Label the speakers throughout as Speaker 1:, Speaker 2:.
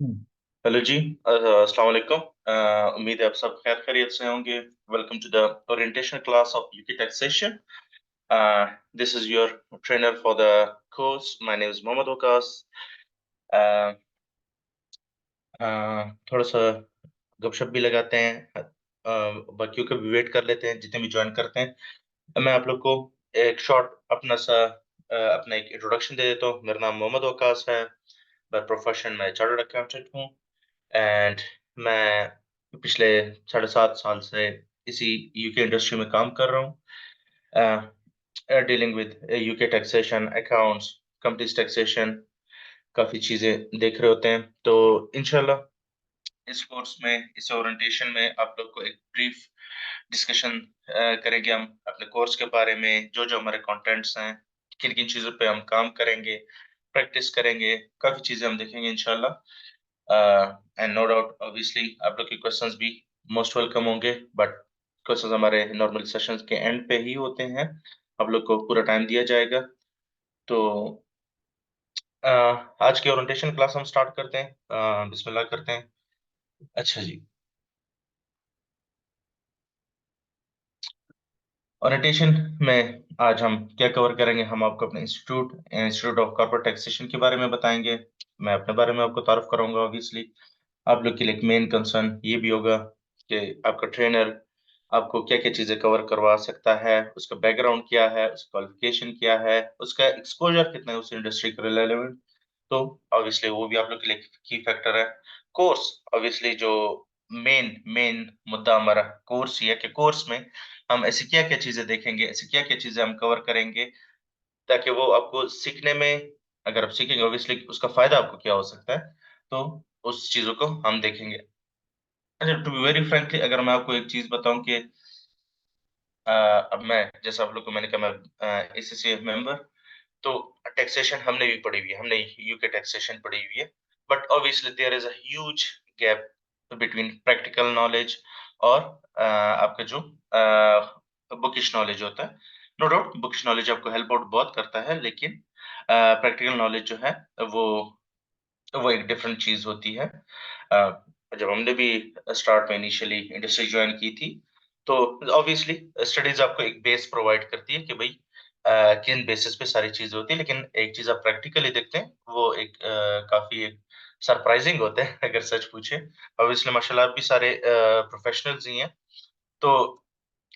Speaker 1: हम्म। Hello जी। अस्सलाम वालेकुम। उम्मीद है आप सब खैर खैरियत से होंगे। Welcome to the orientation class of UK taxation. This is your trainer for the course. My name is Mohammad Waqas. थोड़ा सा गपशप भी लगाते हैं। बाकियों का भी वेट कर लेते हैं जितने भी ज्वाइन करते हैं। मैं आप लोग को एक शॉर्ट अपना एक इंट्रोडक्शन दे देता हूँ। मेरा नाम मोहम्मद वकास है। बाय प्रोफेशन मैं चार्टर्ड अकाउंटेंट हूँ। एंड मैं पिछले 7.5 साल से इसी यूके इंडस्ट्री में काम कर रहा हूँ, dealing with UK taxation, accounts, companies taxation, काफ़ी चीज़ें देख रहे होते हैं। तो इंशाल्लाह इस कोर्स में, इस ओरिएंटेशन में आप लोग को एक ब्रीफ डिस्कशन करेंगे हम अपने कोर्स के बारे में, जो जो हमारे कंटेंट्स हैं, किन किन चीज़ों पे हम काम करेंगे, प्रैक्टिस करेंगे, काफ़ी चीज़ें हम देखेंगे इंशाल्लाह। एंड नो डाउट ऑब्वियसली आप लोग के क्वेश्चंस भी मोस्ट वेलकम होंगे, बट क्वेश्चंस हमारे नॉर्मल सेशंस के एंड पे ही होते हैं। आप लोग को पूरा टाइम दिया जाएगा। तो आज की ओरिएंटेशन क्लास हम स्टार्ट करते हैं। बिस्मिल्लाह करते हैं। अच्छा जी। ओरिएंटेशन में आज हम क्या कवर करेंगे? हम आपको अपने इंस्टीट्यूट ऑफ कॉर्पोरेट टैक्सेशन के बारे में बताएंगे। मैं अपने बारे में आपको तारुफ कराऊंगा ऑब्वियसली। आप लोग के लिए एक मेन कंसर्न ये भी होगा कि आपका ट्रेनर आपको क्या-क्या चीज़ें कवर करवा सकता है, उसका बैकग्राउंड क्या है, उसकी क्वालिफ़िकेशन क्या है, उसका एक्सपोज़र कितना है उस इंडस्ट्री के रिलेवेंट। तो ऑब्वियसली वो भी आप लोग के लिए की फैक्टर है। कोर्स ऑब्वियसली जो मेन मेन मुद्दा हमारा कोर्स ही है कि कोर्स में हम ऐसी क्या-क्या चीज़ें देखेंगे, ऐसी क्या-क्या चीज़ें हम कवर करेंगे ताकि वो आपको सीखने में, अगर आप सीखेंगे ऑब्वियसली उसका फ़ायदा आपको क्या हो सकता है, तो उस चीज़ों को हम देखेंगे। अच्छा, टू बी वेरी फ्रैंकली अगर मैं आपको एक चीज़ बताऊँ कि अब मैं जैसा आप लोग को मैंने कहा, मैं एसीसीए मेंबर, तो टैक्सेशन हमने भी पढ़ी हुई है, हमने यूके टैक्सेशन पढ़ी हुई है। But obviously there is a huge gap between practical knowledge और आपका जो बुकिश नॉलेज होता है। नो डाउट बुकिश नॉलेज आपको हेल्प आउट बहुत करता है, लेकिन प्रैक्टिकल नॉलेज जो है वो वो एक डिफरेंट चीज़ होती है। जब हमने भी स्टार्ट में इनिशियली इंडस्ट्री जॉइन की थी, तो ऑब्वियसली स्टडीज़ आपको एक बेस प्रोवाइड करती है कि भई किन बेसिस पे सारी चीज़ें होती हैं, लेकिन एक चीज़ आप प्रैक्टिकली देखते हैं, वो एक काफ़ी एक सरप्राइज़िंग होता है अगर सच पूछे। ऑब्वियसली माशाल्लाह आप भी सारे प्रोफेशनल्स ही हैं, तो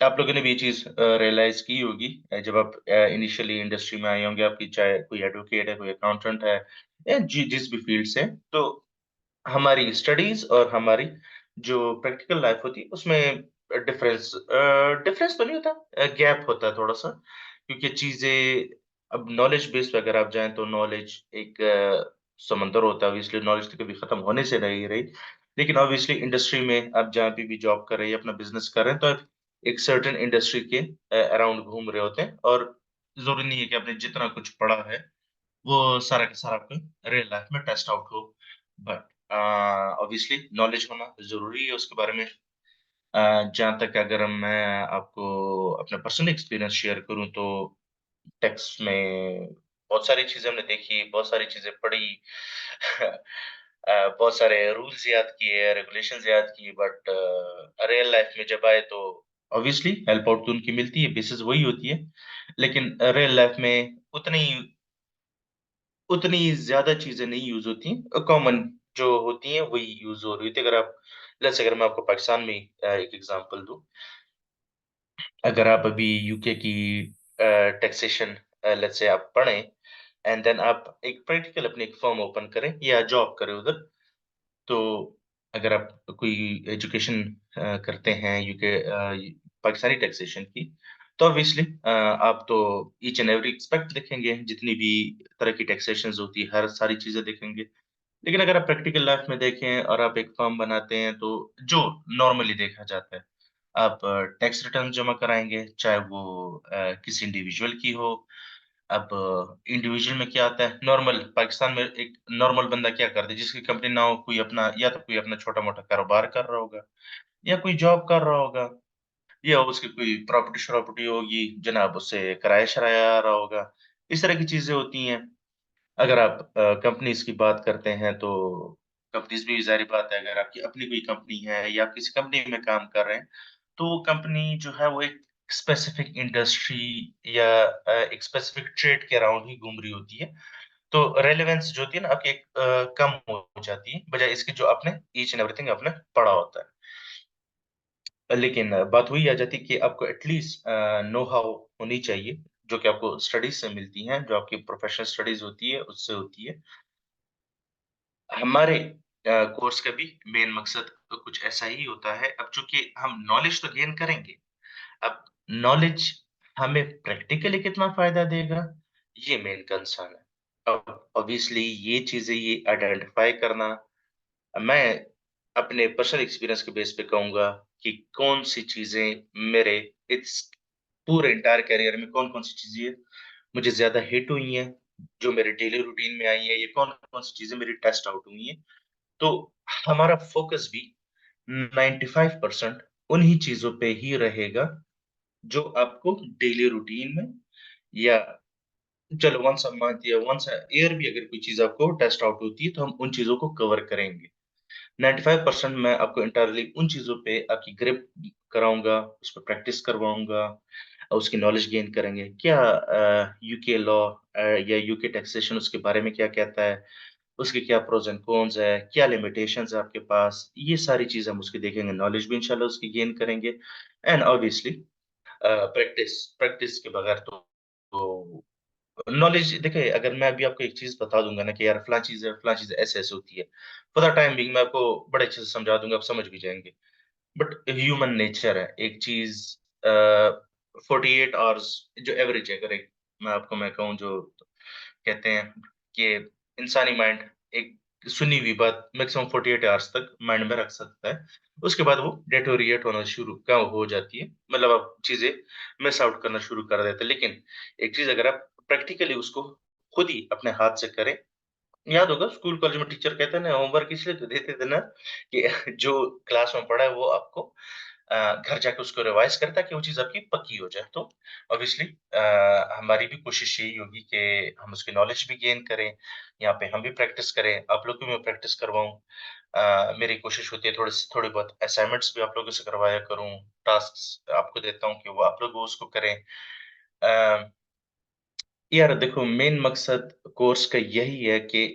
Speaker 1: आप लोगों ने भी ये चीज़ रियलाइज़ की होगी जब आप इनिशियली इंडस्ट्री में आए होंगे, आपकी चाहे कोई एडवोकेट है, कोई अकाउंटेंट है या जिस भी फील्ड से, तो हमारी स्टडीज़ और हमारी जो प्रैक्टिकल लाइफ़ होती है, उसमें डिफरेंस तो नहीं होता, गैप होता है थोड़ा-सा, क्योंकि चीज़ें अब नॉलेज बेस पे अगर आप जाएँ, तो नॉलेज एक समंदर होता है, ऑब्वियसली नॉलेज तो कभी खत्म होने से नहीं रही। लेकिन ऑब्वियसली इंडस्ट्री में आप जहाँ पे भी जॉब कर रहे हैं या अपना बिज़नेस कर रहे हैं, तो आप एक सर्टेन इंडस्ट्री के अराउंड घूम रहे होते हैं, और ज़रूरी नहीं है कि आपने जितना कुछ पढ़ा है, वो सारा का सारा आपका रियल लाइफ में टेस्ट आउट हो। बट ऑब्वियसली नॉलेज होना ज़रूरी है उसके बारे में। जहाँ तक अगर मैं आपको अपना पर्सनल एक्सपीरियंस शेयर करूँ, तो टैक्स में बहुत सारी चीज़ें हमने देखी, बहुत सारी चीज़ें पढ़ी। बहुत सारे रूल्स याद किए, रेगुलेशंस याद किए, बट रियल लाइफ में जब आए तो ऑब्वियसली हेल्प आउट तो उनकी मिलती है, बेसिस वही होती है। लेकिन रियल लाइफ में उतनी ज़्यादा चीज़ें नहीं यूज़ होती हैं, कॉमन जो होती हैं वही यूज़ हो रही होती है। अगर आप लेट्स से अगर मैं आपको पाकिस्तान में ही एक एग्ज़ाम्पल दूँ, अगर आप अभी यूके की टैक्सेशन लेट्स से आप पढ़ें एंड देन आप एक प्रैक्टिकल अपनी एक फर्म ओपन करें या जॉब करें उधर, तो अगर आप कोई एजुकेशन करते हैं पाकिस्तानी टैक्सेशन की, तो ऑब्वियसली आप तो ईच एंड एवरी एस्पेक्ट देखेंगे, जितनी भी तरह की टैक्सेशंस होती है, हर सारी चीज़ें देखेंगे। लेकिन अगर आप प्रैक्टिकल लाइफ में देखें और आप एक फर्म बनाते हैं, तो जो नॉर्मली देखा जाता है, आप टैक्स रिटर्न जमा कराएँगे, चाहे वो किसी इंडिविजुअल की हो। अब इंडिविजुअल में क्या आता है, नॉर्मल पाकिस्तान में एक नॉर्मल बंदा क्या करता है, जिसकी कंपनी ना हो, कोई अपना या तो कोई अपना छोटा-मोटा कारोबार कर रहा होगा या कोई जॉब कर रहा होगा या उसकी कोई प्रॉपर्टी-शॉपर्टी होगी, जनाब उससे किराया-शराया आ रहा होगा। इस तरह की चीज़ें होती हैं। अगर आप कंपनीज़ की बात करते हैं, तो कंपनीज़ भी ज़ाहिर बात है अगर आपकी अपनी कोई कंपनी है या आप किसी कंपनी में काम कर रहे हैं, तो वो कंपनी जो है वो एक स्पेसिफिक इंडस्ट्री या एक स्पेसिफिक ट्रेड के अराउंड ही घूम रही होती है। तो रेलेवेंस जो होती है ना आपकी एक कम हो जाती है, बजाए इसके जो आपने ईच एंड एवरीथिंग आपने पढ़ा होता है। लेकिन बात वही आ जाती है कि आपको एटलीस्ट नो हाउ होनी चाहिए, जो कि आपको स्टडीज़ से मिलती हैं, जो आपकी प्रोफेशनल स्टडीज़ होती है, उससे होती है। हमारे कोर्स का भी मेन मकसद तो कुछ ऐसा ही होता है। अब चूँकि हम नॉलेज तो गेन करेंगे, अब नॉलेज हमें प्रैक्टिकली कितना फ़ायदा देगा, ये मेन कंसर्न है। अब ऑब्वियसली ये चीज़ें ये आइडेंटिफ़ाई करना मैं अपने पर्सनल एक्सपीरियंस के बेस पे कहूँगा कि कौन-सी चीज़ें मेरे इस पूरे एंटायर करियर में कौन-कौन सी चीज़ें मुझे ज़्यादा हिट हुई हैं, जो मेरे डेली रूटीन में आई हैं, ये कौन-कौन सी चीज़ें मेरी टेस्ट आउट हुई हैं। तो हमारा फ़ोकस भी 95% उन्हीं चीज़ों पे ही रहेगा, जो आपको डेली रूटीन में या चलो वन्स अ मंथ या वन्स अ ईयर भी अगर कोई चीज़ आपको टेस्ट आउट होती है, तो हम उन चीज़ों को कवर करेंगे। 95% मैं आपको एंटायरली उन चीज़ों पे आपकी ग्रिप कराऊँगा, उस पे प्रैक्टिस करवाऊँगा, उसकी नॉलेज गेन करेंगे। क्या यूके लॉ या यूके टैक्सेशन उसके बारे में क्या कहता है? उसके क्या प्रोस एंड कॉन्स है? क्या लिमिटेशंस है आपके पास? ये सारी चीज़ें हम उसकी देखेंगे, नॉलेज भी इंशाल्लाह उसकी गेन करेंगे एंड ऑब्वियसली प्रैक्टिस प्रैक्टिस के बगैर तो नॉलेज देखिए, अगर मैं अभी आपको एक चीज़ बता दूँगा ना कि यार फलाँ चीज़ ऐसे-ऐसे होती है। फॉर द टाइम बीइंग मैं आपको बड़े अच्छे से समझा दूँगा, आप समझ भी जाएँगे। बट ह्यूमन नेचर है, एक चीज़ अ, 48 आवर्स जो एवरेज है, अगर एक मैं कहूँ जो कहते हैं कि इंसानी माइंड एक सुनी हुई बात मैक्सिमम 48 आवर्स तक माइंड में रख सकता है। उसके बाद वो डिटोरिएट होना शुरू क्या हो जाती है, मतलब आप चीज़ें मिस आउट करना शुरू कर देते हैं। लेकिन एक चीज़ अगर आप प्रैक्टिकली उसको खुद ही अपने हाथ से करें, याद होगा स्कूल कॉलेज में टीचर कहते हैं ना होमवर्क इसलिए तो देते थे ना कि जो क्लास में पढ़ा है वो आपको घर जाके उसको रिवाइज़ करें ताकि वो चीज़ आपकी पक्की हो जाए। तो ऑब्वियसली हमारी भी कोशिश यही होगी कि हम उसकी नॉलेज भी गेन करें, यहाँ पे हम भी प्रैक्टिस करें, आप लोग को भी मैं प्रैक्टिस करवाऊँ। मेरी कोशिश होती है थोड़ी बहुत असाइनमेंट्स भी आप लोगों से करवाया करूँ, टास्क्स आपको देता हूँ कि वो आप लोग वो उसको करें। अ, यार देखो मेन मकसद कोर्स का यही है कि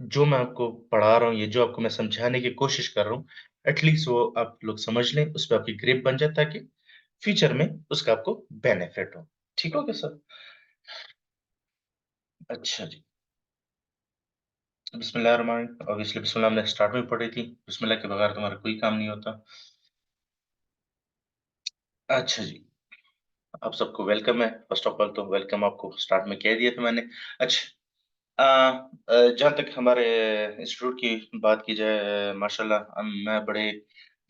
Speaker 1: जो मैं आपको पढ़ा रहा हूँ, ये जो आपको मैं समझाने की कोशिश कर रहा हूँ, एटलीस्ट वो आप लोग समझ लें, उस पे आपकी ग्रिप बन जाए ताकि फ्यूचर में उसका आपको बेनिफिट हो। ठीक हो गया सर? अच्छा जी। बिस्मिल्लाहिर्रहमानिर्रहीम ऑब्वियसली बिस्मिल्लाह हमने स्टार्ट में पढ़ी थी, बिस्मिल्लाह के बगैर तो हमारा कोई काम नहीं होता। अच्छा जी, आप सबको वेलकम है, फर्स्ट ऑफ ऑल तो वेलकम आपको स्टार्ट में कह दिया था मैंने। अच्छा जहाँ तक हमारे इंस्टीट्यूट की बात की जाए माशाल्लाह मैं बड़े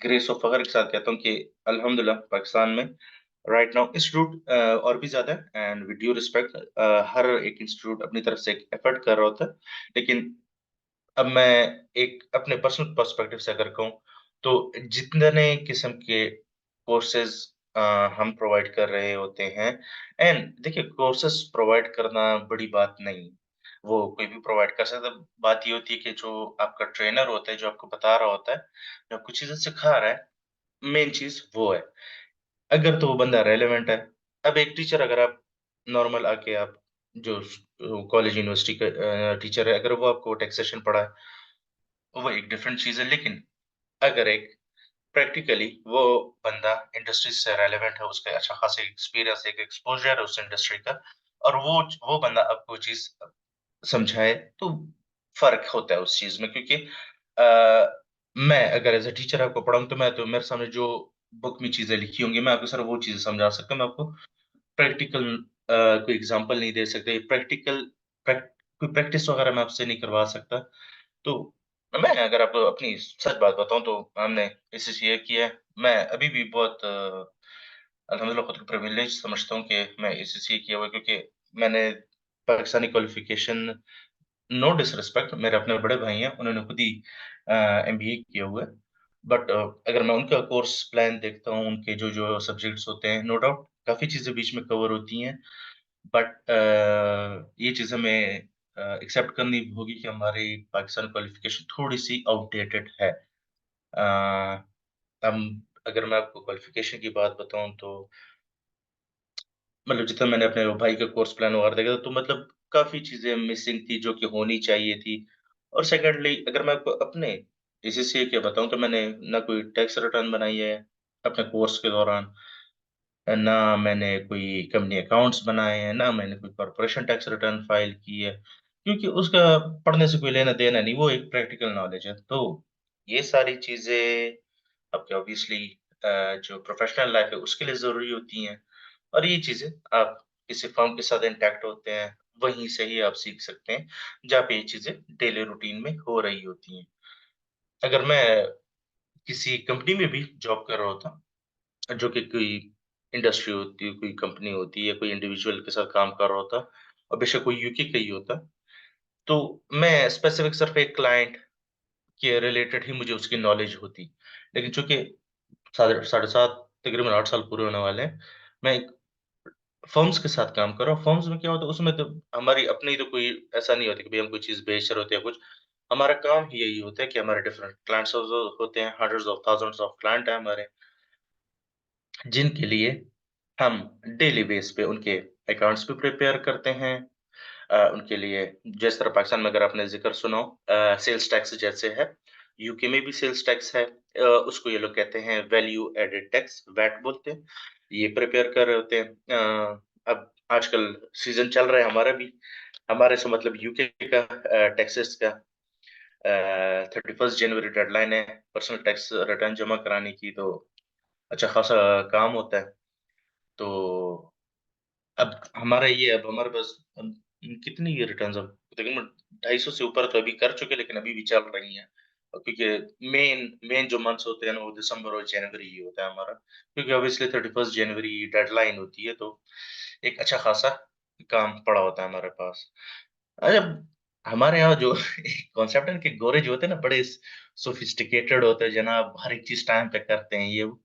Speaker 1: ग्रेस और फ़ख्र के साथ कहता हूँ कि अल्हम्दुलिल्लाह पाकिस्तान में राइट नाउ इंस्टीट्यूट और भी ज़्यादा है and with due respect her एक इंस्टीट्यूट अपनी तरफ से एक एफर्ट कर रहा होता है। लेकिन अब मैं एक अपने पर्सनल पर्सपेक्टिव से अगर कहूँ, तो जितने किस्म के कोर्सेज़ अ, हम प्रोवाइड कर रहे होते हैं एंड देखिए कोर्सेज़ प्रोवाइड करना बड़ी बात नहीं, वो कोई भी प्रोवाइड कर सकता है। बात ये होती है कि जो आपका ट्रेनर होता है, जो आपको बता रहा होता है, जो आपको चीज़ें सिखा रहा है, मेन चीज़ वो है। अगर तो वो बंदा रेलेवेंट है, अब एक टीचर अगर आप नॉर्मल आके आप जो कॉलेज यूनिवर्सिटी का टीचर है, अगर वो आपको टैक्सेशन पढ़ाए वो एक डिफरेंट चीज़ है, लेकिन अगर एक प्रैक्टिकली वो बंदा इंडस्ट्री से रेलेवेंट है, उसका अच्छा खासा एक्सपीरियंस, एक एक्सपोज़र है उस इंडस्ट्री का और वो बंदा आपको चीज़ समझाए, तो फ़र्क होता है उस चीज़ में क्योंकि मैं अगर एज़ अ टीचर आपको पढ़ाऊँ, तो मैं तो मेरे सामने जो बुक में चीज़ें लिखी होंगी, मैं आपको सिर्फ़ वो चीज़ें समझा सकता हूँ, मैं आपको प्रैक्टिकल कोई एग्ज़ाम्पल नहीं दे सकते, कोई प्रैक्टिस वगैरह मैं आपसे नहीं करवा सकता। तो मैं अगर आपको अपनी सच बात बताऊँ तो हमने एससीसीए किया है। मैं अभी भी बहुत अल्हम्दुलिल्लाह खुद को प्रिविलेज समझता हूँ कि मैं एससीसीए किया हुआ है क्योंकि मैंने पाकिस्तानी क्वालिफ़िकेशन नो डिसरिस्पेक्ट मेरे अपने बड़े भाई हैं, उन्होंने खुद ही एमबीए किया हुआ है। बट अगर मैं उनका कोर्स प्लान देखता हूँ, उनके जो-जो सब्जेक्ट्स होते हैं, नो डाउट काफ़ी चीज़ें बीच में कवर होती हैं। बट ये चीज़ हमें एक्सेप्ट करनी होगी कि हमारी पाकिस्तान क्वालिफ़िकेशन थोड़ी-सी आउटडेटेड है। हम अगर मैं आपको क्वालिफ़िकेशन की बात बताऊँ तो मतलब जितना मैंने अपने भाई का कोर्स प्लान वगैरह देखा तो मतलब काफ़ी चीज़ें मिसिंग थी जो कि होनी चाहिए थी। और सेकंडली अगर मैं आपको अपने जीसीसीए के बताऊँ तो मैंने ना कोई टैक्स रिटर्न बनाई है अपने कोर्स के दौरान, ना मैंने कोई कंपनी अकाउंट्स बनाए हैं, ना मैंने कोई कॉर्पोरेशन टैक्स रिटर्न फाइल की है, क्योंकि उसका पढ़ने से कोई लेना-देना नहीं, वो एक प्रैक्टिकल नॉलेज है। तो ये सारी चीज़ें आपके ऑब्वियसली जो प्रोफ़ेशनल लाइफ़ है उसके लिए ज़रूरी होती हैं और ये चीज़ें आप किसी फ़र्म के साथ इंटैक्ट होते हैं, वहीं से ही आप सीख सकते हैं, जहाँ पे ये चीज़ें डेली रूटीन में हो रही होती हैं। अगर मैं किसी कंपनी में भी जॉब कर रहा होता जो कि कोई इंडस्ट्री होती है, कोई कंपनी होती है या कोई इंडिविजुअल के साथ काम कर रहा होता और बेशक कोई यूके का ही होता, तो मैं स्पेसिफिक सिर्फ़ एक क्लाइंट के रिलेटेड ही मुझे उसकी नॉलेज होती। लेकिन चूँकि साढ़े साढ़े 7 तकरीबन 8 साल पूरे होने वाले हैं, मैं एक फ़र्म्स के साथ काम कर रहा हूँ। फ़र्म्स में क्या होता है उसमें तो हमारी अपनी तो कोई ऐसा नहीं होता कि भई हम कोई चीज़ बेच रहे होते हैं या कुछ। हमारा काम ही यही होता है कि हमारे डिफरेंट क्लाइंट्स होते हैं, hundreds of thousands of client हैं हमारे। जिनके लिए हम डेली बेस पे उनके अकाउंट्स भी प्रिपेयर करते हैं। उनके लिए जिस तरह पाकिस्तान में अगर आपने ज़िक्र सुना हो सेल्स टैक्स जैसे है, यूके में भी सेल्स टैक्स है। उसको ये लोग कहते हैं वैल्यू एडेड टैक्स, वैट बोलते हैं। ये प्रिपेयर कर रहे होते हैं। अब आजकल सीज़न चल रहा है हमारा भी, हमारे से मतलब यूके का टैक्सेस का 31 जनवरी डेडलाइन है पर्सनल टैक्स रिटर्न जमा कराने की, तो अच्छा खासा काम होता है। तो अब हमारा ये अब हमारे पास कितनी ये रिटर्न्स अब तकरीबन 250 से ऊपर तो अभी कर चुके हैं, लेकिन अभी भी चल रही हैं। क्योंकि मेन मेन जो मंथ्स होते हैं ना, वो दिसंबर और जनवरी ही होता है हमारा। क्योंकि ऑब्वियसली 31 जनवरी डेडलाइन होती है, तो एक अच्छा खासा काम पड़ा होता है हमारे पास। अच्छा, हमारे यहाँ जो कॉन्सेप्ट है ना कि गोरे जो होते हैं ना, बड़े सोफिस्टिकेटेड होते हैं जनाब, हर एक चीज़ टाइम पे करते हैं ये वो।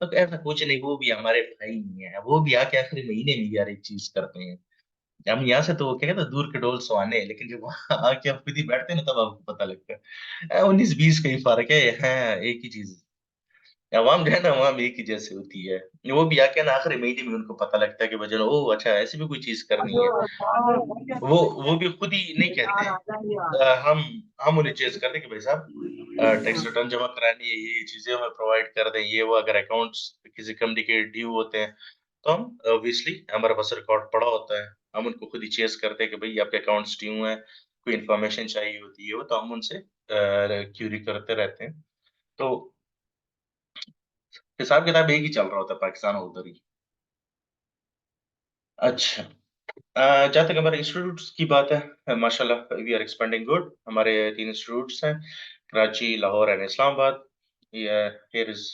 Speaker 1: तो ऐसा कुछ नहीं, वो भी हमारे भाई ही हैं, वो भी आके आखिरी महीने में भी हर एक चीज़ करते हैं। हम यहाँ से तो वो क्या कहते हैं दूर के ढोल सुहाने, लेकिन जब वहाँ आके आप खुद ही बैठते हैं ना तब आपको पता लगता है। 19-20 का ही फ़र्क है, हाँ, एक ही चीज़। अवाम जो है ना, अवाम एक ही जैसी होती है। वो भी आके ना आखिरी महीने में उनको पता लगता है कि भई चलो ओह! अच्छा ऐसी भी कोई चीज़ करनी है। वो भी खुद ही नहीं कहते हैं। हम उन्हें चेज़ करते हैं कि भाई साहब टैक्स रिटर्न जमा करानी है, ये चीज़ें हमें प्रोवाइड कर दें, ये वो अगर अकाउंट्स किसी कंपनी के ड्यू होते हैं, तो हम ऑब्वियसली हमारे पास रिकॉर्ड पड़ा होता है। हम उनको खुद ही चेज़ करते हैं कि भई आपके अकाउंट्स ड्यू हैं, कोई इन्फॉर्मेशन चाहिए होती है वो, तो हम उनसे क्यूरी करते रहते हैं। तो हिसाब-किताब एक ही चल रहा होता है पाकिस्तान और उधर ही। अच्छा। जहाँ तक हमारे इंस्टीट्यूट्स की बात है, माशाल्लाह वी आर एक्सपेंडिंग गुड। हमारे 3 इंस्टीट्यूट्स हैं, कराची, लाहौर एंड इस्लामाबाद। ये here is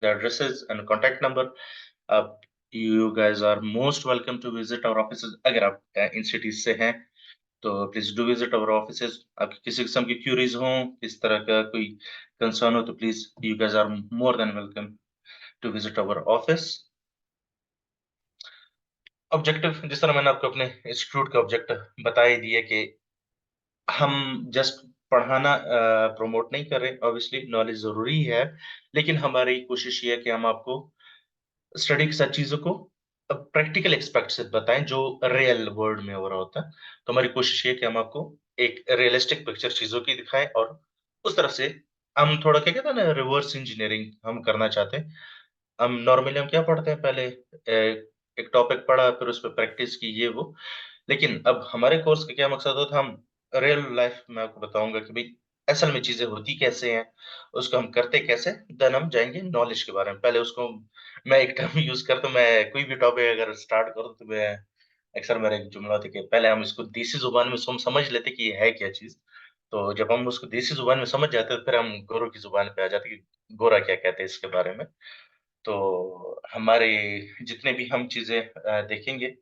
Speaker 1: the addresses and contact number. आप you guys are most welcome to visit our offices. अगर आप इन सिटीज़ से हैं, तो please do visit our offices. आपकी किसी किस्म की क्यूरीज़ हों, किस तरह का कोई कंसर्न हो, तो please you guys are more than welcome to visit our office. Objective जिस तरह मैंने आपको अपने इंस्टीट्यूट का ऑब्जेक्टिव बता ही दिया कि हम जस्ट पढ़ाना प्रमोट नहीं कर रहे, ऑब्वियसली नॉलेज ज़रूरी है, लेकिन हमारी कोशिश ये है कि हम आपको स्टडी के साथ चीज़ों को प्रैक्टिकल एस्पेक्ट से बताएँ जो रियल वर्ल्ड में हो रहा होता है। तो हमारी कोशिश ये है कि हम आपको एक रियलिस्टिक पिक्चर चीज़ों की दिखाएँ और उस तरफ से हम थोड़ा क्या कहते हैं ना रिवर्स इंजीनियरिंग हम करना चाहते हैं। हम क्या पढ़ते हैं पहले एक टॉपिक पढ़ा फिर उस पे प्रैक्टिस की ये वो। लेकिन अब हमारे कोर्स का क्या मकसद होता है हम रियल लाइफ में आपको बताऊँगा कि भई असल में चीज़ें होती कैसे हैं, उसको हम करते कैसे, देन हम जाएँगे नॉलेज के बारे में। पहले उसको मैं एक टर्म यूज़ करता हूँ, मैं कोई भी टॉपिक अगर स्टार्ट करूँ तो मैं अक्सर मेरा एक जुमला होता है कि पहले हम इसको देसी ज़ुबान में समझ लेते हैं कि ये है क्या चीज़। तो जब हम उसको देसी ज़ुबान में समझ जाते हैं, फिर हम गोरों की ज़ुबान पे आ जाते हैं कि गोरा क्या कहते हैं इसके बारे में। तो हमारे जितने भी हम चीज़ें देखेंगे,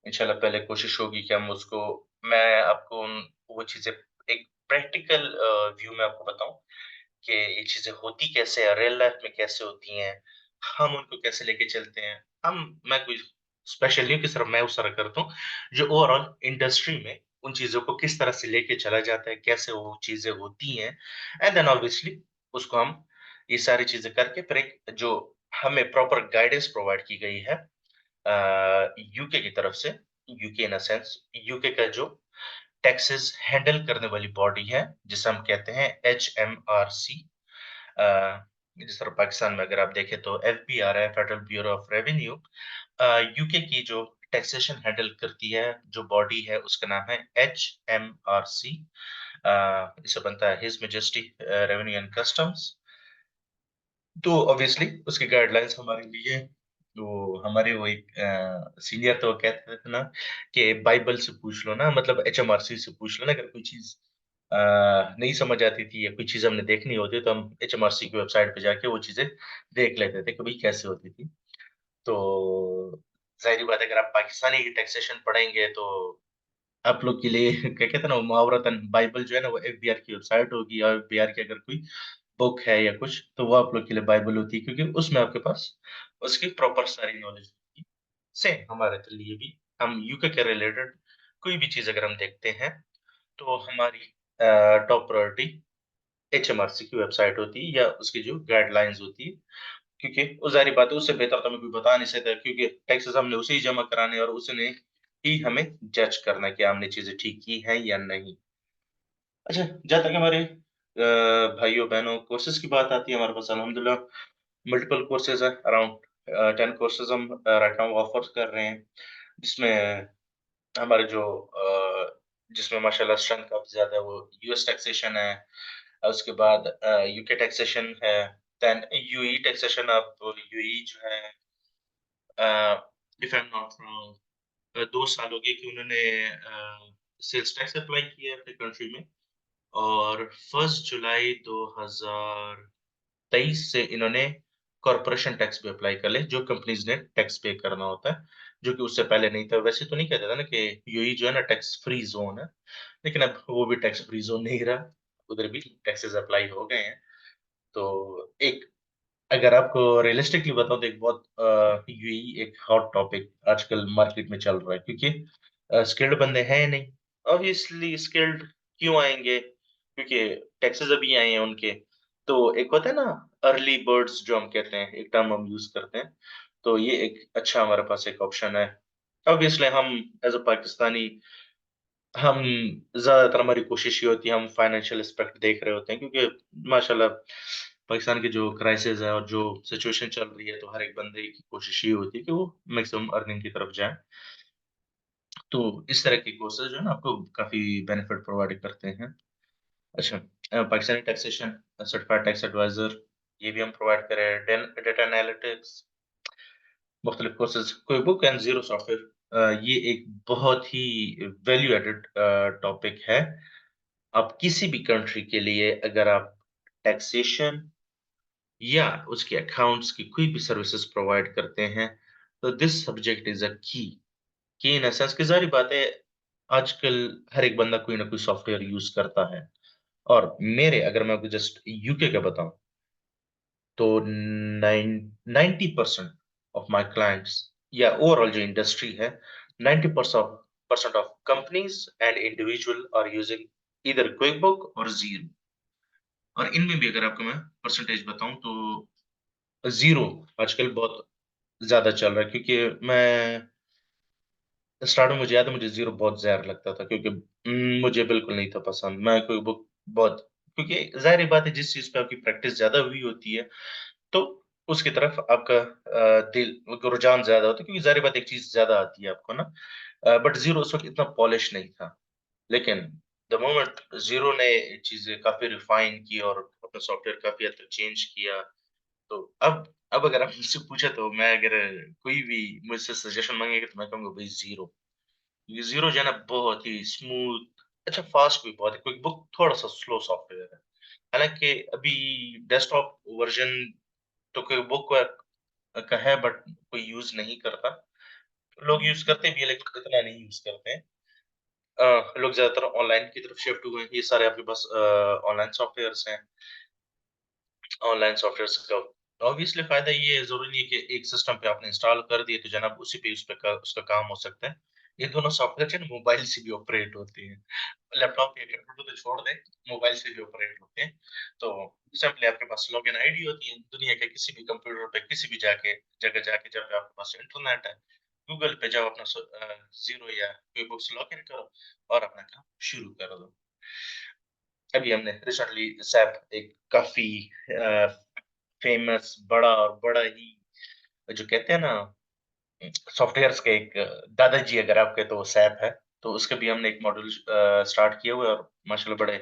Speaker 1: इंशाल्लाह पहले कोशिश होगी कि हम उसको मैं आपको वो चीज़ें एक प्रैक्टिकल व्यू में आपको बताऊँ कि ये चीज़ें होती कैसे हैं, रियल लाइफ़ में कैसे होती हैं, हम उनको कैसे लेके चलते हैं। मैं कोई स्पेशल नहीं हूँ कि सिर्फ मैं उस तरह करता हूँ, जो ओवरऑल इंडस्ट्री में उन चीज़ों को किस तरह से लेके चला जाता है, कैसे वो चीज़ें होती हैं एंड देन ऑब्वियसली उसको हम ये सारी चीज़ें करके फिर एक जो हमें प्रॉपर गाइडेंस प्रोवाइड की गई है यूके की तरफ से, UK in a sense UK का जो टैक्सेस हैंडल करने वाली बॉडी है, जिसे हम कहते हैं एचएमआरसी। जिस तरह पाकिस्तान में अगर आप देखें तो एफबीआर है, federal bureau of revenue. UK की जो टैक्सेशन हैंडल करती है, जो बॉडी है उसका नाम है एचएमआरसी। इसे बनता है his majesty revenue and customs. तो ऑब्वियसली उसकी गाइडलाइंस हमारे लिए तो हमारे वो एक सीनियर तो कहते थे ना कि बाइबल से पूछ लो ना मतलब एचएमआरसी से पूछ लो ना अगर कोई चीज़ नहीं समझ आती थी या कोई चीज़ हमने देखनी होती तो हम एचएमआरसी की वेबसाइट पे जाके वो चीज़ें देख लेते थे कि भाई कैसे होती थी। तो ज़ाहिर-सी बात है अगर आप पाकिस्तानी टैक्सेशन पढ़ेंगे तो आप लोग के लिए क्या कहते हैं ना वो मुहावरतन बाइबल जो है ना वो एफबीआर की वेबसाइट होगी या एफबीआर की अगर कोई बुक है या कुछ, तो वो आप लोग के लिए बाइबल होती है क्योंकि उसमें आपके पास उसकी प्रॉपर सारी नॉलेज होती है। सेम हमारे के लिए भी हम यूके के रिलेटेड कोई भी चीज़ अगर हम देखते हैं, तो हमारी टॉप प्रायोरिटी एचएमआरसी की वेबसाइट होती है या उसकी जो गाइडलाइंस होती है, क्योंकि वो ज़ाहिर बात है उससे बेहतर तो हमें कोई बता नहीं सकता क्योंकि टैक्सेस हमने उसे ही जमा कराने हैं और उसने ही हमें जज करना है कि हमने चीज़ें ठीक की हैं या नहीं। अच्छा, जहाँ तक हमारे भाइयों-बहनों कोर्सेज़ की बात आती है, हमारे पास अल्हम्दुलिल्लाह मल्टीपल कोर्सेज़ हैं, अराउंड 10 कोर्सेज़ हम राइट नाउ ऑफर कर रहे हैं, जिसमें हमारे जो जिसमें माशाल्लाह स्ट्रेंथ काफ़ी ज़्यादा है, वो यूएस टैक्सेशन है, उसके बाद यूके टैक्सेशन है, देन यूएई टैक्सेशन अब यूएई जो है if I am not wrong 2 साल हो गए कि उन्होंने सेल्स टैक्स अप्लाई किया है अपनी कंट्री में और 1 जुलाई 2023 से इन्होंने कॉर्पोरेशन टैक्स भी अप्लाई कर लिया, जो कंपनीज़ ने टैक्स पे करना होता है, जो कि उससे पहले नहीं था। वैसे तो नहीं कहते थे ना कि यूएई जो है ना टैक्स फ्री ज़ोन है, लेकिन अब वो भी टैक्स फ्री ज़ोन नहीं रहा, उधर भी टैक्सेस अप्लाई हो गए हैं। तो एक अगर आपको रियलिस्टिकली बताऊँ तो एक बहुत यूएई एक हॉट टॉपिक आजकल मार्केट में चल रहा है क्योंकि स्किल्ड बंदे हैं नहीं। ऑब्वियसली स्किल्ड क्यों आएँगे? क्योंकि टैक्सेस अभी आए हैं उनके। तो एक होता है ना अर्ली बर्ड्स जो हम कहते हैं, एक टर्म हम यूज़ करते हैं। तो ये एक अच्छा हमारे पास एक ऑप्शन है। ऑब्वियसली हम एज़ अ पाकिस्तानी हम ज़्यादातर हमारी कोशिश ये होती है हम फाइनेंशियल एस्पेक्ट देख रहे होते हैं क्योंकि माशाल्लाह पाकिस्तान की जो क्राइसिस है और जो सिचुएशन चल रही है तो हर एक बंदे की कोशिश ये होती है कि वो मैक्सिमम अर्निंग की तरफ जाए। तो इस तरह के कोर्सेज़ जो है ना आपको काफ़ी बेनिफिट प्रोवाइड करते हैं। अच्छा Pakistani taxation certified tax adviser ये भी हम प्रोवाइड कर रहे हैं। डेन डेटा एनालिटिक्स मुख्तलिफ courses quick book and Xero software ये एक बहुत ही वैल्यू एडेड टॉपिक है। आप किसी भी कंट्री के लिए अगर आप टैक्सेशन या उसके अकाउंट्स की कोई भी सर्विसेज प्रोवाइड करते हैं, तो दिस सब्जेक्ट इज़ अ की। की इन अ सेंस कि ज़ाहिर बात है, आजकल हर एक बंदा कोई ना कोई सॉफ्टवेयर यूज़ करता है और मेरे अगर मैं आपको जस्ट यूके का बताऊँ, तो 90% ऑफ माय क्लाइंट्स या ओवरऑल जो इंडस्ट्री है, 90% of companies and individual are using either QuickBook और ज़ीरो और इनमें भी अगर आपको मैं परसेंटेज बताऊँ तो ज़ीरो आजकल बहुत ज़्यादा चल रहा है क्योंकि मैं स्टार्ट में मुझे याद है मुझे ज़ीरो बहुत ज़हर लगता था क्योंकि मुझे बिल्कुल नहीं था पसंद। मैं कोई बुक बहुत क्योंकि ज़ाहिर-सी बात है जिस चीज़ पे आपकी प्रैक्टिस ज़्यादा हुई होती है, तो उसकी तरफ आपका दिल रुझान ज़्यादा होता है क्योंकि ज़ाहिर बात है एक चीज़ ज़्यादा आती है आपको ना। बट ज़ीरो उस वक़्त इतना पॉलिश नहीं था। लेकिन द मोमेंट ज़ीरो ने चीज़ें काफ़ी रिफ़ाइन की और अपना सॉफ्टवेयर काफ़ी हद तक चेंज किया तो अब अगर आप मुझसे पूछे तो मैं अगर कोई भी मुझसे सजेशन माँगेगा तो मैं कहूँगा भई ज़ीरो। ये ज़ीरो जो है ना बहुत ही स्मूथ अच्छा फ़ास्ट भी बहुत है, क्विक बुक थोड़ा-सा स्लो सॉफ्टवेयर है। हालाँकि अभी डेस्कटॉप वर्ज़न तो क्विक बुक का है बट कोई यूज़ नहीं करता। लोग यूज़ करते भी हैं लेकिन इतना नहीं यूज़ करते हैं। लोग ज़्यादातर ऑनलाइन की तरफ शिफ्ट हुए हैं। ये सारे आपके पास ऑनलाइन सॉफ्टवेयर्स हैं। ऑनलाइन सॉफ्टवेयर्स का ऑब्वियसली फ़ायदा ये है ज़रूरी नहीं है कि एक सिस्टम पे आपने इंस्टॉल कर दिए तो जनाब उसी पे उस पे का उसका काम हो सकता है। ये दोनों सॉफ्टवेयर जो है ना मोबाइल से भी ऑपरेट होते हैं। लैपटॉप या कंप्यूटर तो छोड़ दें, मोबाइल से भी ऑपरेट होते हैं। तो सिंपली आपके पास लॉगिन आईडी होती है, दुनिया के किसी भी कंप्यूटर पे किसी भी जगह जाके जब आपके पास इंटरनेट है, गूगल पे जाओ अपना ज़ीरो या क्विकबुक से लॉगिन करो और अपना काम शुरू कर दो। अभी हमने रिसेंटली ज़ैप एक काफ़ी अ, फेमस बड़ा और बड़ा ही जो कहते हैं ना सॉफ्टवेयर्स के एक दादाजी अगर आपके तो सैप है, तो उसके भी हमने एक मॉड्यूल स्टार्ट किए हुए और माशाल्लाह बड़े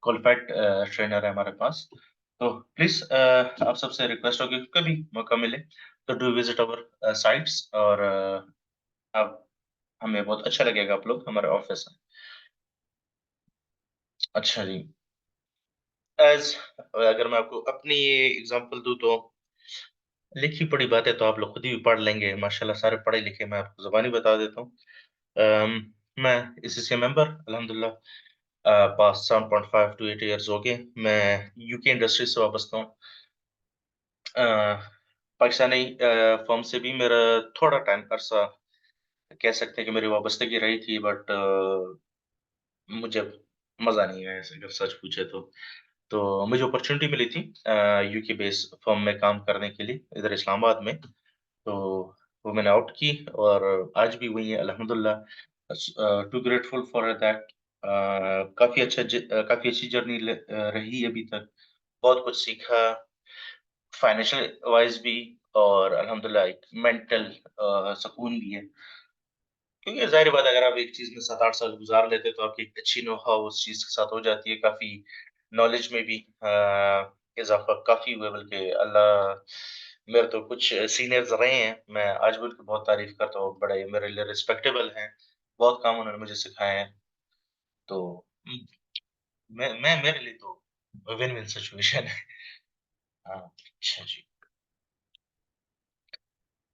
Speaker 1: क्वालिफाइड ट्रेनर है हमारे पास। तो प्लीज़ आप सबसे रिक्वेस्ट होगी कभी मौका मिले तो डू विज़िट अवर साइट्स और आप हमें बहुत अच्छा लगेगा आप लोग हमारे ऑफ़िस में। अच्छा जी, ऐज़ अगर मैं आपको अपनी एग्ज़ाम्पल दूँ तो लिखी पढ़ी बातें तो आप लोग खुद ही पढ़ लेंगे, माशाल्लाह सारे पढ़े-लिखे मैं आपको ज़ुबानी बता देता हूँ। अम, मैं एसीसी मेंबर अल्हम्दुलिल्लाह पास्ट 7.5 टू 8 इयर्स हो गए। मैं यूके इंडस्ट्री से वाबस्ता हूँ। अ, पाकिस्तानी फ़र्म से भी मेरा थोड़ा टाइम अरसा कह सकते हैं कि मेरी वाबस्तगी रही थी बट मुझे मज़ा नहीं आया ऐसे अगर सच पूछे तो। तो मुझे अपॉर्च्युनिटी मिली थी यूके बेस्ड फ़र्म में काम करने के लिए इधर इस्लामाबाद में। तो वो मैंने ऑप्ट की और आज भी वही है अल्हम्दुलिल्लाह टू ग्रेटफुल फॉर दैट काफ़ी अच्छी जर्नी रही अभी तक। बहुत कुछ सीखा, फाइनेंशियल वाइज़ भी और अल्हम्दुलिल्लाह एक मेंटल सुकून भी है। क्योंकि ज़ाहिर-सी बात है अगर आप एक चीज़ में 7-8 साल गुज़ार लेते हैं तो आपकी एक अच्छी नो-हाउ उस चीज़ के साथ हो जाती है, काफ़ी नॉलेज में भी इज़ाफ़ा काफ़ी हुआ बल्कि अल्लाह मेरे तो कुछ सीनियर्स रहे हैं, मैं आज भी उनकी बहुत तारीफ़ करता हूँ, बड़े मेरे लिए रिस्पेक्टेबल हैं, बहुत काम उन्होंने मुझे सिखाए हैं। तो उम, मैं मेरे लिए तो विन-विन सिचुएशन है। हाँ, अच्छा जी।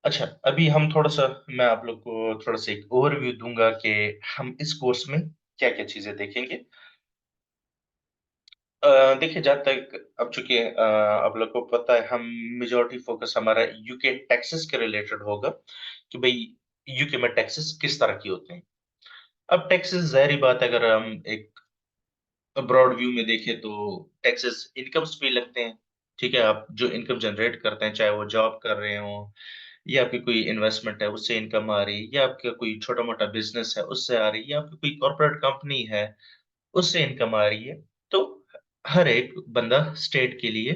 Speaker 1: अच्छा, अभी हम थोड़ा-सा मैं आप लोग को थोड़ा-सा एक ओवरव्यू दूँगा कि हम इस कोर्स में क्या-क्या चीज़ें देखेंगे। देखिए जहाँ तक अब चूँकि आप लोग को पता है हम मेजॉरिटी फ़ोकस हमारा यूके टैक्सेस के रिलेटेड होगा कि भई यूके में टैक्सेस किस तरह के होते हैं। अब टैक्सेस ज़ाहिर-सी बात है अगर हम एक ब्रॉड व्यू में देखें तो टैक्सेस इनकम्स पे लगते हैं, ठीक है? आप जो इनकम जनरेट करते हैं, चाहे वो जॉब कर रहे हों या आपकी कोई इन्वेस्टमेंट है उससे इनकम आ रही है या आपका कोई छोटा-मोटा बिज़नेस है उससे आ रही है या आपकी कोई कॉर्पोरेट कंपनी है उससे इनकम आ रही है। तो हर एक बंदा स्टेट के लिए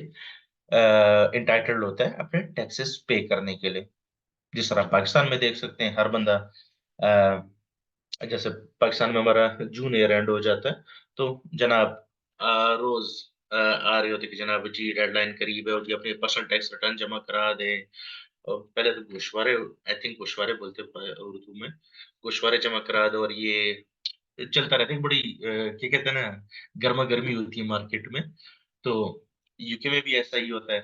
Speaker 1: एंटाइटल्ड होता है अपने टैक्सेस पे करने के लिए। जिस तरह पाकिस्तान में देख सकते हैं हर बंदा जैसे पाकिस्तान में हमारा जून ईयर एंड हो जाता है, तो जनाब रोज़ आ रहे होते हैं कि जनाब जी डेडलाइन करीब है और जी अपने पर्सनल टैक्स रिटर्न जमा करा दें। और पहले तो गोशवारे आई थिंक गोशवारे बोलते हैं उर्दू में, गोशवारे जमा करा दो और ये चलता रहता है, बड़ी क्या कहते हैं ना, गरमा-गर्मी होती है मार्केट में। तो यूके में भी ऐसा ही होता है।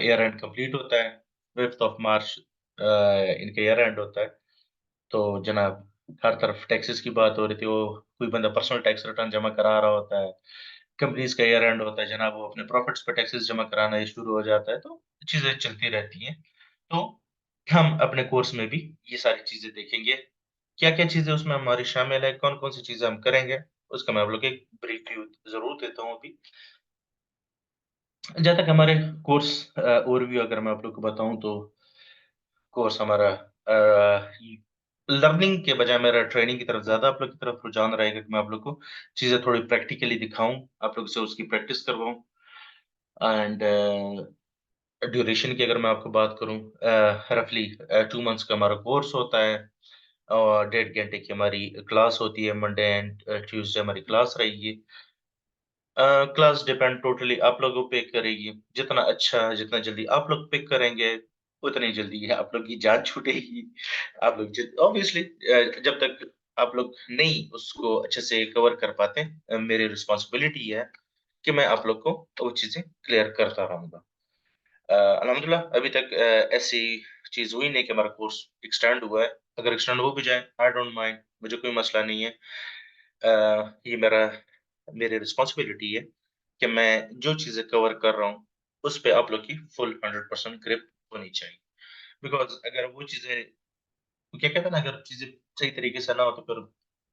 Speaker 1: ईयर एंड कंप्लीट होता है, 5th ऑफ मार्च इनका ईयर एंड होता है। तो जनाब हर तरफ टैक्सेस की बात हो रही थी, वो कोई बंदा पर्सनल टैक्स रिटर्न जमा करा रहा होता है, कंपनीज़ का ईयर एंड होता है, जनाब वो अपने प्रॉफिट्स पे टैक्सेस जमा कराना ये शुरू हो जाता है, तो चीज़ें चलती रहती हैं। तो हम अपने कोर्स में भी ये सारी चीज़ें देखेंगे। क्या-क्या चीज़ें उसमें हमारी शामिल है, कौन-कौन सी चीज़ें हम करेंगे, उसका मैं आप लोग को एक ब्रीफ व्यू ज़रूर देता हूँ अभी। जहाँ तक हमारे कोर्स ओवरव्यू अगर मैं आप लोग को बताऊँ तो कोर्स हमारा लर्निंग के बजाय मेरा ट्रेनिंग की तरफ ज़्यादा आप लोग की तरफ रुझान रहेगा कि मैं आप लोग को चीज़ें थोड़ी प्रैक्टिकली दिखाऊँ, आप लोग से उसकी प्रैक्टिस करवाऊँ एंड ड्यूरेशन की अगर मैं आपको बात करूँ रफली 2 मंथ्स का हमारा कोर्स होता है और 1.5 घंटे की हमारी क्लास होती है, मंडे एंड ट्यूसडे हमारी क्लास रहेगी। क्लास डिपेंड टोटली आप लोगों पे करेगी। जितना अच्छा, जितना जल्दी आप लोग पिक करेंगे, उतनी जल्दी आप लोग की जान छूटेगी। आप लोग जि ऑब्वियसली जब तक आप लोग नहीं उसको अच्छे से कवर कर पाते मेरी रिस्पॉन्सिबिलिटी है कि मैं आप लोग को वो चीज़ें क्लियर करता रहूँगा। अल्हम्दुलिल्लाह अभी तक ऐसी चीज़ हुई नहीं कि हमारा कोर्स एक्सटेंड हुआ है। अगर एक्सटेंड हो भी जाए, आई डोंट माइंड मुझे कोई मसला नहीं है। ये मेरी रिस्पॉन्सिबिलिटी है कि मैं जो चीज़ें कवर कर रहा हूँ, उस पे आप लोग की फुल 100% ग्रिप होनी चाहिए। बिकॉज़ अगर वो चीज़ें क्या कहते हैं ना, अगर चीजें सही तरीके से ना हो तो फिर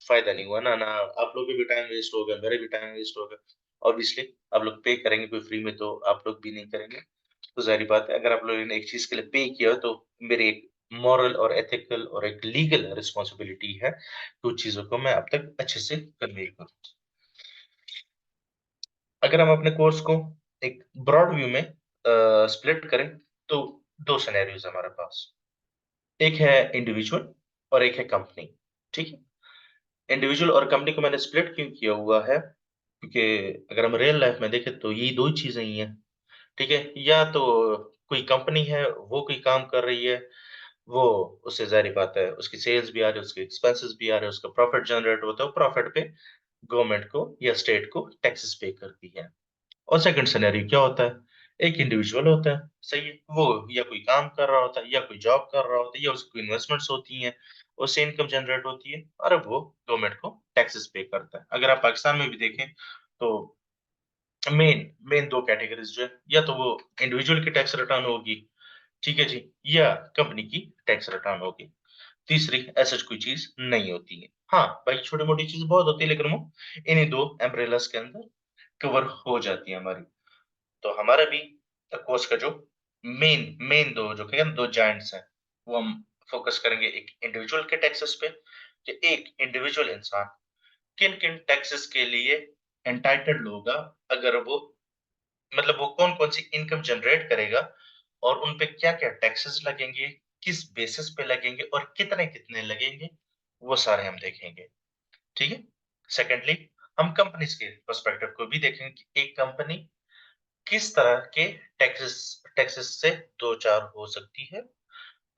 Speaker 1: फायदा नहीं हुआ ना ना। आप लोग भी टाइम वेस्ट हो गया, मेरे भी टाइम वेस्ट हो गया। ऑब्वियसली आप लोग पे करेंगे कोई फ्री में, तो आप लोग भी नहीं करेंगे। तो जाहिर बात है, अगर आप लोगों ने एक चीज के लिए पे किया हो, तो मेरी एक मॉरल और एथिकल और एक लीगल रिस्पॉन्सिबिलिटी है कि उन चीजों को मैं अब तक अच्छे से कन्वे करूँ। अगर हम अपने कोर्स को एक ब्रॉड व्यू में स्प्लिट करें, तो दो सिनेरियोज हमारे पास। एक है इंडिविजुअल और एक है कंपनी। ठीक है। इंडिविजुअल और कंपनी को मैंने स्प्लिट क्यों किया हुआ है, क्योंकि अगर हम रियल लाइफ में देखें तो ये दो ही चीजें ही हैं। ठीक है। या तो कोई कंपनी है, वो कोई काम कर रही है, वो, उससे जाहिर बात है उसकी सेल्स भी आ रही है, उसके एक्सपेंसेस भी आ रहे हैं, उसका प्रॉफिट जनरेट होता है, प्रॉफिट पे गवर्नमेंट को या स्टेट को टैक्सेस पे करती है। और सेकंड सिनेरियो क्या होता है, एक इंडिविजुअल होता है, सही है, वो या कोई काम कर रहा होता है, या कोई जॉब कर रहा होता है, या उसकी इन्वेस्टमेंट्स होती हैं, उससे इनकम जनरेट होती है, और अब वो गवर्नमेंट को टैक्सेस पे करता है। अगर आप पाकिस्तान में भी देखें तो मेन मेन दो कैटेगरीज जो है, या तो वो इंडिविजुअल की टैक्स रिटर्न होगी, ठीक है जी, या कंपनी की टैक्स रिटर्न होगी। तीसरी ऐसा कोई चीज नहीं होती है। हाँ भाई, छोटी मोटी चीज बहुत होती है, लेकिन वो इन्हीं दो एम्ब्रेलास के अंदर कवर हो जाती है हमारी। तो हमारा भी कोर्स का जो मेन मेन दो जो क्या दो जायंट्स हैं, वो हम फोकस करेंगे। एक इंडिविजुअल के टैक्सेस पे, कि एक इंडिविजुअल इंसान किन किन टैक्सेस के लिए एंटाइटल्ड होगा, अगर वो, मतलब वो कौन कौन सी इनकम जनरेट करेगा, और उन पे क्या क्या टैक्सेस लगेंगे, किस बेसिस पे लगेंगे, और कितने कितने लगेंगे, वो सारे हम देखेंगे। ठीक है। सेकेंडली, हम कंपनीज के पर्सपेक्टिव को भी देखेंगे कि एक कंपनी किस तरह के टैक्सेस टैक्सेस से दो चार हो सकती है,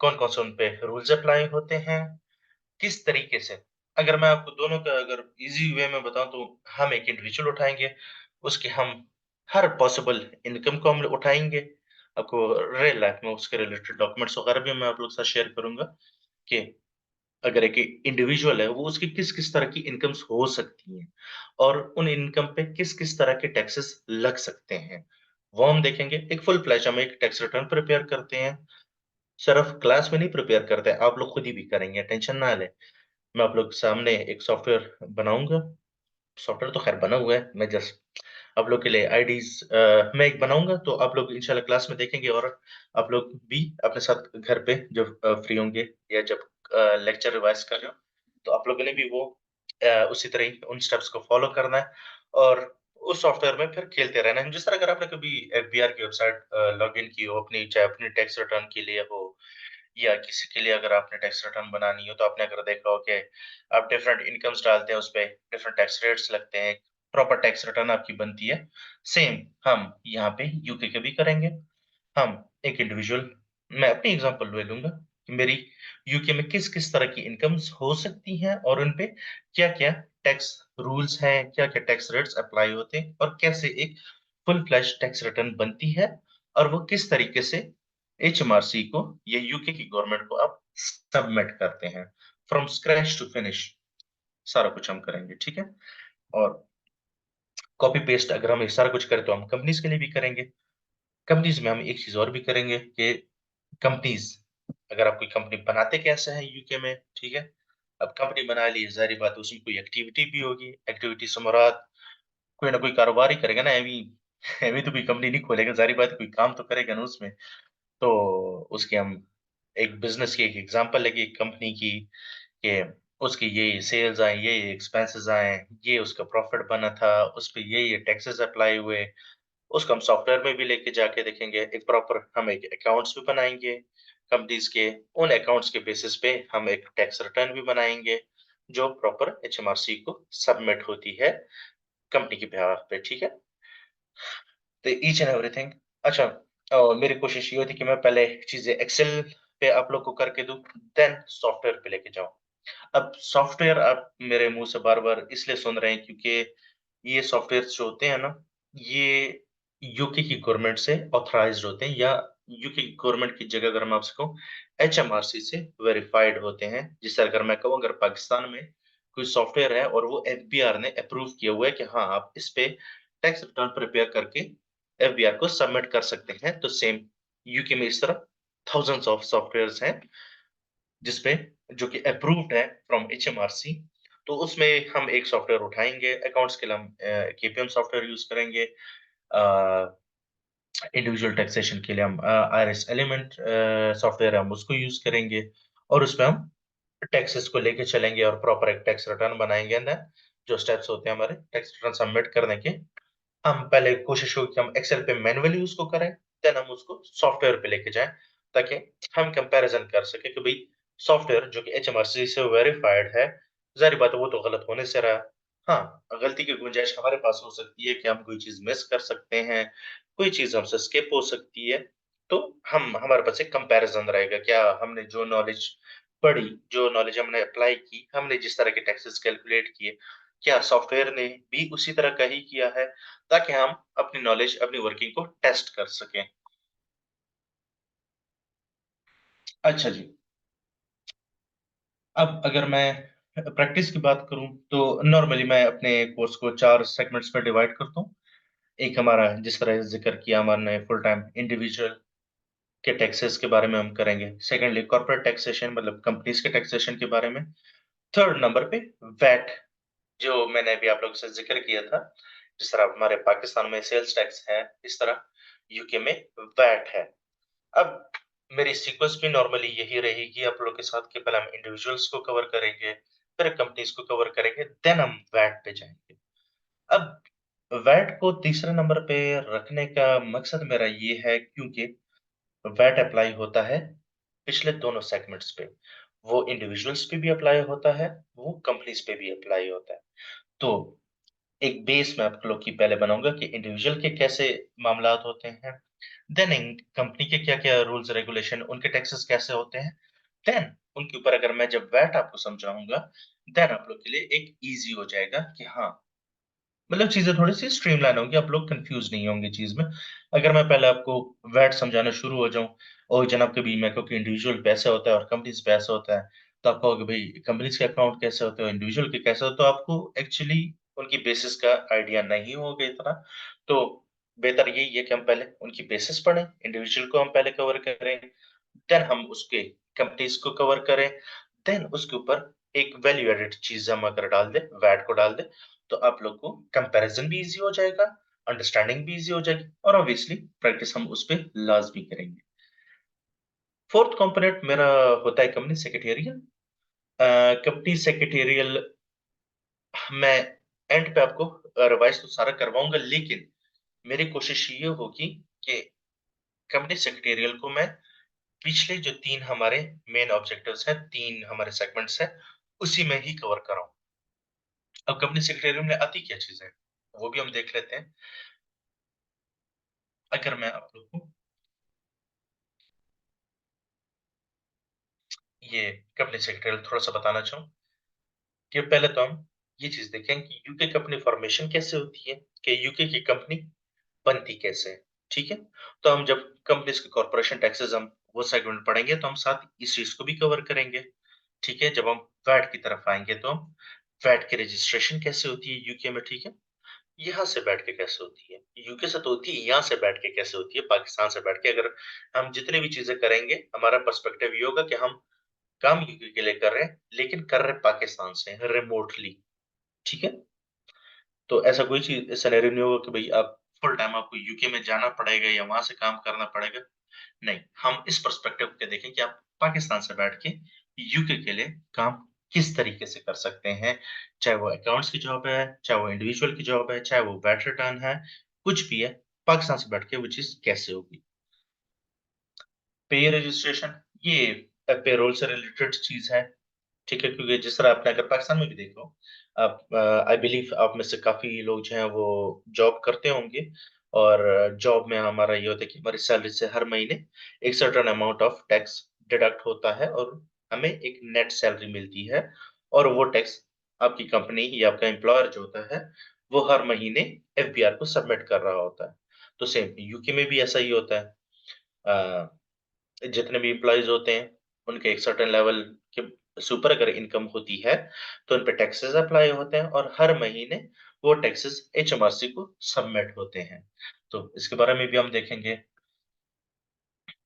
Speaker 1: कौन कौन से उन पे रूल्स अप्लाई होते हैं, किस तरीके से। अगर मैं आपको दोनों का अगर इजी वे में बताऊं, तो हम एक इंडिविजुअल उठाएंगे, उसके हम हर पॉसिबल इनकम को हम उठाएंगे। आपको रियल लाइफ में उसके रिलेटेड डॉक्यूमेंट्स वगैरह भी मैं आप लोग के साथ शेयर करूंगा, कि अगर एक इंडिविजुअल है, वो उसकी किस किस तरह की इनकम्स हो सकती हैं, और उन इनकम पे किस किस तरह के टैक्सेस लग सकते हैं, वो हम देखेंगे। एक फुल फ्लैश हम एक टैक्स रिटर्न प्रिपेयर करते हैं, सिर्फ क्लास में नहीं प्रिपेयर करते हैं, आप लोग खुद ही भी करेंगे, टेंशन ना लें। मैं आप लोग के सामने एक सॉफ्टवेयर बनाऊंगा, सॉफ्टवेयर तो खैर बना हुआ है, मैं जस्ट आप लोग के लिए आईडीज मैं एक बनाऊंगा, तो आप लोग इंशाल्लाह क्लास में देखेंगे, और आप लोग भी अपने साथ घर पे जब फ्री होंगे, या जब लेक्चर रिवाइज कर रहे हो, तो आप लोगों ने भी वो उसी तरह ही उन स्टेप्स को फॉलो करना है, और उस सॉफ्टवेयर में फिर खेलते रहना है। जिस तरह अगर आपने कभी एफबीआर की वेबसाइट लॉग इन की हो, अपनी चाहे अपनी टैक्स रिटर्न के लिए हो, या किसी के लिए अगर आपने टैक्स रिटर्न बनानी हो, तो आपने अगर देखा हो कि आप डिफरेंट इनकम्स डालते हैं, उसपे डिफरेंट टैक्स रेट्स लगते हैं, प्रॉपर टैक्स रिटर्न आपकी बनती है। सेम हम यहाँ पे यूके के भी करेंगे। हम एक इंडिविजुअल, मैं अपनी एग्जांपल ले लूंगा कि मेरी यूके में किस किस तरह की इनकम्स हो सकती हैं, और उन पे क्या क्या टैक्स रूल्स हैं, क्या क्या टैक्स रेट्स अप्लाई होते हैं, और कैसे एक फुल फ्लैश टैक्स रिटर्न बनती है, और वो किस तरीके से एचएमआरसी को या यूके की गवर्नमेंट को आप सबमिट करते हैं, फ्रॉम स्क्रैच टू फिनिश। सारा कुछ हम करेंगे, ठीक है। और कॉपी पेस्ट अगर हम ये सारा कुछ करें, तो हम कंपनीज के लिए भी करेंगे। कंपनीज में हम एक चीज और भी करेंगे कि कंपनीज, अगर आप कोई कंपनी बनाते कैसे हैं यूके में, ठीक है। अब कंपनी बना ली, जाहिर बात है उसमें कोई एक्टिविटी भी होगी, एक्टिविटी से मुराद कोई ना कोई कारोबार ही करेगा ना, एवी एवी तो कोई कंपनी नहीं खोलेगा, जाहिर बात है कोई काम तो करेगा ना उसमें। तो उसके हम एक बिजनेस की एक एग्जांपल लेके एक कंपनी की, कि उसकी ये सेल्स आए, ये एक्सपेंसेस आए, ये उसका प्रॉफिट बना था, उस पे ये टैक्सेस अप्लाई हुए, उसको हम सॉफ्टवेयर में भी लेके जाके देखेंगे। एक प्रॉपर हम एक अकाउंट्स भी बनाएंगे कंपनीज के, उन अकाउंट्स के बेसिस पे हम एक टैक्स रिटर्न भी बनाएंगे, जो प्रॉपर एचएमआरसी को सबमिट होती है कंपनी के बिहाफ पे, ठीक है। तो ईच एंड एवरीथिंग। अच्छा, मेरी कोशिश ये होती है कि मैं पहले चीजें एक्सेल पे आप लोग को करके दूं, देन सॉफ्टवेयर पे लेके जाऊं। अब सॉफ्टवेयर आप मेरे मुंह से बार बार इसलिए सुन रहे हैं, क्योंकि ये सॉफ्टवेयर जो होते हैं ना, ये यूके की गवर्नमेंट से ऑथराइज्ड होते हैं, या यूके की गवर्नमेंट की जगह अगर मैं आपसे कहूँ, एचएमआरसी से वेरीफाइड होते हैं। जिससे अगर मैं कहूँ, अगर पाकिस्तान में कोई सॉफ्टवेयर है और वो एफबीआर ने अप्रूव किया हुआ है कि हाँ आप इस पे टैक्स रिटर्न प्रिपेयर करके एफबीआर को सबमिट कर सकते हैं, तो सेम यूके में इस तरह थाउजेंड्स ऑफ सॉफ्टवेयर्स हैं जिसपे जो कि अप्रूव्ड है फ्रॉम एचएमआरसी। तो उसमें हम एक सॉफ्टवेयर उठाएँगे, अकाउंट्स के लिए हम केपीएम सॉफ्टवेयर यूज़ करेंगे। इंडिविजुअल टैक्सेशन के लिए हम आईआरएस एलिमेंट सॉफ्टवेयर है हम उसको यूज़ करेंगे और उसमें हम टैक्सेस को लेके चलेंगे और प्रॉपर एक टैक्स रिटर्न बनाएँगे एंड देन जो स्टेप्स होते हैं हमारे टैक्स रिटर्न सबमिट करने के, हम पहले कोशिश होगी कि हम एक्सेल पे मैन्युअली उसको करें, देन हम उसको सॉफ्टवेयर पे लेके जाएँ, ताकि हम कंपैरिज़न कर सकें कि भई सॉफ्टवेयर जो कि एचएमआरसी से वेरिफाइड है, ज़ाहिर बात है वो तो गलत होने से रहा। हाँ, गलती की गुंजाइश हमारे पास हो सकती है कि हम कोई चीज़ मिस कर सकते हैं, कोई चीज़ हमसे स्किप हो सकती है, तो हम हमारे पास एक कंपैरिज़न रहेगा, क्या हमने जो नॉलेज पढ़ी, जो नॉलेज हमने अप्लाई की, हमने जिस तरह के टैक्सेस कैलकुलेट किए, क्या सॉफ्टवेयर ने भी उसी तरह का ही किया है? ताकि हम अपनी नॉलेज, अपनी वर्किंग को टेस्ट कर सकें। अच्छा जी, अब अगर मैं प्रैक्टिस की बात करूँ, तो नॉर्मली मैं अपने कोर्स को 4 सेगमेंट्स में डिवाइड करता हूँ। एक हमारा जिस तरह ज़िक्र किया हमने फुल टाइम इंडिविजुअल के टैक्सेस के बारे में हम करेंगे। सेकंडली कॉर्पोरेट टैक्सेशन मतलब कंपनीज़ के टैक्सेशन के बारे में। थर्ड नंबर पे वैट जो मैंने अभी आप लोगों से ज़िक्र किया था। जिस तरह हमारे पाकिस्तान में सेल्स टैक्स है, इस तरह यूके में वैट है। अब मेरी सीक्वेंस भी नॉर्मली यही रहेगी आप लोगों के साथ कि पहले हम इंडिविजुअल्स को कवर करेंगे, फिर कंपनीज़ को कवर करेंगे, देन हम वैट पे जाएँगे। अब वैट को तीसरे नंबर पे रखने का मकसद मेरा ये है क्योंकि वैट अप्लाई होता है पिछले दोनों सेगमेंट्स पे। वो इंडिविजुअल्स पे भी अप्लाई होता है, वो कंपनीज़ पे भी अप्लाई होता है। तो एक बेस मैं आप लोग की पहले बनाऊँगा कि इंडिविजुअल के कैसे मामलात होते हैं, देन इन कंपनी के क्या-क्या रूल्स रेगुलेशन उनके टैक्सेस कैसे होते हैं, देन उनके ऊपर अगर मैं जब वैट आपको समझाऊँगा, देन आप लोग के लिए एक ईज़ी हो जाएगा कि हाँ, मतलब चीज़ें थोड़ी-सी स्ट्रीमलाइन होंगी, आप लोग कन्फ्यूज़ नहीं होंगे चीज़ में। अगर मैं पहले आपको वैट समझाना शुरू हो जाऊँ और जनाब कभी मैं कहूँ कि इंडिविजुअल पैसा होता है और कंपनीज़ पैसा होता है, तो आप कहोगे भई कंपनीज़ के अकाउंट कैसे होते हैं, इंडिविजुअल के कैसे होते हैं, तो आपको एक्चुअली उनकी बेसिस का आइडिया नहीं होगा इतना। तो बेहतर यही है कि हम पहले उनकी बेसिस पढ़ें, इंडिविजुअल को हम पहले कवर करें, देन हम उसके कंपनीज़ को कवर करें, देन उसके ऊपर एक वैल्यू एडेड चीज़ हम अगर डाल दें, वैट को डाल दें, तो आप लोग को कंपैरिज़न भी ईज़ी हो जाएगा, अंडरस्टैंडिंग भी ईज़ी हो जाएगी और ऑब्वियसली प्रैक्टिस हम उस पे लाज़मी करेंगे। 4th कंपोनेंट मेरा होता है कंपनी सेक्रेटेरियल। कंपनी सेक्रेटेरियल मैं एंड पे आपको रिवाइज़ तो सारा करवाऊँगा, लेकिन मेरी कोशिश ये होगी कि कंपनी सेक्रेटेरियल को मैं पिछले जो 3 हमारे मेन ऑब्जेक्टिव्स हैं, 3 हमारे सेगमेंट्स हैं, उसी में ही कवर कराऊँ। अब कंपनी सेक्रेटेरियल में आती क्या चीज़ है, वो भी हम देख लेते हैं। अगर मैं आप लोग को ये कंपनी सेक्रेटरियल थोड़ा-सा बताना चाहूँ कि पहले तो हम ये चीज़ देखें कि यूके कंपनी फॉर्मेशन कैसे होती है, कि यूके की कंपनी बनती कैसे है, ठीक है? तो हम जब कंपनीज़ के कॉर्पोरेशन टैक्सेस हम वो सेगमेंट पढ़ेंगे, तो हम साथ इस चीज़ को भी कवर करेंगे, ठीक है? जब हम वैट की तरफ आएँगे, तो हम वैट की रजिस्ट्रेशन कैसे होती है यूके में, ठीक है? यहाँ से बैठ के कैसे होती है? यूके से तो होती है, यहाँ से बैठ के कैसे होती है, पाकिस्तान से बैठ के अगर हम जितनी भी चीज़ें करेंगे, हमारा पर्सपेक्टिव ये होगा कि हम काम यूके के लिए कर रहे हैं, लेकिन कर रहे हैं पाकिस्तान से रिमोटली, ठीक है? तो ऐसा कोई चीज़ सिनेरियो नहीं होगा कि भई आप फुल टाइम आपको यूके में जाना पड़ेगा या वहाँ से काम करना पड़ेगा। नहीं, हम इस पर्सपेक्टिव पे देखें कि आप पाकिस्तान से बैठ के यूके के लिए काम किस तरीके से कर सकते हैं। चाहे वो अकाउंट्स की जॉब है, चाहे वो इंडिविजुअल की जॉब है, चाहे वो वैट रिटर्न है, कुछ भी है, पाकिस्तान से बैठ के वो चीज़ कैसे होगी। पे रजिस्ट्रेशन ये पेरोल से रिलेटेड चीज़ है। ठीक है, क्योंकि जिस तरह आपने अगर पाकिस्तान में भी देखो, आप आई बिलीव आप में से काफ़ी लोग जो हैं वो जॉब करते होंगे और जॉब में हमारा ये होता है कि हमारी सैलरी से हर महीने एक certain amount of tax deduct होता है और हमें एक नेट सैलरी मिलती है और वो टैक्स आपकी कंपनी या आपका एम्प्लॉयर जो होता है, वो हर महीने एफबीआर को सबमिट कर रहा होता है। तो सेम यूके में भी ऐसा ही होता है। अ जितने भी एम्प्लॉइज़ होते हैं, उनके एक सर्टेन लेवल के से ऊपर अगर इनकम होती है, तो उन पे टैक्सेस अप्लाई होते हैं और हर महीने वो टैक्सेस एचएमआरसी को सबमिट होते हैं। तो इसके बारे में भी हम देखेंगे।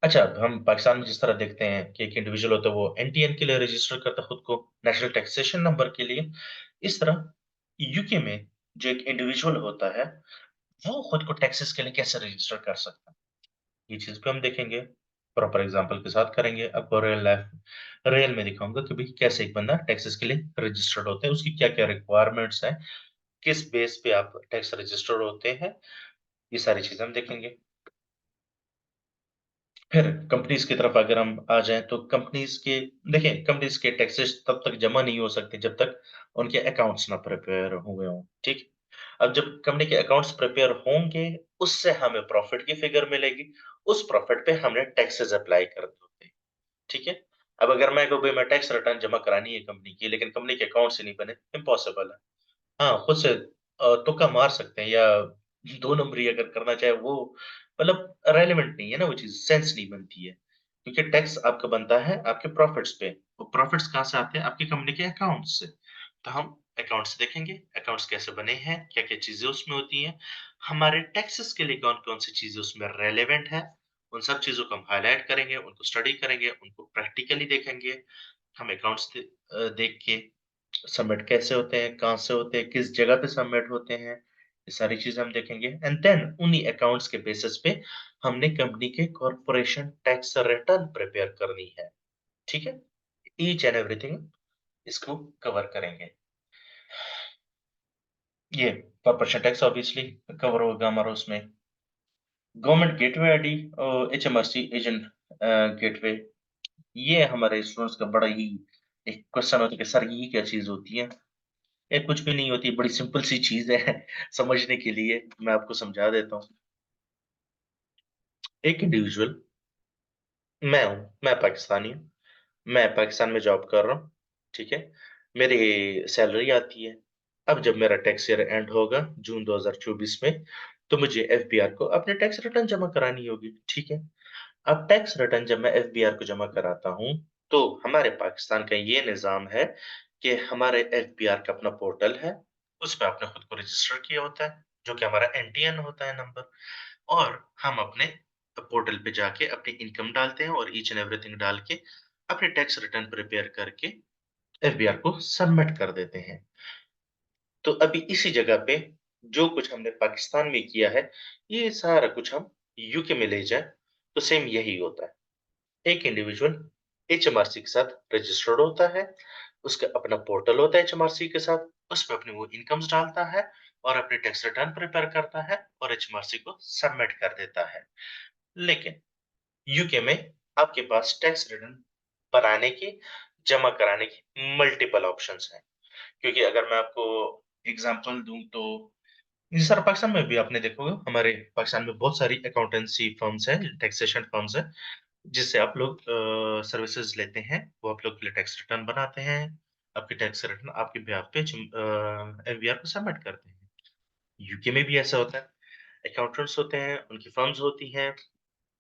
Speaker 1: अच्छा, अब हम पाकिस्तान में जिस तरह देखते हैं कि एक इंडिविजुअल होता है वो एनटीएन के लिए रजिस्टर करता है खुद को, नेशनल टैक्सेशन नंबर के लिए। इस तरह यूके में जो एक इंडिविजुअल होता है, वो खुद को टैक्सेस के लिए कैसे रजिस्टर कर सकता है, ये चीज़ भी हम देखेंगे। प्रॉपर एग्जांपल के साथ करेंगे। आपको रियल में दिखाऊँगा कि भई कैसे एक बंदा टैक्सेस के लिए रजिस्टर्ड होता है, उसकी क्या-क्या रिक्वायरमेंट्स हैं, किस बेस पे आप टैक्स रजिस्टर्ड होते हैं, ये सारी चीज़ें हम देखेंगे। फिर कंपनीज़ की तरफ अगर हम आ जाएँ तो कंपनीज़ के देखिए, कंपनीज़ के टैक्सेस तब तक जमा नहीं हो सकते जब तक उनके अकाउंट्स ना प्रिपेयर हुए हों, ठीक? अब जब कंपनी के अकाउंट्स प्रिपेयर होंगे, उससे हमें प्रॉफिट की फिगर मिलेगी, उस प्रॉफिट पे हमने टैक्सेस अप्लाई करने होते हैं, ठीक है? अब अगर मैं कहूँ भई मैं टैक्स रिटर्न जमा करानी है कंपनी की, लेकिन कंपनी के अकाउंट्स ही नहीं बने, इम्पॉसिबल है। हाँ, खुद से तुक्का मार सकते हैं या 2 नंबरी अगर करना चाहे वो मतलब रेलेवेंट नहीं है ना वो चीज़, सेंस नहीं बनती है। क्योंकि टैक्स आपका बनता है आपके प्रॉफिट्स पे, वो प्रॉफिट्स कहाँ से आते हैं? आपकी कंपनी के अकाउंट्स से। तो हम अकाउंट्स देखेंगे, अकाउंट्स कैसे बने हैं, क्या-क्या चीज़ें उसमें होती हैं, हमारे टैक्सेस के लिए कौन-कौन सी चीज़ें उसमें रेलेवेंट है, उन सब चीज़ों को हम हाइलाइट करेंगे, उनको स्टडी करेंगे, उनको प्रैक्टिकली देखेंगे। हम अकाउंट्स देख के सबमिट कैसे होते हैं, कहाँ से होते हैं, किस जगह पे सबमिट होते हैं, ये सारी चीज़ें हम देखेंगे एंड देन उन्हीं अकाउंट्स के बेसिस पे हमने कंपनी के कॉर्पोरेशन टैक्स रिटर्न प्रिपेयर करनी है, ठीक है? ईच एंड एवरीथिंग इसको कवर करेंगे। ये कॉर्पोरेशन टैक्स ऑब्वियसली कवर होगा हमारा उसमें। गवर्नमेंट गेटवे आईडी और एचएमआरसी एजेंट गेटवे, ये हमारे स्टूडेंट्स का बड़ा ही एक क्वेश्चन होता है कि सर ये क्या चीज़ होती है? ये कुछ भी नहीं होती, बड़ी सिंपल सी चीज़ है समझने के लिए, मैं आपको समझा देता हूँ। एक इंडिविजुअल मैं हूँ, मैं पाकिस्तानी हूँ, मैं पाकिस्तान में जॉब कर रहा हूँ, ठीक है? मेरी सैलरी आती है, अब जब मेरा टैक्स ईयर एंड होगा जून 2024 में, तो मुझे एफबीआर को अपने टैक्स रिटर्न जमा करानी होगी, ठीक है? अब टैक्स रिटर्न जब मैं एफबीआर को जमा कराता हूँ, तो हमारे पाकिस्तान का ये निज़ाम है कि हमारे एफबीआर का अपना पोर्टल है, उसपे आपने खुद को रजिस्टर किया होता है, जो कि हमारा एनटीएन होता है नंबर और हम अपने पोर्टल पे जाके अपनी इनकम डालते हैं और ईच एंड एवरीथिंग डाल के अपने टैक्स रिटर्न प्रिपेयर करके एफबीआर को सबमिट कर देते हैं। तो अभी इसी जगह पे जो कुछ हमने पाकिस्तान में किया है, ये सारा कुछ हम यूके में ले जाएँ, तो सेम यही होता है। एक इंडिविजुअल एचएमआरसी के साथ रजिस्टर्ड होता है, उसका अपना पोर्टल होता है एचएमआरसी के साथ, उसपे अपनी वो इनकम्स डालता है और अपने टैक्स रिटर्न प्रिपेयर करता है और एचएमआरसी को सबमिट कर देता है। लेकिन यूके में आपके पास टैक्स रिटर्न बनाने की, जमा कराने की मल्टीपल ऑप्शंस हैं। क्योंकि अगर मैं आपको एग्ज़ाम्पल दूँ तो जी सर, पाकिस्तान में भी आपने देखा होगा, हमारे पाकिस्तान में बहुत सारी अकाउंटेंसी फर्म्स हैं, टैक्सेशन फर्म्स हैं, जिससे आप लोग सर्विसेज़ लेते हैं, वो आप लोग के लिए टैक्स रिटर्न बनाते हैं, आपके टैक्स रिटर्न आपके बिहाफ़ पे एफबीआर को सबमिट करते हैं। यूके में भी ऐसा होता है, अकाउंटेंट्स होते हैं, उनकी फर्म्स होती हैं,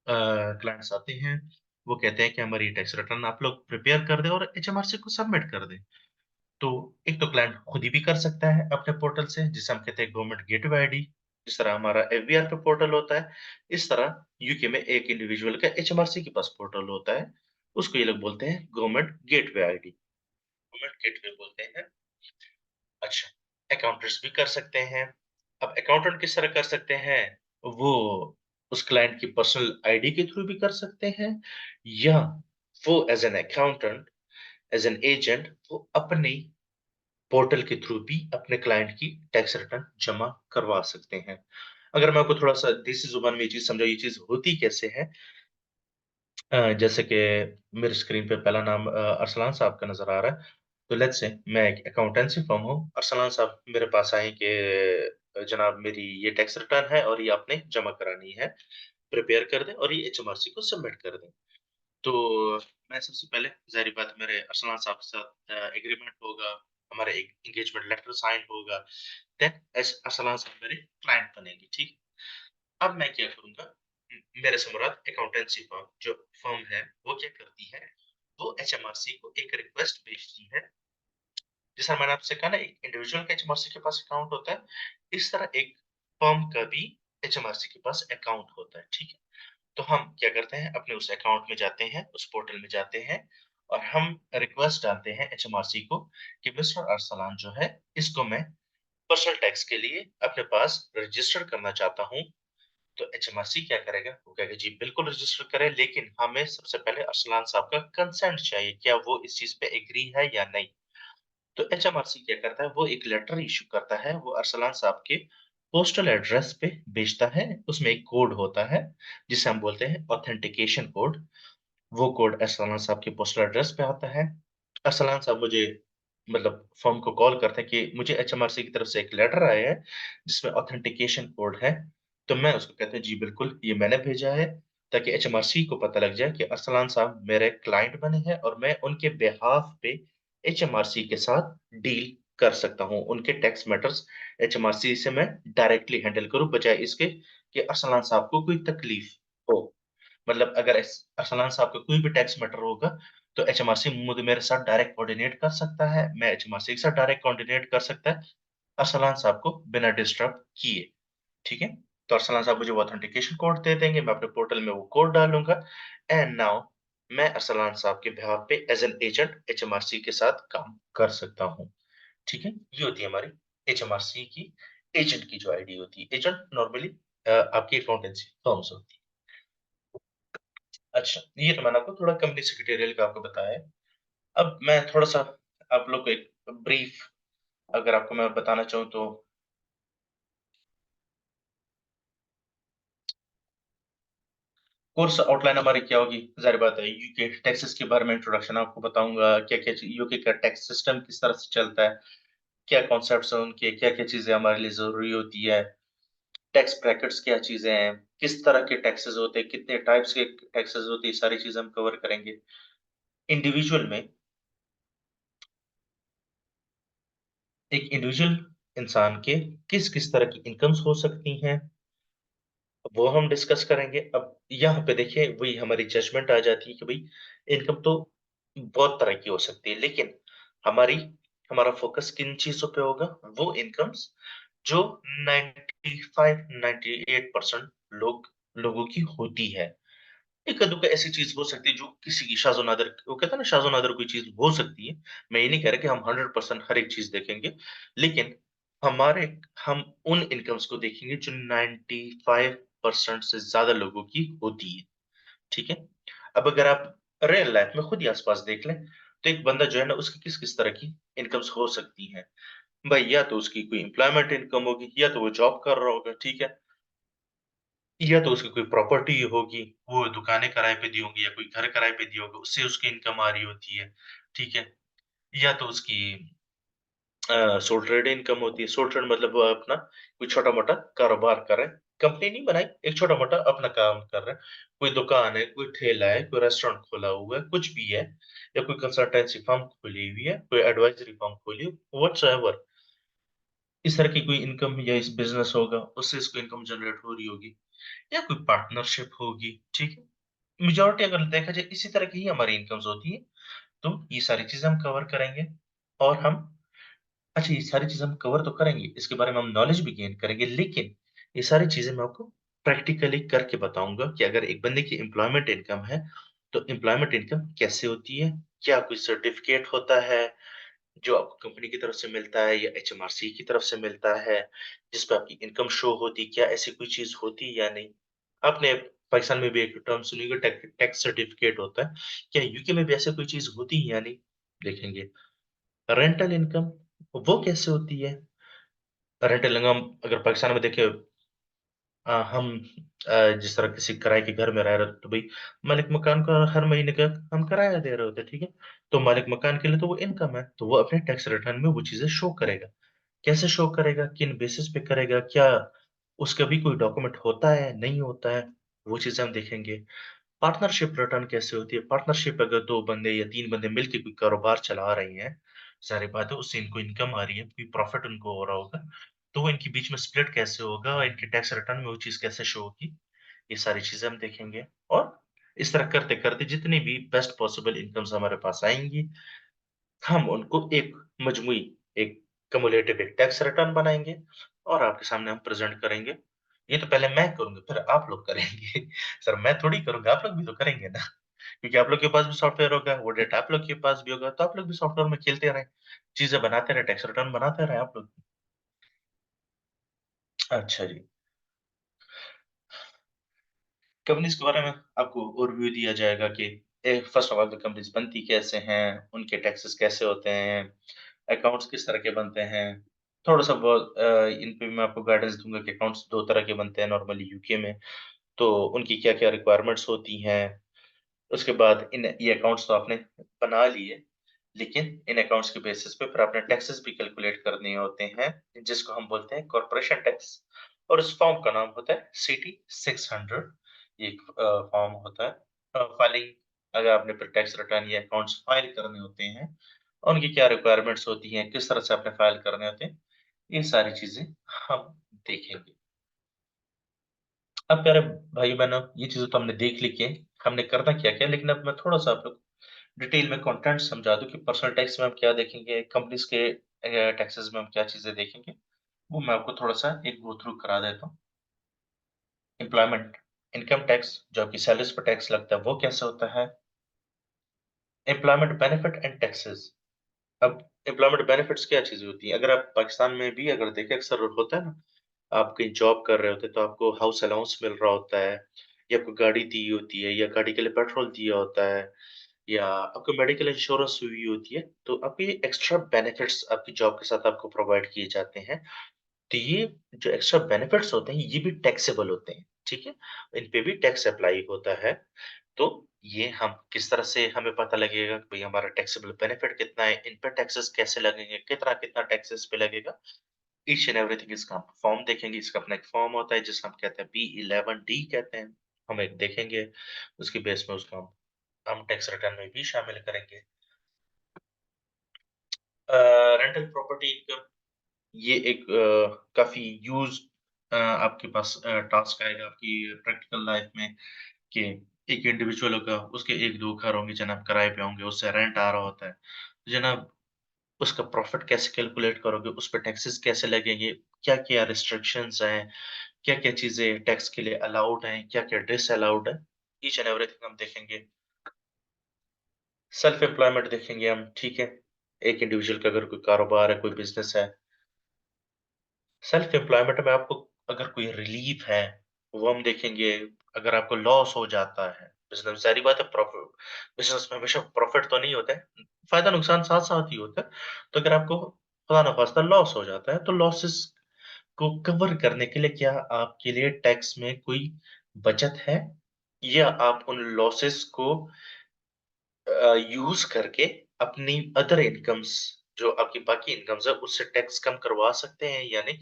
Speaker 1: क्लाइंट्स आते हैं, वो कहते हैं कि हमारी टैक्स रिटर्न आप लोग प्रिपेयर कर दें और एचएमआरसी को सबमिट कर दें। तो एक तो क्लाइंट खुद ही भी कर सकता है अपने पोर्टल से, जिसे हम कहते हैं गवर्नमेंट गेटवे आईडी, जिस तरह हमारा एफबीआर पे पोर्टल होता है, इस तरह यूके में एक इंडिविजुअल का एचएमआरसी के पास पोर्टल होता है, उसको ये लोग बोलते हैं government gateway ID, government gateway बोलते हैं। अच्छा, अकाउंटेंट्स भी कर सकते हैं। अब अकाउंटेंट किस तरह कर सकते हैं? वो उस क्लाइंट की पर्सनल आईडी के थ्रू भी कर सकते हैं या वो as an accountant, as an agent वो अपनी पोर्टल के थ्रू भी अपने क्लाइंट की टैक्स रिटर्न जमा करवा सकते हैं। अगर मैं आपको थोड़ा-सा देसी ज़ुबान में ये चीज़ समझाऊँ, ये चीज़ होती कैसे है? जैसे कि मेरे स्क्रीन पे पहला नाम अरसलान साहब का नज़र आ रहा है। तो लेट्स से मैं एक अकाउंटेंसी फर्म हूँ, अरसलान साहब मेरे पास आए कि जनाब मेरी ये टैक्स रिटर्न है और ये आपने जमा करानी है, प्रिपेयर कर दें और ये एचएमआरसी को सबमिट कर दें। तो मैं सबसे पहले ज़ाहिर-सी बात है मेरे अरसलान साहब के साथ एग्रीमेंट होगा, हमारा एक एंगेजमेंट लेटर साइन होगा, देन अरसलान साहब मेरे क्लाइंट बनेंगे, ठीक? अब मैं क्या करूँगा, मेरे से मुराद अकाउंटेंसी फर्म जो फर्म है, वो क्या करती है, वो एचएमआरसी को एक रिक्वेस्ट भेजती है, जैसा मैंने आपसे कहा ना एक इंडिविजुअल का एचएमआरसी के पास अकाउंट होता है, इस तरह एक फर्म का भी एचएमआरसी के पास अकाउंट होता है, ठीक है? तो हम क्या करते हैं, अपने उस अकाउंट में जाते हैं, उस पोर्टल में जाते हैं और हम रिक्वेस्ट डालते हैं एचएमआरसी को कि मिस्टर अरसलान जो है, इसको मैं पर्सनल टैक्स के लिए अपने पास रजिस्टर करना चाहता हूँ। तो एचएमआरसी क्या करेगा? वो कहेगा जी बिल्कुल रजिस्टर करें, लेकिन हमें सबसे पहले अरसलान साहब का कंसेंट चाहिए। क्या वो इस चीज़ पे एग्री है या नहीं? तो एचएमआरसी क्या करता है, वो एक लेटर इश्यू करता है, वो अरसलान साहब के पोस्टल एड्रेस पे भेजता है। उसमें एक कोड होता है, जिसे हम बोलते हैं ऑथेंटिकेशन कोड। वो कोड अरसलान साहब के पोस्टल एड्रेस पे आता है। अरसलान साहब मुझे मतलब फ़र्म को कॉल करते हैं कि मुझे एचएमआरसी की तरफ से एक लेटर आया है, जिसमें ऑथेंटिकेशन कोड है। तो मैं उसको कहता हूँ, जी बिल्कुल, ये मैंने भेजा है, ताकि एचएमआरसी को पता लग जाए कि अरसलान साहब मेरे क्लाइंट बने हैं और मैं उनके बिहाफ़ पे एचएमआरसी के साथ डील कर सकता हूँ। उनके टैक्स मैटर्स एचएमआरसी से मैं डायरेक्टली हैंडल करूँ, बजाए इसके कि अरसलान साहब को कोई तकलीफ हो। मतलब अगर अरसलान साहब का कोई भी टैक्स मैटर होगा, तो एचएमआरसी मुझे मेरे साथ डायरेक्ट कोऑर्डिनेट कर सकता है, मैं एचएमआरसी के साथ डायरेक्ट कोऑर्डिनेट कर सकता है, अरसलान साहब को बिना डिस्टर्ब किए, ठीक है? तो अरसलान साहब मुझे वो ऑथेंटिकेशन कोड दे देंगे, मैं अपने पोर्टल में वो कोड डालूँगा एंड नाउ मैं अरसलान साहब के बिहाफ़ पे एज़ एन एजेंट एचएमआरसी के साथ काम कर सकता हूँ, ठीक है? ये होती है हमारी एचएमआरसी की एजेंट की जो आईडी होती है। एजेंट नॉर्मली आपकी अकाउंटेंसी फर्म्स होती है। अच्छा, ये तो मैंने आपको थोड़ा कंपनी सेक्रेटरियल का आपको बताया है। अब मैं थोड़ा-सा आप लोग को एक ब्रीफ अगर आपको मैं बताना चाहूँ तो कोर्स आउटलाइन हमारी क्या होगी? ज़ाहिर बात है यूके टैक्सेस के बारे में इंट्रोडक्शन आपको बताऊँगा, क्या-क्या चीज़ यूके का टैक्स सिस्टम किस तरह से चलता है, क्या कॉन्सेप्ट्स हैं उनके, क्या-क्या चीज़ें हमारे लिए ज़रूरी होती है, टैक्स ब्रैकेट्स क्या चीज़ें हैं, किस तरह के टैक्सेस होते हैं, कितने टाइप्स के टैक्सेस होते हैं, ये सारी चीज़ें हम कवर करेंगे। इंडिविजुअल में एक इंडिविजुअल इंसान के किस-किस तरह की इनकम्स हो सकती हैं, वो हम डिस्कस करेंगे। अब यहाँ पे देखिए वही हमारी जजमेंट आ जाती है कि भई इनकम तो बहुत तरह की हो सकती है, लेकिन हमारी हमारा फ़ोकस किन चीज़ों पे होगा? वो इनकम्स जो 95-98% लोगों की होती है। इक्का-दुक्का ऐसी चीज़ हो सकती है जो किसी की शाज़ो-नादिर वो कहते हैं ना शाज़ो-नादिर कोई चीज़ हो सकती है। मैं ये नहीं कह रहा कि हम 100% हर एक चीज़ देखेंगे, लेकिन हमारे हम उन इनकम्स को देखेंगे जो 95% से ज़्यादा लोगों की होती है, ठीक है? अब अगर आप रियल लाइफ़ में खुद ही आस-पास देख लें, तो एक बंदा जो है ना उसकी किस-किस तरह की इनकम्स हो सकती हैं। भई या तो उसकी कोई एम्प्लॉयमेंट इनकम होगी, या तो वो जॉब कर रहा होगा, ठीक है? या तो उसकी कोई प्रॉपर्टी होगी, वो दुकानें किराए पे दी होंगी या कोई घर किराए पे दिया होगा, उससे उसकी इनकम आ रही होती है, ठीक है? या तो उसकी सोल ट्रेड इनकम होती है, सोल ट्रेड मतलब वो अपना कोई छोटा-मोटा कारोबार कर रहे हैं, कंपनी नहीं बनाई, एक छोटा-मोटा अपना काम कर रहे हैं। कोई दुकान है, कोई ठेला है, कोई रेस्टोरेंट खोला हुआ है, कुछ भी है या कोई कंसल्टेंसी फर्म खोली हुई है, कोई एडवाइज़री फर्म खोली है, व्हाट्सएवर इस तरह की कोई इनकम या इस बिज़नेस होगा, उससे इसको इनकम जनरेट हो रही होगी या कोई पार्टनरशिप होगी, ठीक है? मेजॉरिटी अगर देखा जाए इसी तरह की ही हमारी इनकम्स होती है, तो ये सारी चीज़ें हम कवर करेंगे और हम अच्छा ये सारी चीज़ें हम कवर तो करेंगे, इसके बारे में हम नॉलेज भी गेन करेंगे, लेकिन ये सारी चीज़ें मैं आपको प्रैक्टिकली करके बताऊँगा कि अगर एक बंदे की एम्प्लॉयमेंट इनकम है, तो एम्प्लॉयमेंट इनकम कैसे होती है? क्या कोई सर्टिफ़िकेट होता है, जो आपको कंपनी की तरफ से मिलता है या एचएमआरसी की तरफ से मिलता है, जिस पे आपकी इनकम शो होती है, क्या ऐसी कोई चीज़ होती है या नहीं? आपने पाकिस्तान में भी एक टर्म सुनी होगी टैक्स सर्टिफ़िकेट होता है, क्या यूके में भी ऐसी कोई चीज़ होती है या नहीं? देखेंगे। रेंटल इनकम वो कैसे होती है? रेंटल इनकम अगर पाकिस्तान में देखें हम जिस तरह किसी किराए के घर में रह रहे हो तो भई मालिक मकान का हर महीने का हम किराया दे रहे होते हैं, ठीक है? तो मालिक मकान के लिए तो वो इनकम है, तो वो अपने टैक्स रिटर्न में वो चीज़ें शो करेगा। कैसे शो करेगा? किन बेसिस पे करेगा? क्या उसका भी कोई डॉक्यूमेंट होता है, नहीं होता है? वो चीज़ें हम देखेंगे। पार्टनरशिप रिटर्न कैसे होती है? पार्टनरशिप अगर 2 बंदे या 3 बंदे मिलके कोई कारोबार चला रहे हैं, ज़ाहिर बात है उससे इनको इनकम आ रही है, कोई प्रॉफ़िट उनको हो रहा होगा, तो वो इनके बीच में स्प्लिट कैसे होगा और इनके टैक्स रिटर्न में वो चीज़ कैसे शो होगी, ये सारी चीज़ें हम देखेंगे। और इस तरह करते-करते जितनी भी बेस्ट पॉसिबल इनकम्स हमारे पास आएँगी, हम उनको एक मजमूई, एक क्युमुलेटिव एक टैक्स रिटर्न बनाएँगे और आपके सामने हम प्रेज़ेंट करेंगे। ये तो पहले मैं करूँगा, फिर आप लोग करेंगे। सर मैं थोड़ी करूँगा, आप लोग भी तो करेंगे ना। क्योंकि आप लोग के पास भी सॉफ्टवेयर होगा, वो डेटा आप लोग के पास भी होगा, तो आप लोग भी सॉफ्टवेयर में खेलते रहें, चीज़ें बनाते रहें, टैक्स रिटर्न बनाते रहें आप लोग। अच्छा जी। कंपनीज़ के बारे में आपको ओवरव्यू दिया जाएगा कि फर्स्ट ऑफ ऑल तो कंपनीज़ बनती कैसे हैं, उनके टैक्सेस कैसे होते हैं, अकाउंट्स किस तरह के बनते हैं। थोड़ा-सा बहुत इन पे मैं आपको गाइडेंस दूँगा कि अकाउंट्स 2 तरह के बनते हैं नॉर्मली यूके में, तो उनकी क्या-क्या रिक्वायरमेंट्स होती हैं। उसके बाद इन ये अकाउंट्स तो आपने बना लिए, लेकिन इन अकाउंट्स के बेसिस पे फिर आपने टैक्सेस भी कैलकुलेट करने होते हैं, जिसको हम बोलते हैं कॉर्पोरेशन टैक्स और उस फॉर्म का नाम होता है सीटी 600। ये एक फॉर्म होता है फाइलिंग अगर आपने फिर टैक्स रिटर्न या अकाउंट्स फाइल करने होते हैं, उनकी क्या रिक्वायरमेंट्स होती हैं, किस तरह से आपने फाइल करने होते हैं, ये सारी चीज़ें हम देखेंगे। अब प्यारे भाई-बहनों, ये चीज़ें तो हमने देख ली कि हमने करना क्या-क्या, लेकिन अब मैं थोड़ा-सा आप लोग डिटेल में कंटेंट समझा दूँ कि पर्सनल टैक्स में हम क्या देखेंगे, कंपनीज़ के टैक्सेस में हम क्या चीज़ें देखेंगे, वो मैं आपको थोड़ा-सा एक गो थ्रू करा देता हूँ। एम्प्लॉयमेंट, इनकम टैक्स जो आपकी सैलरीज़ पे टैक्स लगता है, वो कैसे होता है? Employment benefit and taxes. अब एम्प्लॉयमेंट बेनिफिट्स क्या चीज़ें होती हैं? अगर आप पाकिस्तान में भी अगर देखें अक्सर होता है ना, आप कहीं जॉब कर रहे होते हैं तो आपको हाउस अलाउंस मिल रहा होता है, या आपको गाड़ी दी होती है, या गाड़ी के लिए पेट्रोल दिया होता है, या आपको मेडिकल इंश्योरेंस हुई होती है, तो आपको ये एक्स्ट्रा बेनिफिट्स आपकी जॉब के साथ आपको प्रोवाइड किए जाते हैं। तो ये जो एक्स्ट्रा बेनिफिट्स होते हैं, ये भी टैक्सेबल होते हैं, ठीक है? इन पे भी टैक्स अप्लाई होता है। तो ये हम किस तरह से हमें पता लगेगा कि भई हमारा टैक्सेबल बेनिफिट कितना है, इन पे टैक्सेस कैसे लगेंगे, कितना-कितना टैक्सेस पे लगेगा, ईच एंड एवरीथिंग इसका हम फॉर्म देखेंगे। इसका अपना एक फॉर्म होता है जिसे हम कहते हैं P11D कहते हैं। हम एक देखेंगे, उसके बेस में उसको हम टैक्स रिटर्न में भी शामिल करेंगे। रेंटल प्रॉपर्टी इनकम, ये एक काफ़ी यूज़्ड आपके पास टास्क आएगा आपकी प्रैक्टिकल लाइफ़ में कि एक इंडिविजुअल होगा, उसके 1-2 घर होंगे जनाब किराए पे होंगे, उससे रेंट आ रहा होता है। तो जनाब उसका प्रॉफ़िट कैसे कैलकुलेट करोगे, उस पे टैक्सेस कैसे लगेंगे, क्या-क्या रिस्ट्रिक्शंस हैं, क्या-क्या चीज़ें टैक्स के लिए अलाउड हैं, क्या-क्या डिसअलाउड है, ईच एंड एवरीथिंग हम देखेंगे। सेल्फ एम्प्लॉयमेंट देखेंगे हम, ठीक है? एक इंडिविजुअल का अगर कोई कारोबार है, कोई बिज़नेस है, सेल्फ एम्प्लॉयमेंट में आपको अगर कोई रिलीफ है, वो हम देखेंगे। अगर आपको लॉस हो जाता है, बिज़नेस ज़ाहिर-सी बात है बिज़नेस में हमेशा प्रॉफ़िट तो नहीं होता है, फ़ायदा-नुकसान साथ-साथ ही होता है। तो अगर आपको खुदा ना ख़ास्ता लॉस हो जाता है, तो लॉसेस को कवर करने के लिए क्या आपके लिए टैक्स में कोई बचत है? या आप उन लॉसेस को यूज़ करके अपनी अदर इनकम्स जो आपकी बाकी इनकम्स है, उससे टैक्स कम करवा सकते हैं या नहीं?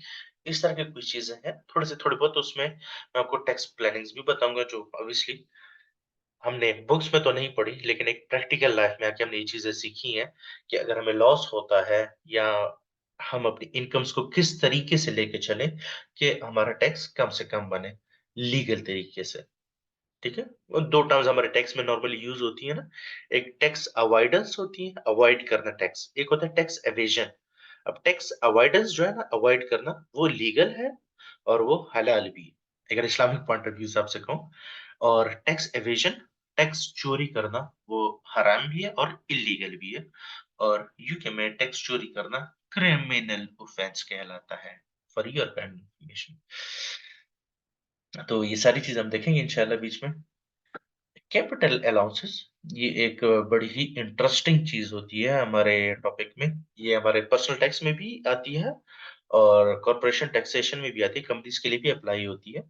Speaker 1: इस तरह की कुछ चीज़ें हैं। थोड़ी बहुत उसमें मैं आपको टैक्स प्लानिंग्स भी बताऊँगा जो ऑब्वियसली हमने बुक्स में तो नहीं पढ़ी, लेकिन एक प्रैक्टिकल लाइफ़ में आके हमने ये चीज़ें सीखी हैं कि अगर हमें लॉस होता है या हम अपनी इनकम्स को किस तरीके से लेके चलें कि हमारा टैक्स कम से कम बने, लीगल तरीके से। ठीक है? वो 2 टर्म्स हमारे टैक्स में नॉर्मली यूज़ होती है ना, एक टैक्स अवॉइडेंस होती है, अवॉइड करना टैक्स, एक होता है टैक्स एवेज़न। अब टैक्स अवॉइडेंस जो है ना, अवॉइड करना, वो लीगल है और वो हलाल भी है, अगर इस्लामिक पॉइंट ऑफ व्यू से आपसे कहूँ। और टैक्स एवेज़न, टैक्स चोरी करना, वो हराम भी है और इल्लीगल भी है। और यूके में टैक्स चोरी करना क्रिमिनल ऑफेंस कहलाता है, फॉर योर काइंड इन्फॉर्मेशन। तो ये सारी चीज़ हम देखेंगे इंशाल्लाह बीच में। कैपिटल अलाउंसेस, ये एक बड़ी ही इंटरेस्टिंग चीज़ होती है हमारे टॉपिक में। ये हमारे पर्सनल टैक्स में भी आती है और कॉर्पोरेशन टैक्सेशन में भी आती है, कंपनीज़ के लिए भी अप्लाई होती है।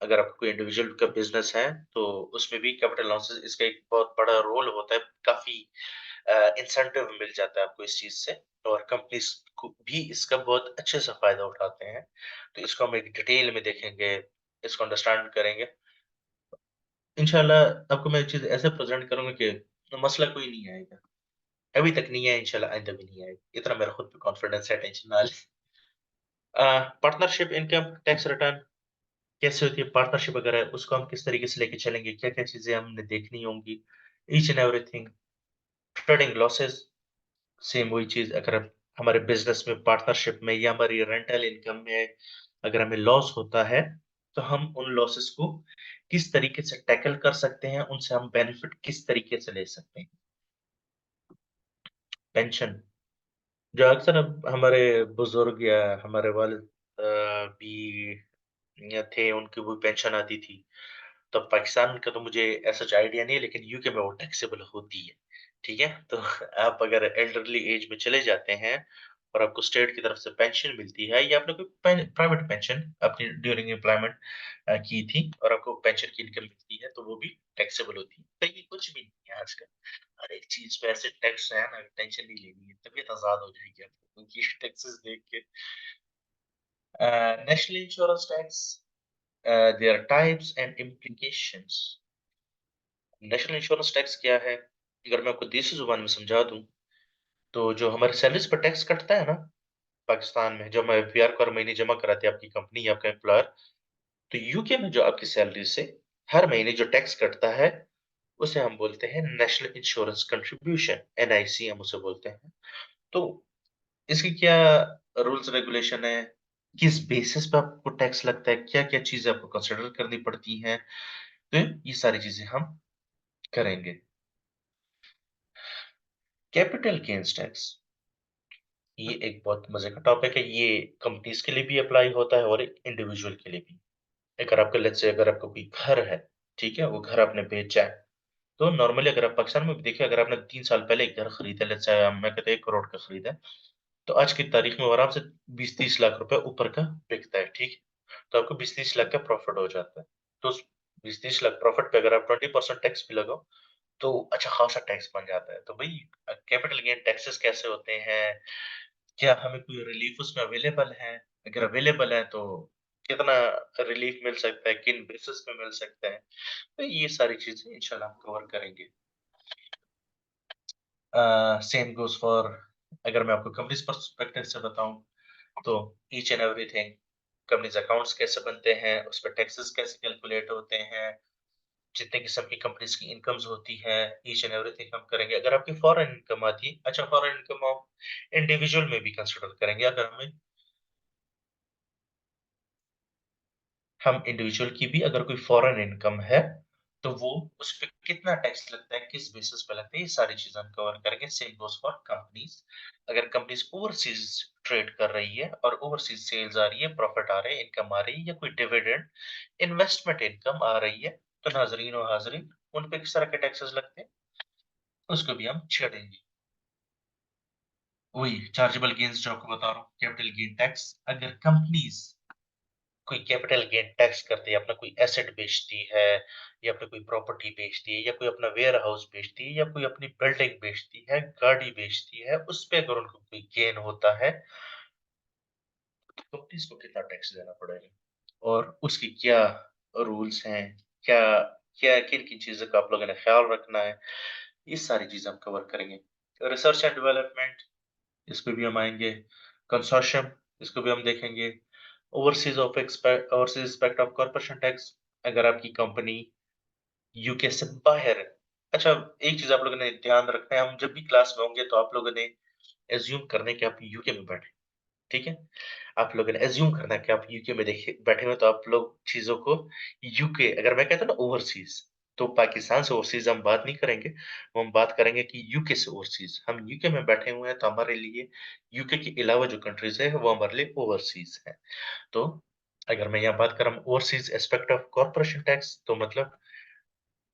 Speaker 1: अगर आपका कोई इंडिविजुअल का बिज़नेस है, तो उसमें भी कैपिटल अलाउंसेस इसका एक बहुत बड़ा रोल होता है। काफ़ी इंसेंटिव मिल जाता है आपको इस चीज़ से और कंपनीज़ को भी इसका बहुत अच्छे से फ़ायदा उठाते हैं। तो इसको हम एक डिटेल में देखेंगे, इसको अंडरस्टैंड करेंगे। इंशाल्लाह आपको मैं चीज़ ऐसे प्रेज़ेंट करूँगा कि मसला कोई नहीं आएगा। अभी तक नहीं आया, इंशाल्लाह आइंदा भी नहीं आएगा। इतना मेरा खुद पे कॉन्फिडेंस है, टेंशन ना लें। पार्टनरशिप इनकम टैक्स रिटर्न कैसे होती है? पार्टनरशिप अगर है, उसको हम किस तरीके से लेके चलेंगे? क्या-क्या चीज़ें हमने देखनी होंगी? Each and everything. Trading losses, same वही चीज़ अगर हम हमारे बिज़नेस में, पार्टनरशिप में या हमारी रेंटल इनकम में अगर हमें लॉस होता है, तो हम उन लॉसेस को किस तरीके से टैकल कर सकते हैं, उनसे हम बेनिफिट किस तरीके से ले सकते हैं। पेंशन, जो अक्सर अब हमारे बुजुर्ग या हमारे वालिद भी या थे, उनकी वो पेंशन आती थी। तो पाकिस्तान का तो मुझे ऐसा कुछ आइडिया नहीं है, लेकिन यूके में वो टैक्सेबल होती है, ठीक है? तो आप अगर एल्डरली एज में चले जाते हैं और आपको स्टेट की तरफ से पेंशन मिलती है या आपने कोई प्राइवेट पेंशन अपनी ड्यूरिंग एम्प्लॉयमेंट की थी और आपको पेंशन की इनकम मिलती है, तो वो भी टैक्सेबल होती है। तो ये कुछ भी नहीं है आजकल। हर एक चीज़ पे ऐसे टैक्स है ना, टेंशन नहीं लेनी है, तबीयत आज़ाद हो जाएगी आपकी उनकी टैक्सेस देख के। National insurance tax, there types and implications. National insurance tax क्या है? अगर मैं आपको देसी ज़ुबान में समझा दूँ, तो जो हमारी सैलरीज़ पे टैक्स कटता है ना, पाकिस्तान में, जब हम एफबीआर को हर महीने जमा कराते हैं आपकी कंपनी या आपका एम्प्लॉयर, तो यूके में जो आपकी सैलरी से हर महीने जो टैक्स कटता है, उसे हम बोलते हैं नेशनल इंश्योरेंस कंट्रीब्यूशन, एनआईसी हम उसे बोलते हैं। तो इसकी क्या रूल्स रेगुलेशन है? किस बेसिस पे आपको टैक्स लगता है? क्या-क्या चीज़ें आपको कंसिडर करनी पड़ती हैं? तो ये सारी चीज़ें हम करेंगे। कैपिटल गेन्स टैक्स, ये एक बहुत मज़े का टॉपिक है। ये कंपनीज़ के लिए भी अप्लाई होता है और एक इंडिविजुअल के लिए भी। अगर आपका लेट्स से अगर आपका कोई घर है, ठीक है? वो घर आपने बेचा है, तो नॉर्मली अगर आप पाकिस्तान में भी देखिए, अगर आपने 3 साल पहले एक घर खरीदा है, लेट्स से मैं कहते हैं 1 करोड़ का खरीदा है, तो आज की तारीख में वो आराम से 20-30 लाख रुपए ऊपर का बिकता है, ठीक है? तो आपको 20-30 लाख का प्रॉफ़िट हो जाता है। तो उस 20-30 लाख प्रॉफ़िट पे अगर आप 20% टैक्स भी लगाओ, तो अच्छा खासा टैक्स बन जाता है। तो भई कैपिटल गेन टैक्सेस कैसे होते हैं? क्या हमें कोई रिलीफ उसमें अवेलेबल है? अगर अवेलेबल है तो कितना रिलीफ मिल सकता है? किन बेसिस पे मिल सकता है? तो ये सारी चीज़ें इंशाल्लाह हम कवर करेंगे। सेम गोज़ फॉर, अगर मैं आपको कंपनीज़ पर्सपेक्टिव से बताऊँ, तो each and everything, companies accounts कैसे बनते हैं, उस पे टैक्सेस कैसे कैलकुलेट होते हैं, जितने किस्म की कंपनीज़ की इनकम्स होती हैं, ईच एंड एवरीथिंग हम करेंगे। अगर आपकी फॉरेन इनकम आती है, अच्छा फॉरेन इनकम हम इंडिविजुअल में भी कंसिडर करेंगे। अगर हमें हम इंडिविजुअल की भी अगर कोई फॉरेन इनकम है, तो वो उसपे कितना टैक्स लगता है, किस बेसिस पे लगता है, ये सारी चीज़ें हम कवर करेंगे। Same goes for companies. अगर कंपनीज़ ओवरसीज़ ट्रेड कर रही है और ओवरसीज़ सेल्स आ रही है, प्रॉफिट आ रहे हैं, इनकम आ रही है या कोई डिविडेंड, इन्वेस्टमेंट इनकम आ रही है, तो नाज़रीन व हाज़रीन, उन पे किस तरह के टैक्सेस लगते हैं, उसको भी हम छेड़ेंगे। वही चार्जेबल गेन्स जो आपको बता रहा हूँ, कैपिटल गेन टैक्स। अगर कंपनीज़ कोई कैपिटल गेन टैक्स करती है, अपना कोई एसेट बेचती है या अपनी कोई प्रॉपर्टी बेचती है या कोई अपना वेयर हाउस बेचती है या कोई अपनी बिल्डिंग बेचती है, गाड़ी बेचती है, उस पे अगर उनको कोई गेन होता है, तो कंपनीज को कितना टैक्स देना पड़ेगा और उसकी क्या रूल्स हैं, क्या क्या किन-किन चीज़ों का आप लोगों ने ख्याल रखना है, ये सारी चीज़ें हम कवर करेंगे। रिसर्च एंड डेवलपमेंट, इस पे भी हम आएँगे। कंसोर्शियम, इसको भी हम देखेंगे। Overseas aspect of corporation tax, अगर आपकी कंपनी यूके से बाहर है। अच्छा, एक चीज़ आप लोगों ने ध्यान रखना है, हम जब भी क्लास में होंगे तो आप लोगों ने अज़्यूम करना है कि आप यूके में बैठे हैं, ठीक है? आप लोगों ने अज़्यूम करना है कि आप यूके में देखिए बैठे हुए हैं, तो आप लोग चीज़ों को यूके, अगर मैं कहता हूँ ना ओवरसीज़, तो पाकिस्तान से ओवरसीज़ हम बात नहीं करेंगे, वो हम बात करेंगे कि यूके से ओवरसीज़। हम यूके में बैठे हुए हैं, तो हमारे लिए यूके के अलावा जो कंट्रीज़ है, वो हमारे लिए ओवरसीज़ हैं। तो अगर मैं यहाँ बात करूँ overseas aspect of corporation tax, तो मतलब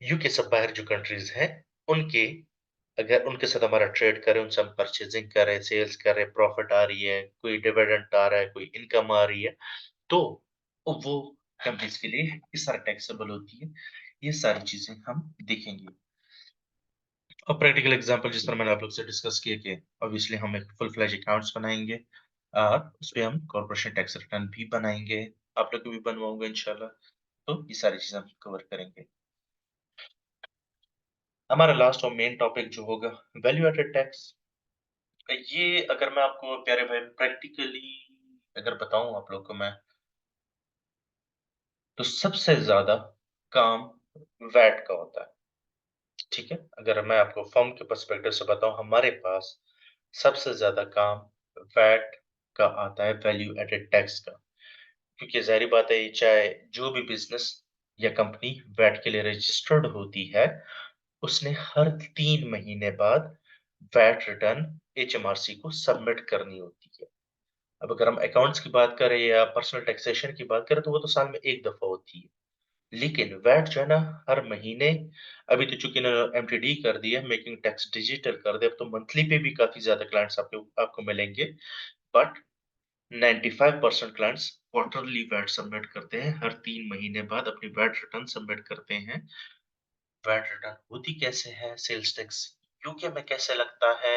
Speaker 1: यूके से बाहर जो कंट्रीज़ हैं, उनके, अगर उनके साथ हमारा ट्रेड करें, उनसे हम परचेज़िंग करें, सेल्स करें, प्रॉफ़िट आ रही है, कोई डिविडेंड आ रहा है, कोई इनकम आ रही है, तो वो कंपनीज़ के लिए किस तरह टैक्सेबल होती है, ये सारी चीज़ें हम देखेंगे। और प्रैक्टिकल एग्ज़ाम्पल जिस तरह मैंने आप लोग से डिस्कस किया कि ऑब्वियसली हम एक फुल फ्लेज अकाउंट्स बनाएँगे और उसपे हम कॉर्पोरेशन टैक्स रिटर्न भी बनाएँगे। आप लोग को भी बनवाऊँगा इंशाल्लाह। तो ये सारी चीज़ें हम कवर करेंगे। हमारा लास्ट और मेन टॉपिक जो होगा, वैल्यू एडेड टैक्स। ये अगर मैं आपको प्यारे भाई प्रैक्टिकली अगर बताऊँ आप लोग को मैं, तो सबसे ज़्यादा काम वैट का होता है, ठीक है? अगर मैं आपको फर्म के पर्सपेक्टिव से बताऊँ, हमारे पास सबसे ज़्यादा काम वैट का आता है, वैल्यू एडेड टैक्स का। क्योंकि ज़ाहिर बात है, चाहे जो भी बिज़नेस या कंपनी वैट के लिए रजिस्टर्ड होती है, उसने हर 3 महीने बाद वैट रिटर्न एचएमआरसी को सबमिट करनी होती है। अब अगर हम अकाउंट्स की बात करें या पर्सनल टैक्सेशन की बात करें, तो वो तो साल में 1 दफ़ा होती है। लेकिन वैट जो है ना, हर महीने, अभी तो चूँकि इन्होंने एमटीडी कर दिया है, मेकिंग टैक्स डिजिटल कर दिया, अब तो मंथली पे भी काफ़ी ज़्यादा क्लाइंट्स आपको आपको मिलेंगे। But 95% clients quarterly VAT submit करते हैं, हर 3 महीने बाद अपनी वैट रिटर्न सबमिट करते हैं। वैट रिटर्न होती कैसे है? सेल्स टैक्स यूके में कैसे लगता है?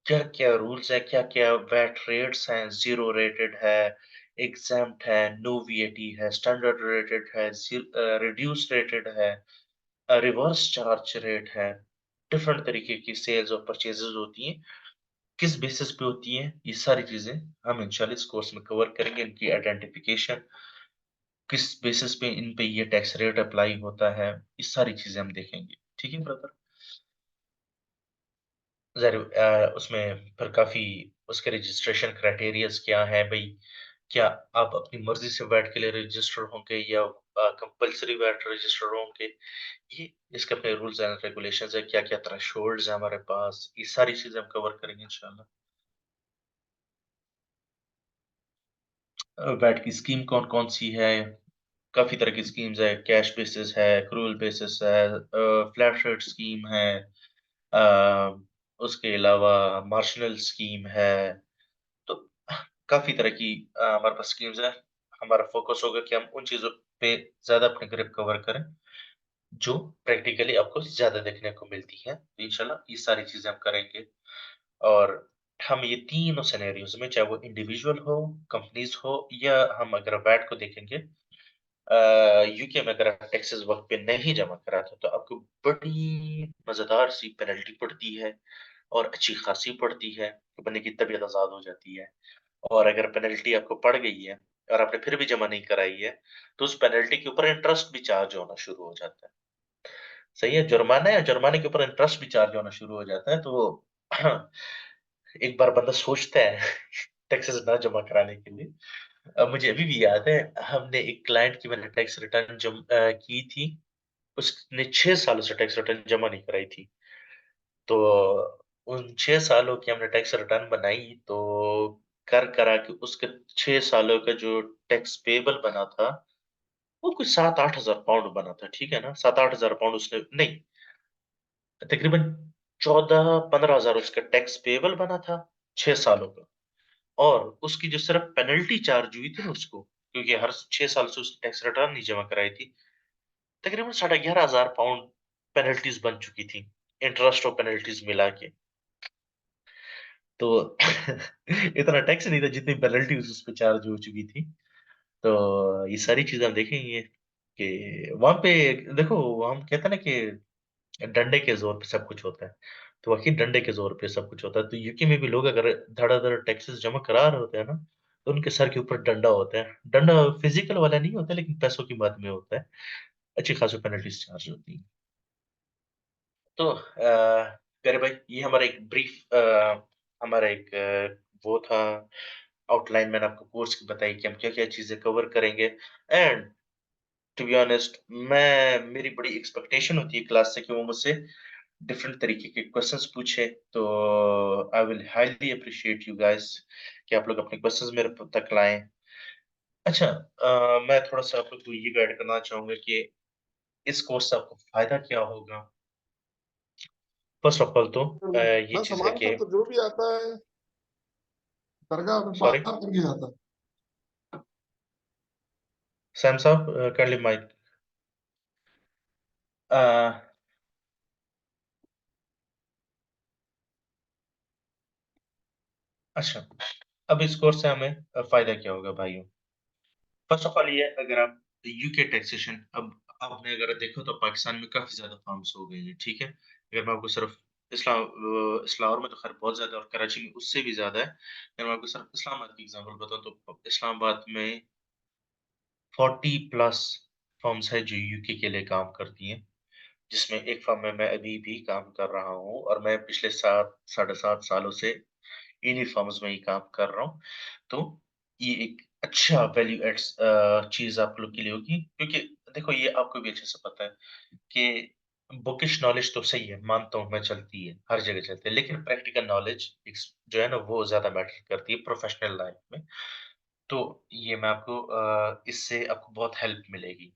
Speaker 1: क्या-क्या रूल्स हैं? क्या-क्या वैट रेट्स हैं? ज़ीरो रेटेड है, एग्ज़ेम्प्ट है, नो वीएटी है, स्टैंडर्ड रेटेड है, रिड्यूस्ड रेटेड है, रिवर्स चार्ज रेट है। डिफरेंट तरीके की सेल्स और परचेज़ेज़ होती हैं। किस बेसिस पे होती हैं? ये सारी चीज़ें हम इंशाल्लाह इस कोर्स में कवर करेंगे। इनकी आइडेंटिफ़िकेशन, किस बेसिस पे इन पे ये टैक्स रेट अप्लाई होता है, ये सारी चीज़ें हम देखेंगे। ठीक है ब्रदर? उसमें फिर काफ़ी उसके रजिस्ट्रेशन क्राइटेरियाज़ क्या हैं भई? क्या आप अपनी मर्ज़ी से वैट के लिए रजिस्टर होंगे या कंपल्सरी वैट रजिस्टर होंगे? ये इसके अपने रूल्स एंड रेगुलेशंस हैं, क्या-क्या थ्रेशोल्ड्स हैं हमारे पास, ये सारी चीज़ें हम कवर करेंगे इंशाल्लाह। वैट की स्कीम कौन-कौन सी है? काफ़ी तरह की स्कीम्स है, कैश बेसिस है, एक्रूअल बेसिस है, फ्लैट रेट स्कीम है, अ, उसके अलावा मार्जिनल स्कीम है। तो काफ़ी तरह की हमारे पास स्कीम्स हैं। हमारा फ़ोकस होगा कि हम उन चीज़ों पे ज़्यादा अपनी ग्रिप कवर करें, जो प्रैक्टिकली आपको ज़्यादा देखने को मिलती हैं। तो इंशाल्लाह ये सारी चीज़ें हम करेंगे और हम ये तीनों सिनेरियोज़ में, चाहे वो इंडिविजुअल हो, कंपनीज़ हो या हम अगर वैट को देखेंगे, यूके में अगर आप टैक्सेस वक़्त पे नहीं जमा कराते, तो आपको बड़ी मज़ेदार सी पेनल्टी पड़ती है और अच्छी खासी पड़ती है, कि बंदे की तबीयत आज़ाद हो जाती है। और अगर पेनल्टी आपको पड़ गई है और आपने फिर भी जमा नहीं कराई है, तो उस पेनल्टी के ऊपर इंटरेस्ट भी चार्ज होना शुरू हो जाता है। सही है, जुर्माना है, जुर्माने के ऊपर इंटरेस्ट भी चार्ज होना शुरू हो जाता है, तो एक बार बंदा सोचता है टैक्सेस ना जमा कराने के लिए। मुझे अभी भी याद है, हमने एक क्लाइंट की मैंने टैक्स रिटर्न की थी। उसने 6 सालों से टैक्स रिटर्न जमा नहीं कराई थी। तो उन 6 सालों की हमने टैक्स रिटर्न बनाई, तो कर-करा के उसके 6 सालों का जो टैक्स पेएबल बना था, वो कुछ 7-8 हज़ार पाउंड बना था, ठीक है ना? 7-8 हज़ार पाउंड उसने नहीं, तकरीबन 14-15 हज़ार उसका टैक्स पेएबल बना था, 6 सालों का। और उसकी जो सिर्फ पेनल्टी चार्ज हुई थी ना उसको, क्योंकि हर 6 साल से उसने टैक्स रिटर्न नहीं जमा कराई थी, तकरीबन साढ़े 11 हज़ार पाउंड पेनल्टीज़ बन चुकी थी, इंटरेस्ट और पेनल्टीज़ मिला के। तो इतना टैक्स नहीं था जितनी पेनल्टी उस पे चार्ज हो चुकी थी। तो ये सारी चीज़ें हम देखेंगे कि वहाँ पे देखो, हम कहते हैं ना कि डंडे के ज़ोर पे सब कुछ होता है। तो वाक़ई डंडे के ज़ोर पे सब कुछ होता है। तो यूके में भी लोग अगर धड़ाधड़ टैक्सेस जमा करा रहे होते हैं ना, तो उनके सर के ऊपर डंडा होता है। डंडा फिज़िकल वाला नहीं होता, लेकिन पैसों की मद में होता है। अच्छी खासी पेनल्टीज़ चार्ज होती हैं। तो प्यारे भाई, ये हमारा एक ब्रीफ हमारा एक वो था, आउटलाइन मैंने आपको कोर्स की बताई कि हम क्या-क्या चीज़ें कवर करेंगे। एंड टू बी ऑनेस्ट, मैं मेरी बड़ी एक्सपेक्टेशन होती है क्लास से कि वो मुझसे डिफरेंट तरीके के क्वेश्चंस पूछे। तो I will highly appreciate you guys कि आप लोग अपने क्वेश्चंस मेरे तक लाएँ। अच्छा, मैं थोड़ा-सा आप लोग को ये गाइड करना चाहूँगा कि इस कोर्स से आपको फ़ायदा क्या होगा? फर्स्ट ऑफ ऑल तो ये
Speaker 2: बस
Speaker 1: चीज़ है
Speaker 2: हमारे
Speaker 1: कि
Speaker 2: साथ तो जो भी आता है दरगाह में
Speaker 1: सॉरी,
Speaker 2: पार करके जाता है।
Speaker 1: सैम साहब, काइंडली माइक। अ, अच्छा, अब इस कोर्स से हमें फ़ायदा क्या होगा भाइयों? फर्स्ट ऑफ ऑल ये है, अगर आप यूके टैक्सेशन, अब आपने अगर देखो तो पाकिस्तान में काफ़ी ज़्यादा फर्म्स हो गई हैं, ठीक है? अगर मैं आपको सिर्फ इस्लामाबाद में तो ख़ैर बहुत ज़्यादा और कराची में उससे भी ज़्यादा है। अगर मैं आपको सिर्फ इस्लामाबाद की एग्ज़ाम्पल बताऊँ, तो इस्लामाबाद में 40 प्लस फर्म्स हैं जो यूके के लिए काम करती हैं, जिसमें एक फर्म में मैं अभी भी काम कर रहा हूँ और मैं पिछले 7 साढ़े 7 सालों से इन्हीं फर्म्स में ही काम कर रहा हूँ। तो ये एक अच्छा वैल्यू एड्स चीज़ आप लोग के लिए होगी क्योंकि देखो ये आपको भी अच्छे से पता है कि बुकिश नॉलेज तो सही है, मानता हूँ मैं चलती है, हर जगह चलती है, लेकिन प्रैक्टिकल नॉलेज जो है ना वो ज़्यादा मैटर करती है प्रोफेशनल लाइफ में। तो ये मैं आपको इससे आपको बहुत हेल्प मिलेगी।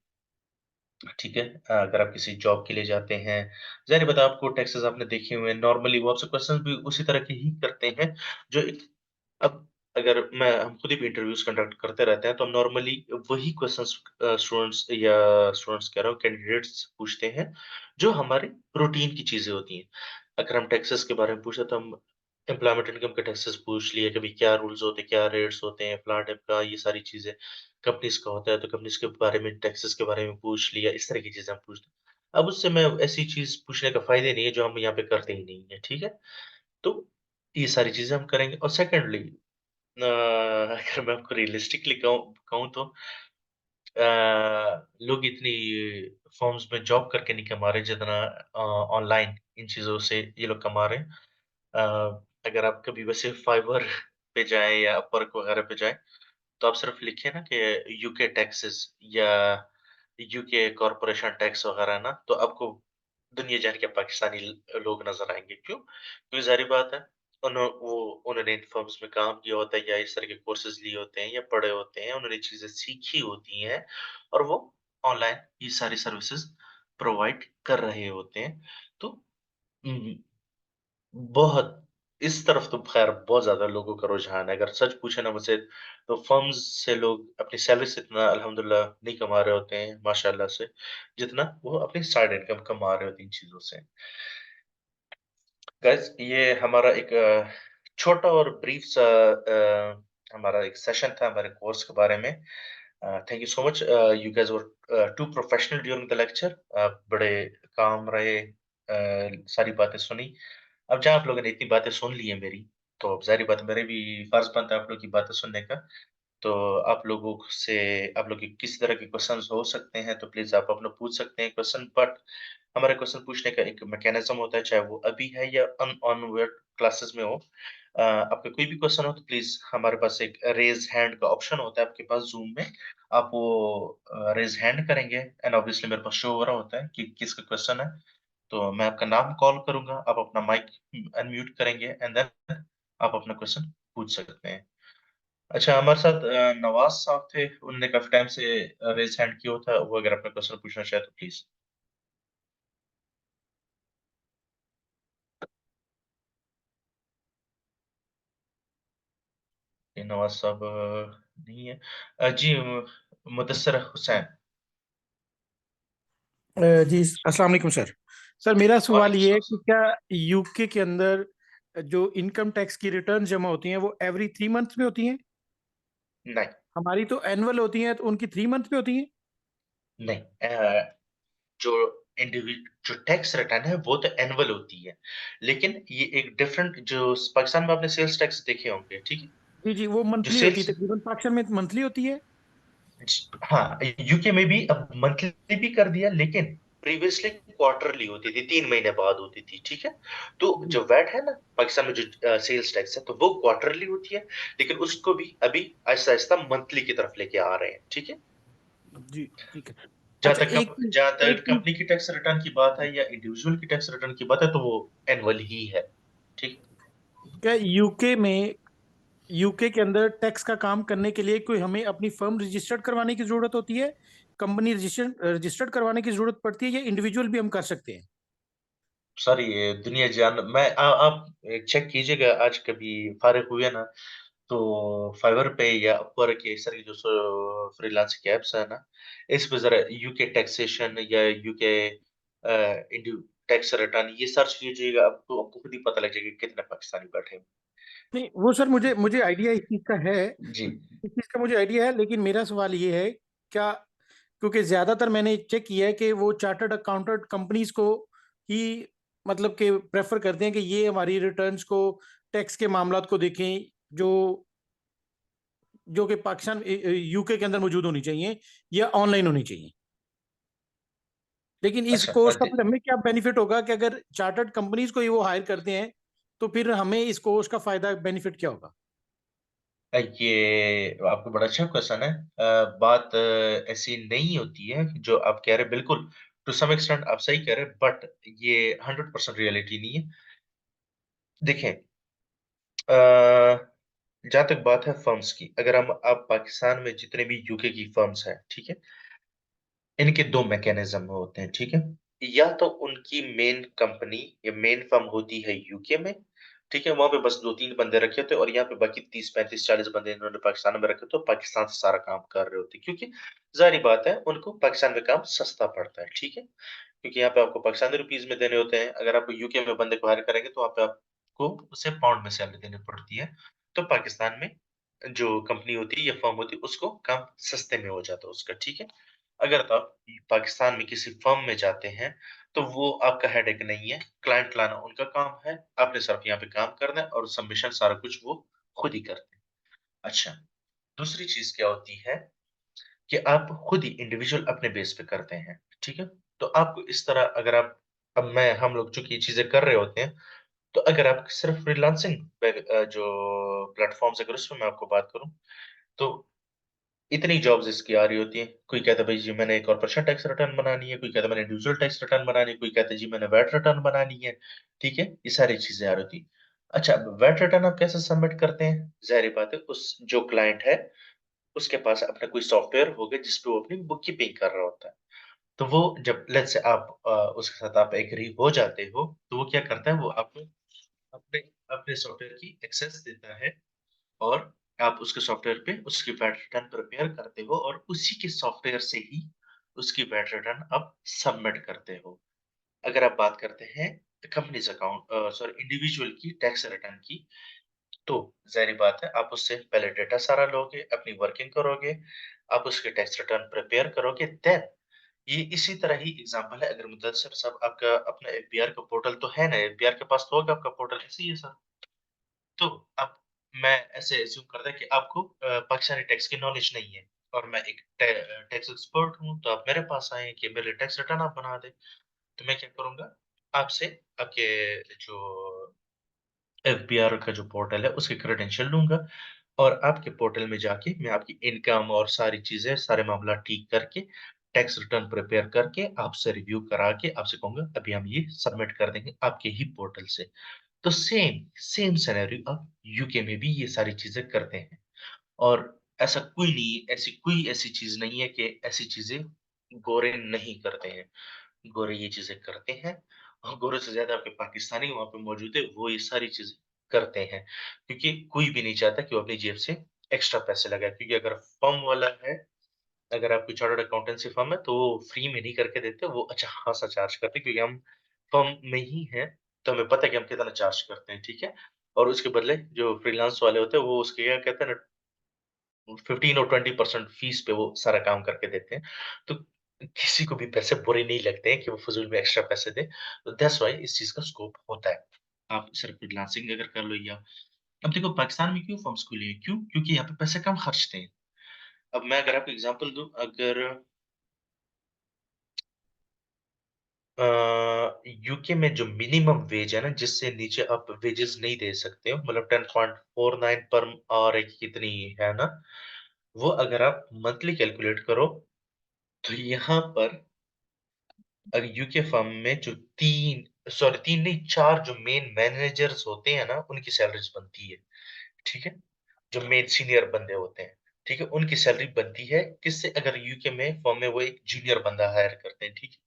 Speaker 1: ठीक है? अगर आप किसी जॉब के लिए जाते हैं, ज़ाहिर-सी बात है आपको टैक्सेस आपने देखे हुए हैं, नॉर्मली वो आपसे क्वेश्चन्स भी उसी तरह के ही करते हैं, जो एक अब अगर मैं हम खुद ही भी इंटरव्यूज़ कंडक्ट करते रहते हैं, तो हम नॉर्मली वही क्वेश्चन्स स्टूडेंट्स कह रहा हूँ, कैंडिडेट्स पूछते हैं, जो हमारे रूटीन की चीज़ें होती हैं। अगर हम टैक्सेस के बारे में पूछे, तो हम एम्प्लॉयमेंट इनकम के टैक्सेस पूछ लिए, कभी क्या रूल्स होते हैं, क्या रेट्स होते हैं, फलाँ-ढिमका का, ये सारी चीज़ें। कंपनीज़ का होता है, तो कंपनीज़ के बारे में, टैक्सेस के बारे में पूछ लिया, इस तरह की चीज़ें हम पूछते हैं। अब उससे मैं ऐसी चीज़ पूछने का फ़ायदा नहीं है, जो हम यहाँ पे करते ही नहीं हैं, ठीक है? तो ये सारी चीज़ें हम करेंगे और सेकंडली अगर मैं आपको रियलिस्टिकली कहूँ कहूँ तो लोग इतनी फर्म्स में जॉब करके नहीं कमा रहे जितना ऑनलाइन इन चीज़ों से ये लोग कमा रहे हैं। अगर आप कभी वैसे फाइवर पे जाएँ या अपवर्क वगैरह पे जाएँ, तो आप सिर्फ लिखिए ना कि यूके टैक्सेस या यूके कॉर्पोरेशन टैक्स वगैरह ना, तो आपको दुनिया भर के पाकिस्तानी लोग नज़र आएँगे। क्यों? क्योंकि ज़ाहिर बात है, उन्होंने इन फर्म्स में काम किया होता है या इस तरह के कोर्सेज़ लिए होते हैं या पढ़े होते हैं, उन्होंने चीज़ें सीखी होती हैं और वो ऑनलाइन ये सारी सर्विसेज़ प्रोवाइड कर रहे होते हैं। तो उम बहुत इस तरफ तो ख़ैर बहुत ज़्यादा लोगों का रुझान है। अगर सच पूछे ना मुझसे तो फ़र्म्स से लोग अपनी सैलरी से इतना अल्हम्दुलिल्लाह नहीं कमा रहे होते हैं माशाअल्लाह से, जितना वो अपनी साइड इनकम कमा रहे होते हैं इन चीज़ों से। गाइज़ ये हमारा एक छोटा और ब्रीफ सा हमारा एक सेशन था हमारे कोर्स के बारे में। Thank you so much you guys were too professional during the lecture. आप बड़े काम रहे, सारी बातें सुनी। अब जहाँ आप लोगों ने इतनी बातें सुन ली हैं मेरी, तो अब ज़ाहिर-सी बात है मेरे भी फ़र्ज़ बनता है आप लोग की बातें सुनने का। तो आप लोगों से आप लोग के किस तरह के क्वेश्चन्स हो सकते हैं, तो प्लीज़ आप अपना पूछ सकते हैं क्वेश्चन बट हमारा क्वेश्चन पूछने का एक मैकेनिज़्म होता है, चाहे वो अभी है या ऑनवर्ड क्लासेस में हो। आपका कोई भी क्वेश्चन हो तो प्लीज़ हमारे पास एक रेज़ हैंड का ऑप्शन होता है आपके पास ज़ूम में। आप वो रेज़ हैंड करेंगे एंड ऑब्वियसली मेरे पास शो हो रहा होता है कि किसका क्वेश्चन है। तो मैं आपका नाम कॉल करूँगा, आप अपना माइक अनम्यूट करेंगे एंड देन आप अपना क्वेश्चन पूछ सकते हैं। अच्छा हमारे साथ नवाज़ साहब थे, उन्होंने काफ़ी टाइम से रेज़ हैंड किया हुआ था, वो अगर अपना क्वेश्चन पूछना चाहे तो प्लीज़। ये नवाज़ साहब नहीं है। जी मुदस्सिर हुसैन।
Speaker 3: जी, अस्सलाम वालेकुम सर। सर मेरा सवाल
Speaker 1: वालेकुम
Speaker 3: ये है कि
Speaker 1: सलाम।
Speaker 3: क्या यूके के अंदर जो इनकम टैक्स की रिटर्न जमा होती हैं वो एवरी 3 मंथ में होती हैं?
Speaker 1: नहीं,
Speaker 3: हमारी तो एनुअल होती हैं, तो उनकी 3 मंथ में होती हैं?
Speaker 1: नहीं जो जो टैक्स रिटर्न है वो तो एनुअल होती है। लेकिन ये एक डिफरेंट जो पाकिस्तान में आपने सेल्स टैक्स देखे होंगे, ठीक है?
Speaker 3: जी, जी, वो
Speaker 1: जो
Speaker 3: मंथली होती है,
Speaker 1: सेल्स
Speaker 3: तकरीबन पाकिस्तान में मंथली होती है?
Speaker 1: हाँ, यूके में भी अब मंथली भी कर दिया लेकिन प्रीवियसली क्वार्टरली होती थी, 3 महीने बाद होती थी, ठीक है? तो
Speaker 3: जी,
Speaker 1: जो वैट है ना, पाकिस्तान में जो सेल्स टैक्स है, तो वो क्वार्टरली होती है, लेकिन उसको भी अभी आहिस्ता-आहिस्ता मंथली की तरफ लेके आ रहे हैं, ठीक है?
Speaker 3: जी, ठीक है। अच्छा एक चीज़
Speaker 1: जहाँ
Speaker 3: एक
Speaker 1: तक
Speaker 3: चीज़
Speaker 1: कंपनी की टैक्स रिटर्न की बात है या इंडिविजुअल की टैक्स रिटर्न की बात है, तो वो एनुअल ही है, ठीक?
Speaker 3: क्या यूके के अंदर टैक्स का काम करने के लिए कोई हमें अपनी फर्म रजिस्टर्ड करवाने की ज़रूरत होती है? कंपनी रजिस्टर्ड करवाने की ज़रूरत पड़ती है या इंडिविजुअल भी हम कर सकते हैं?
Speaker 1: सॉरी ये दुनिया जान मैं आप चेक कीजिएगा आज कभी फारिग हुए ना तो फाइवर पे या अपवर्क या इस तरह की जो फ्रीलांसिंग ऐप्स है ना, इस पे ज़रा यूके टैक्सेशन या यूके इंडिव टैक्स रिटर्न ये सर्च कीजिएगा, आपको खुद ही पता लग जाएगा कितने पाकिस्तानी बैठे हैं।
Speaker 3: नहीं, वो सर मुझे मुझे आइडिया इस चीज़ का है,
Speaker 1: जी,
Speaker 3: इस चीज़ का मुझे आइडिया है, लेकिन मेरा सवाल ये है, क्या क्योंकि ज़्यादातर मैंने चेक किया है कि वो चार्टर्ड अकाउंटेंट कंपनीज को ही मतलब कि प्रेफर करते हैं कि ये हमारी रिटर्न्स को, टैक्स के मामलात को देखें, जो जो कि पाकिस्तान यूके के अंदर मौजूद होनी चाहिए या ऑनलाइन होनी चाहिए। लेकिन इस
Speaker 1: अच्छा
Speaker 3: कोर्स का फिर हमें क्या बेनिफिट होगा कि अगर चार्टर्ड कंपनीज को ही वो हायर करते हैं, तो फिर हमें इस कोर्स का फायदा बेनिफिट क्या होगा?
Speaker 1: ये आपको बड़ा अच्छा क्वेश्चन है। बात ऐसी नहीं होती है जो आप कह रहे हैं, बिल्कुल टू सम एक्सटेंट आप सही कह रहे हैं, बट ये 100% रियलिटी नहीं है। देखें, जहाँ तक बात है फर्म्स की, अगर हम आप पाकिस्तान में जितने भी यूके की फर्म्स हैं, ठीक है? इनके 2 मैकेनिज्म होते हैं, ठीक है? या तो उनकी मेन कंपनी या मेन फर्म होती है यूके में, ठीक है? वहाँ पे बस 2-3 बंदे रखे होते हैं और यहाँ पे बाकी 30, 35, 40 बंदे इन्होंने पाकिस्तान में रखे होते हैं, पाकिस्तान से सारा काम कर रहे होते हैं, क्योंकि ज़ाहिर-सी बात है, उनको पाकिस्तान में काम सस्ता पड़ता है, ठीक है? क्योंकि यहाँ पे आपको पाकिस्तानी रुपीज़ में देने होते हैं, अगर आप यूके में बंदे को हायर करेंगे, तो वहाँ पे आपको उसे पाउंड में सैलरी देनी पड़ती है। तो पाकिस्तान में जो कंपनी होती है या फर्म होती है, उसको काम सस्ते में हो जाता है उसका, ठीक है? अगर तो आप पाकिस्तान में किसी फर्म में जाते हैं, तो वो आपका हेडेक नहीं है, क्लाइंट लाना उनका काम है, आपने सिर्फ यहाँ पे काम करना है और सबमिशन सारा कुछ वो खुद ही करते हैं। अच्छा, दूसरी चीज़ क्या होती है कि आप खुद ही इंडिविजुअल अपने बेस पे करते हैं, ठीक है? तो आपको इस तरह अगर आप अब मैं हम लोग चूँकि ये चीज़ें कर रहे होते हैं, तो अगर आप सिर्फ फ्रीलांसिंग पे जो प्लेटफ़ॉर्म्स अगर उसमें मैं आपको बात करूँ, तो इतनी जॉब्स इसकी आ रही होती हैं। कोई कहता है भाई जी मैंने कॉर्पोरेशन टैक्स रिटर्न बनानी है, कोई कहता है मैंने इंडिविजुअल टैक्स रिटर्न बनानी है, कोई कहता है जी मैंने वैट रिटर्न बनानी है, ठीक है? ये सारी चीज़ें आ रही होती हैं। अच्छा, वैट रिटर्न आप कैसे सबमिट करते हैं? ज़ाहिर-सी बात है उस जो क्लाइंट है, उसके पास अपना कोई सॉफ्टवेयर होगा जिस पे वो अपनी बुक कीपिंग कर रहा होता है। तो वो जब लेट्स से आप उसके साथ आप एग्री हो जाते हो, तो वो क्या करता है वो आपको अपने अपने सॉफ्टवेयर की एक्सेस देता है और आप उसके सॉफ्टवेयर पे उसकी वैट रिटर्न प्रिपेयर करते हो और उसी के सॉफ्टवेयर से ही उसकी वैट रिटर्न आप सबमिट करते हो। अगर आप बात करते हैं कंपनीज़ अकाउंट सॉरी इंडिविजुअल की टैक्स रिटर्न की, तो ज़ाहिर-सी बात है आप उससे पहले डेटा सारा लोगे, अपनी वर्किंग करोगे, आप उसके टैक्स रिटर्न प्रिपेयर करोगे, देन ये इसी तरह ही एग्ज़ाम्पल है। अगर मुदस्सिर साहब आपका अपना एफबीआर का पोर्टल तो है ना, एफबीआर के पास तो होगा आपका पोर्टल, ऐसे ही है सर। तो अब मैं ऐसे एज़्यूम करता है कि आपको पाकिस्तानी टैक्स की नॉलेज नहीं है और मैं एक टैक्स एक्सपर्ट हूँ, तो आप मेरे पास आए कि मेरे लिए टैक्स रिटर्न आप बना दें। तो मैं क्या करूँगा, आपसे आपके जो एफबीआर का जो पोर्टल है, उसके क्रेडेंशियल लूँगा और आपके पोर्टल में जाके मैं आपकी इनकम और सारी चीज़ें, सारे मामला ठीक करके, टैक्स रिटर्न प्रिपेयर करके, आपसे रिव्यू करा के आपसे कहूँगा, अभी हम ये सबमिट कर देंगे आपके ही पोर्टल से। तो सेम सिनेरियो अब यूके में भी ये सारी चीज़ें करते हैं और ऐसी कोई ऐसी चीज़ नहीं है कि ऐसी चीज़ें गोरे नहीं करते हैं। गोरे ये चीज़ें करते हैं और गोरों से ज़्यादा आपके पाकिस्तानी वहाँ पे मौजूद है, वो ये सारी चीज़ें करते हैं। क्योंकि कोई भी नहीं चाहता कि वो अपनी जेब से एक्स्ट्रा पैसे लगाए क्योंकि अगर फर्म वाला है, अगर आपकी चार्टर्ड अकाउंटेंसी फर्म है, तो वो फ्री में नहीं करके देते, वो अच्छा खासा चार्ज करते हैं क्योंकि हम फर्म में ही हैं, तो हमें पता है कि हम कितना चार्ज करते हैं, ठीक है? और उसके बदले जो फ्रीलांस वाले होते हैं, वो उसके क्या कहते हैं ना 15 और 20% फीस पे वो सारा काम करके देते हैं। तो किसी को भी पैसे बुरे नहीं लगते हैं कि वो फ़िज़ूल में एक्स्ट्रा पैसे दें, तो दैट्स व्हाई इस चीज़ का स्कोप होता है। आप सिर्फ फ्रीलांसिंग अगर कर लो या अब देखो पाकिस्तान में क्यों फर्म्स खुली हैं? क्यों? क्योंकि यहाँ पे पैसे कम खर्चते हैं। अब मैं अगर आपको एग्ज़ाम्पल दूँ, अगर अ, यूके में जो मिनिमम वेज है ना, जिससे नीचे आप वेजेस नहीं दे सकते हो, मतलब 10.49 पर आवर एक कितनी है ना, वो अगर आप मंथली कैलकुलेट करो, तो यहाँ पर यूके फर्म में जो 3 नहीं 4 जो मेन मैनेजर्स होते हैं ना, उनकी सैलरीज़ बनती है, ठीक है? जो मेन सीनियर बंदे होते हैं, ठीक है? उनकी सैलरी बनती है किससे? अगर यूके में फर्म में वो एक जूनियर बंदा हायर करते हैं, ठीक है?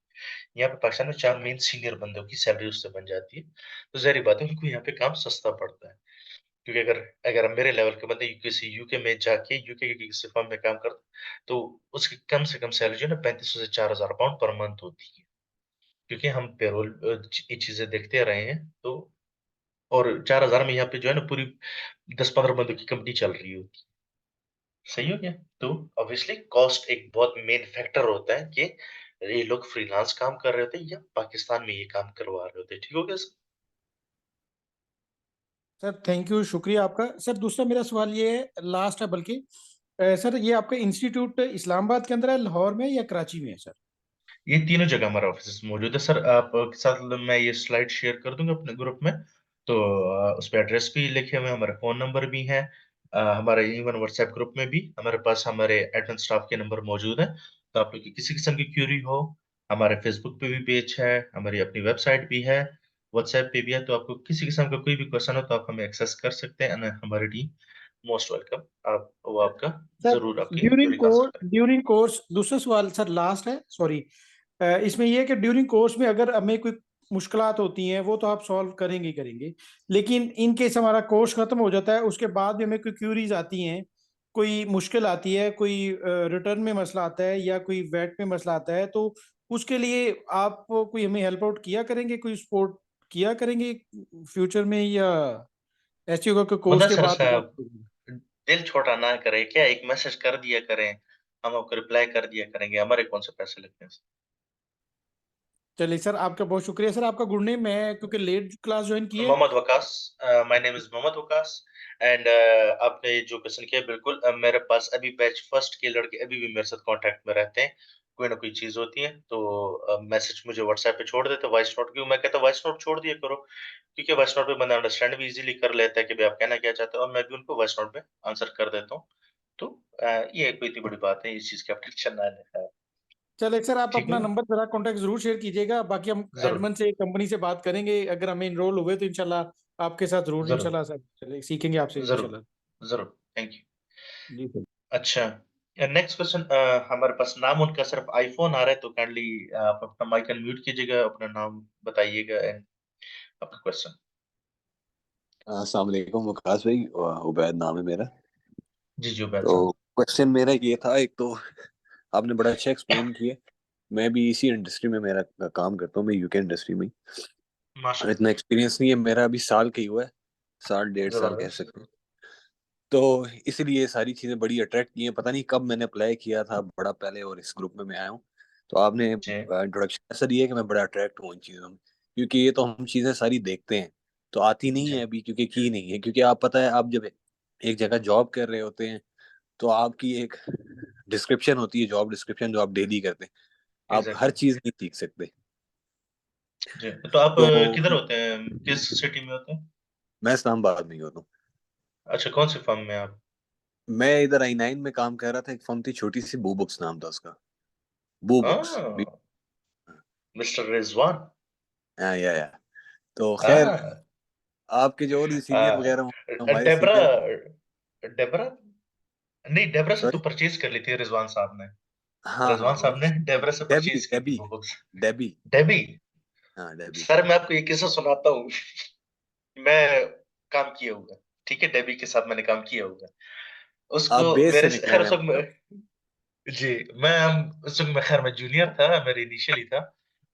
Speaker 1: यहाँ पे पाकिस्तान में 4 मेन सीनियर बंदों की सैलरी उससे बन जाती है। तो ज़ाहिर-सी बात है उनको यहाँ पे काम सस्ता पड़ता है। क्योंकि अगर अगर मेरे लेवल के बंदे किसी यूके में जाके यूके के किसी फर्म में काम करते, तो उसकी कम से कम सैलरी जो है ना 3500 से 4000 पाउंड पर मंथ होती है। क्योंकि हम पेरोल ये चीज़ें देखते रहे हैं, तो और 4000 में यहाँ पे जो है ना पूरी 10-15 बंदों की कंपनी चल रही होती है। सही हो गया? तो ऑब्वियसली कॉस्ट एक बहुत मेन फैक्टर होता है कि ये लोग फ्रीलांस काम कर रहे होते हैं या पाकिस्तान में ये काम करवा रहे होते हैं। ठीक हो गया सर?
Speaker 3: सर थैंक यू, शुक्रिया आपका। सर दूसरा मेरा सवाल ये है, लास्ट है बल्कि, सर ये आपका इंस्टीट्यूट इस्लामाबाद के अंदर है, लाहौर में या कराची में है सर?
Speaker 1: ये तीनों जगह हमारा ऑफिस मौजूद है सर। आपके साथ मैं ये स्लाइड शेयर कर दूंगा अपने ग्रुप में, तो उस पे एड्रेस भी लिखे हुए हैं, हमारे फ़ोन नंबर भी हैं। हमारे इवन व्हाट्सएप ग्रुप में भी हमारे पास हमारे एडमिन स्टाफ के नंबर मौजूद है। तो आप लोग की किसी किस्म की क्यूरी हो, हमारे फेसबुक पे भी पेज है, हमारी अपनी वेबसाइट भी है, व्हाट्सएप पे भी है। तो आपको किसी किस्म का कोई भी क्वेश्चन हो तो आप हमें एक्सेस कर सकते हैं, and हमारी टीम मोस्ट वेलकम। आप वो आपका
Speaker 3: सर
Speaker 1: जरूर आपकी क्यूरी का आंसर करें।
Speaker 3: ड्यूरिंग कोर्स दूसरा सवाल सर लास्ट है, सॉरी। इसमें यह है कि ड्यूरिंग कोर्स में अगर हमें कोई मुश्किलात होती हैं वो तो आप सॉल्व करेंगे ही करेंगे, लेकिन इन केस हमारा कोर्स खत्म हो जाता है उसके बाद भी हमें कोई क्यूरीज आती हैं, कोई मुश्किल आती है, कोई रिटर्न में मसला आता है या कोई वैट में मसला आता है, तो उसके लिए आप कोई हमें हेल्प आउट किया करेंगे, कोई सपोर्ट किया करेंगे फ्यूचर में, या ऐसे होगा कि कोर्स के
Speaker 1: मुदस्सर
Speaker 3: बाद
Speaker 1: साहब, दिल छोटा ना करें, क्या एक मैसेज कर दिया करें, हम आपको रिप्लाई कर दिया करेंगे, हमारे कौन से पैसे लगते हैं।
Speaker 3: चलिए सर, आपका बहुत शुक्रिया सर। आपका गुड नेम, मैं क्योंकि लेट क्लास ज्वाइन की है।
Speaker 1: Mohammad Waqas, my name is Mohammad Waqas. And आपने जो क्वेश्चन किया बिल्कुल, मेरे पास अभी बैच फर्स्ट के लड़के अभी भी मेरे साथ कांटेक्ट में रहते हैं। कोई ना कोई चीज होती है तो मैसेज मुझे व्हाट्सएप पे छोड़ देते, वॉइस नोट। क्यों मैं कहता वॉइस नोट छोड़ दिया करो, क्योंकि वॉइस नोट पे बंदा अंडरस्टैंड भी इजीली कर लेता है कि भाई आप कहना क्या चाहते हो, और मैं भी उनको वॉइस नोट पे आंसर कर देता हूँ। तो ये कोई इतनी बड़ी बात है, इस चीज की आप टेंशन ना लें।
Speaker 3: चलिए सर, आप
Speaker 1: ठीक
Speaker 3: अपना
Speaker 1: है,
Speaker 3: नंबर जरा कॉन्टेक्ट जरूर शेयर कीजिएगा, बाकी हम
Speaker 1: जरूर
Speaker 3: एडमन से कंपनी से बात करेंगे, अगर हमें इनरोल हुए तो इंशाल्लाह आपके साथ जरूर
Speaker 1: जरूर
Speaker 3: इंशाल्लाह सर चलिए सीखेंगे आपसे
Speaker 1: जरूर
Speaker 3: इंशाल्लाह।
Speaker 1: जरूर, थैंक यू।
Speaker 3: जी सर।
Speaker 1: अच्छा, नेक्स्ट क्वेश्चन। हमारे पास नाम उनका सिर्फ आईफोन आ रहा है, तो काइंडली आप अपना माइक अनम्यूट कीजिएगा, अपना नाम बताइएगा एंड आपका क्वेश्चन।
Speaker 4: अस्सलाम वालेकुम वकास भाई, उबैद नाम है मेरा।
Speaker 1: जी जी उबैद
Speaker 4: तो
Speaker 1: साहब।
Speaker 4: क्वेश्चन मेरा ये था, एक तो आपने बड़ा अच्छा एक्सप्लेन किया। मैं भी इसी इंडस्ट्री में मेरा काम करता हूँ, मैं यूके इंडस्ट्री में और
Speaker 1: माशाल्लाह,
Speaker 4: इतना एक्सपीरियंस नहीं है मेरा, अभी साल का ही हुआ है, साल डेढ़ साल कह
Speaker 1: जबरदस्त।
Speaker 4: सकते हैं। तो इसलिए ये सारी चीज़ें बड़ी अट्रैक्ट की हैं। पता नहीं कब मैंने अप्लाई किया था, बड़ा पहले, और इस ग्रुप में मैं आया हूँ। तो आपने
Speaker 1: जी
Speaker 4: इंट्रोडक्शन ऐसा दिया है कि मैं बड़ा अट्रैक्ट हूँ इन चीज़ों में, क्योंकि ये तो हम चीज़ें सारी देखते हैं, तो आती नहीं
Speaker 1: जी
Speaker 4: है अभी, क्योंकि की नहीं है। क्योंकि आप पता है, आप जब एक जगह जॉब कर रहे होते हैं तो आपकी एक डिस्क्रिप्शन होती है, जॉब डिस्क्रिप्शन, जो आप डेली करते हैं। आप हर
Speaker 1: एग्जैक्टली।
Speaker 4: चीज़ नहीं सीख सकते।
Speaker 1: जी तो आप
Speaker 4: तो
Speaker 1: किधर होते हैं, किस सिटी में होते हैं?
Speaker 4: मैं इस्लामाबाद में ही होता हूँ।
Speaker 1: अच्छा, कौन सी फर्म में आप?
Speaker 4: मैं इधर I9 में काम कर रहा था, एक फर्म थी छोटी सी, बू बुक्स नाम था उसका, बू बुक्स।
Speaker 1: हाँ, मिस्टर रिजवान।
Speaker 4: हाँ, या तो खैर,
Speaker 1: हाँ,
Speaker 4: आपके जो और भी सीनियर वगैरह होंगे, हमारे
Speaker 1: डेबरा,
Speaker 4: सीनियर।
Speaker 1: डेबरा, नहीं डेबरा से तो
Speaker 4: सॉरी।
Speaker 1: परचेज कर ली थी रिजवान साहब ने।
Speaker 4: हाँ हाँ,
Speaker 1: रिजवान साहब ने डेबरा से
Speaker 4: डेबी
Speaker 1: परचेज की थी
Speaker 4: डेबी
Speaker 1: वो बुक्स।
Speaker 4: डेबी।
Speaker 1: डेबी।
Speaker 4: हाँ, डेबी।
Speaker 1: सर मैं आपको एक किस्सा सुनाता हूँ। मैं काम किया हुआ, ठीक है, डेबी के साथ मैंने काम किया हुआ।
Speaker 4: आप
Speaker 1: उसको
Speaker 4: बेस
Speaker 1: मेरे
Speaker 4: से निकले
Speaker 1: खैर
Speaker 4: हुए
Speaker 1: उस
Speaker 4: हैं मतलब।
Speaker 1: वक्त जी, मैं उस वक्त मैं खैर मैं जूनियर था, मेरे इनिशियली था।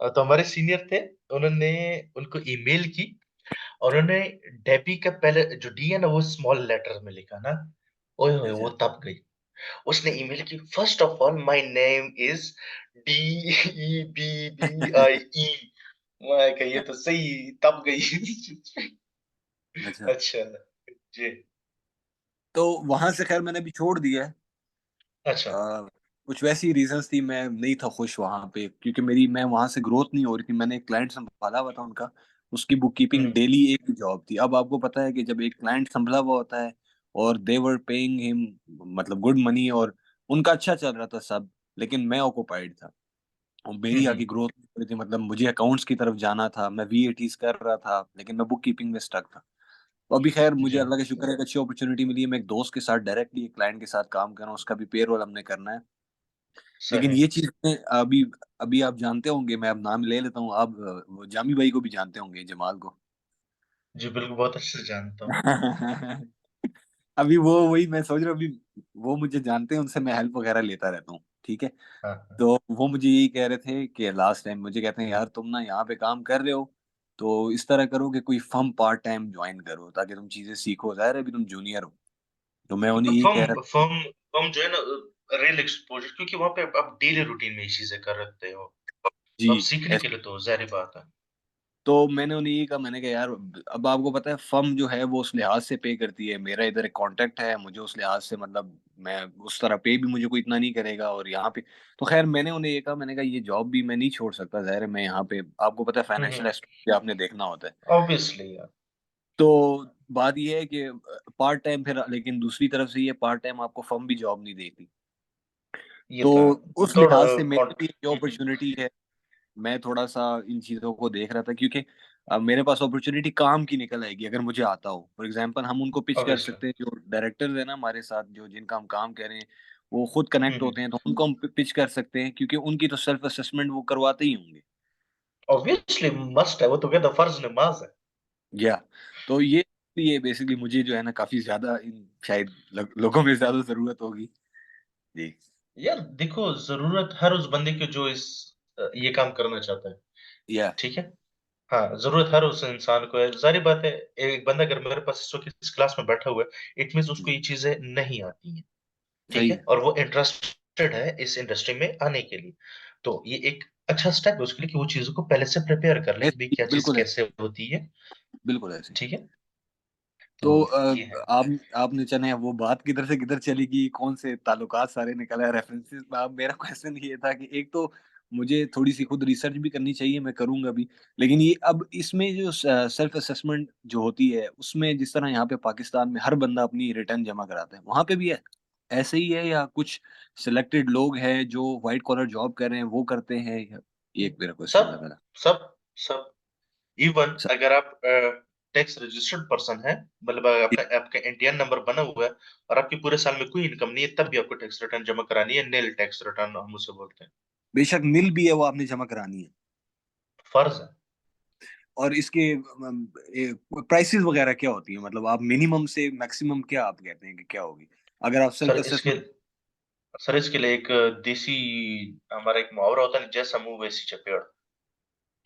Speaker 1: तो हमारे सीनियर थे, उन्होंने उनको ईमेल की, और उन्होंने डेबी का पहले जो डी है ना वो स्मॉल लेटर में लिखा ना, ओए होए वो
Speaker 4: अच्छा।
Speaker 1: तब गई। उसने ईमेल की, first of all my name is DEBBIE। मैं कहा ये तो सही तब गई।
Speaker 4: अच्छा,
Speaker 1: अच्छा जी।
Speaker 4: तो वहां से खैर मैंने अभी छोड़ दिया है।
Speaker 1: अच्छा।
Speaker 4: आ, कुछ वैसी रीजंस थी, मैं नहीं था खुश वहां पे, क्योंकि मेरी मैं वहां से ग्रोथ नहीं हो रही थी। मैंने एक क्लाइंट संभाला हुआ था उनका, उसकी बुक कीपिंग
Speaker 1: हम्म
Speaker 4: डेली एक ही जॉब थी। अब आपको पता है कि जब एक क्लाइंट संभला हुआ होता है और दे वर पेइंग हिम मतलब गुड मनी, और उनका अच्छा चल रहा था सब, लेकिन मैं ऑक्युपाइड था और मेरी
Speaker 1: हम्म।
Speaker 4: आगे ग्रोथ नहीं हो रही थी। मतलब मुझे अकाउंट्स की तरफ जाना था, मैं VATs कर रहा था, लेकिन मैं बुक कीपिंग में स्टक था। तो अभी खैर मुझे
Speaker 1: जी
Speaker 4: अल्लाह का शुक्र है, एक अच्छी अपॉर्चुनिटी मिली है। मैं एक दोस्त के साथ डायरेक्टली एक क्लाइंट के साथ काम कर रहा हूँ, उसका भी पेरोल हमने करना है। लेकिन
Speaker 1: सही।
Speaker 4: ये चीज अभी अभी आप जानते होंगे, मैं अब नाम ले लेता हूँ, आप वो जामी भाई को भी जानते होंगे, जमाल को।
Speaker 1: जी बिल्कुल, बहुत अच्छे से जानता हूँ।
Speaker 4: अभी वो वही मैं सोच रहा हूँ, अभी वो मुझे जानते हैं, उनसे मैं हेल्प वगैरह लेता रहता हूँ, ठीक है।
Speaker 1: हाँ हाँ।
Speaker 4: तो वो मुझे यही कह रहे थे कि लास्ट टाइम मुझे कहते हैं, यार तुम ना यहाँ पे काम कर रहे हो, तो इस तरह करो कि कोई फर्म पार्ट टाइम ज्वाइन करो, ताकि तुम चीजें सीखो। जाहिर है अभी तुम जूनियर हो। तो मैं उन्हें
Speaker 1: तो
Speaker 4: यही कह
Speaker 1: फर्म
Speaker 4: रहा
Speaker 1: फर्म फर्म जो है ना, रियल एक्सपोजर, क्योंकि वहां पे आप डेली रूटीन में ये चीजें कर रहे हो,
Speaker 4: था
Speaker 1: तो
Speaker 4: जी।
Speaker 1: आप सीखने के लिए तो जाहिर बात है।
Speaker 4: तो मैंने उन्हें यही कहा, मैंने कहा यार, अब आपको पता है फर्म जो है वो उस लिहाज से पे करती है, मेरा इधर एक कांटेक्ट है, मुझे उस लिहाज से मतलब मैं उस तरह पे भी मुझे कोई इतना नहीं करेगा, और यहाँ पे तो खैर मैंने उन्हें ये कहा, मैंने कहा ये जॉब भी मैं नहीं छोड़ सकता। जाहिर है मैं यहाँ पे, आपको पता है फाइनेंशियल
Speaker 1: हम्म।
Speaker 4: एस्पेक्ट भी आपने देखना होता है।
Speaker 1: ऑब्वियसली यार।
Speaker 4: तो बात ये है कि पार्ट टाइम फिर, लेकिन दूसरी तरफ से ये पार्ट टाइम आपको फर्म भी जॉब नहीं देती।
Speaker 1: ये
Speaker 4: तो
Speaker 1: तो है।
Speaker 4: उस
Speaker 1: थोड़ा
Speaker 4: लिहाज से मेरे
Speaker 1: कॉन्ट
Speaker 4: लिए जो अपॉर्चुनिटी है, मैं थोड़ा-सा इन चीज़ों को देख रहा था, क्योंकि मेरे पास अपॉर्चुनिटी काम की निकल आएगी अगर मुझे आता हो। फॉर एग्ज़ाम्पल हम उनको पिच कर
Speaker 1: ऑब्वियसली।
Speaker 4: सकते हैं, जो डायरेक्टर्स हैं ना हमारे साथ, जो जिनका हम काम कर रहे हैं, वो खुद कनेक्ट होते हैं, तो उनको हम पिच कर सकते हैं, क्योंकि उनकी तो सेल्फ असेसमेंट वो करवाते ही होंगे।
Speaker 1: ऑब्वियसली मस्ट है, वो तो कहता फर्ज नमाज है।
Speaker 4: या तो ये बेसिकली मुझे जो है ना काफ़ी ज़्यादा इन शायद लोगों में ज़्यादा ज़रूरत होगी। जी।
Speaker 1: यार देखो, ज़रूरत हर उस बंदे की जो ये काम करना चाहता है,
Speaker 4: या
Speaker 1: ठीक है? हाँ, ज़रूरत हर उस इंसान को है। ज़ाहिर बात है, एक बंदा अगर मेरे पास इस वक़्त इस क्लास में बैठा हुआ है, इट मीन्स उसको ये चीज़ें नहीं आती हैं, ठीक
Speaker 4: सही
Speaker 1: है?
Speaker 4: है।
Speaker 1: और वो इंटरेस्टेड है इस इंडस्ट्री में आने के लिए। तो ये एक अच्छा स्टेप है उसके लिए कि वो चीज़ों को पहले से प्रिपेयर कर ले कि भई
Speaker 4: ऐसे ही
Speaker 1: क्या चीज़
Speaker 4: बिल्कुल ऐसे
Speaker 1: कैसे होती है,
Speaker 4: बिल्कुल ऐसे ही।
Speaker 1: ठीक है? तो
Speaker 4: तो
Speaker 1: ये है।
Speaker 4: आपने चने वो बात किधर से किधर चली गई, कौन से ताल्लुकात सारे निकल आए रेफरेंसेस। अब मेरा क्वेश्चन ये था कि एक तो मुझे थोड़ी-सी खुद रिसर्च भी करनी चाहिए, मैं करूँगा भी। लेकिन ये अब इसमें जो सेल्फ असेसमेंट जो होती है, उसमें जिस तरह यहाँ पे पाकिस्तान में हर बंदा अपनी रिटर्न जमा कराता है, वहाँ पे भी है ऐसे ही है, या कुछ सिलेक्टेड लोग हैं जो व्हाइट कॉलर जॉब कर रहे हैं, वो करते हैं? या ये एक मेरा क्वेश्चन था
Speaker 1: सब
Speaker 4: पहला।
Speaker 1: सब सब इवन
Speaker 4: स
Speaker 1: अगर आप टैक्स रजिस्टर्ड पर्सन हैं, मतलब आपका आपका एनटीआर नंबर बना हुआ है और आपकी पूरे साल में कोई इनकम नहीं है, तब भी आपको टैक्स रिटर्न जमा करानी है, निल टैक्स रिटर्न हम उसे बोलते हैं।
Speaker 4: बेशक निल भी है, वो आपने जमा करानी है।
Speaker 1: फर्ज़ है।
Speaker 4: और इसके प्राइसेस वगैरह क्या होती है? मतलब आप मिनिमम से मैक्सिमम क्या आप कहते हैं कि क्या होगी? अगर आप
Speaker 1: सर
Speaker 4: सेल्फ
Speaker 1: इसके
Speaker 4: असेसमेंट।
Speaker 1: सर इसके लिए एक देसी हमारा एक मुहावरा होता है ना, जैसा मुँह वैसी चपेड़,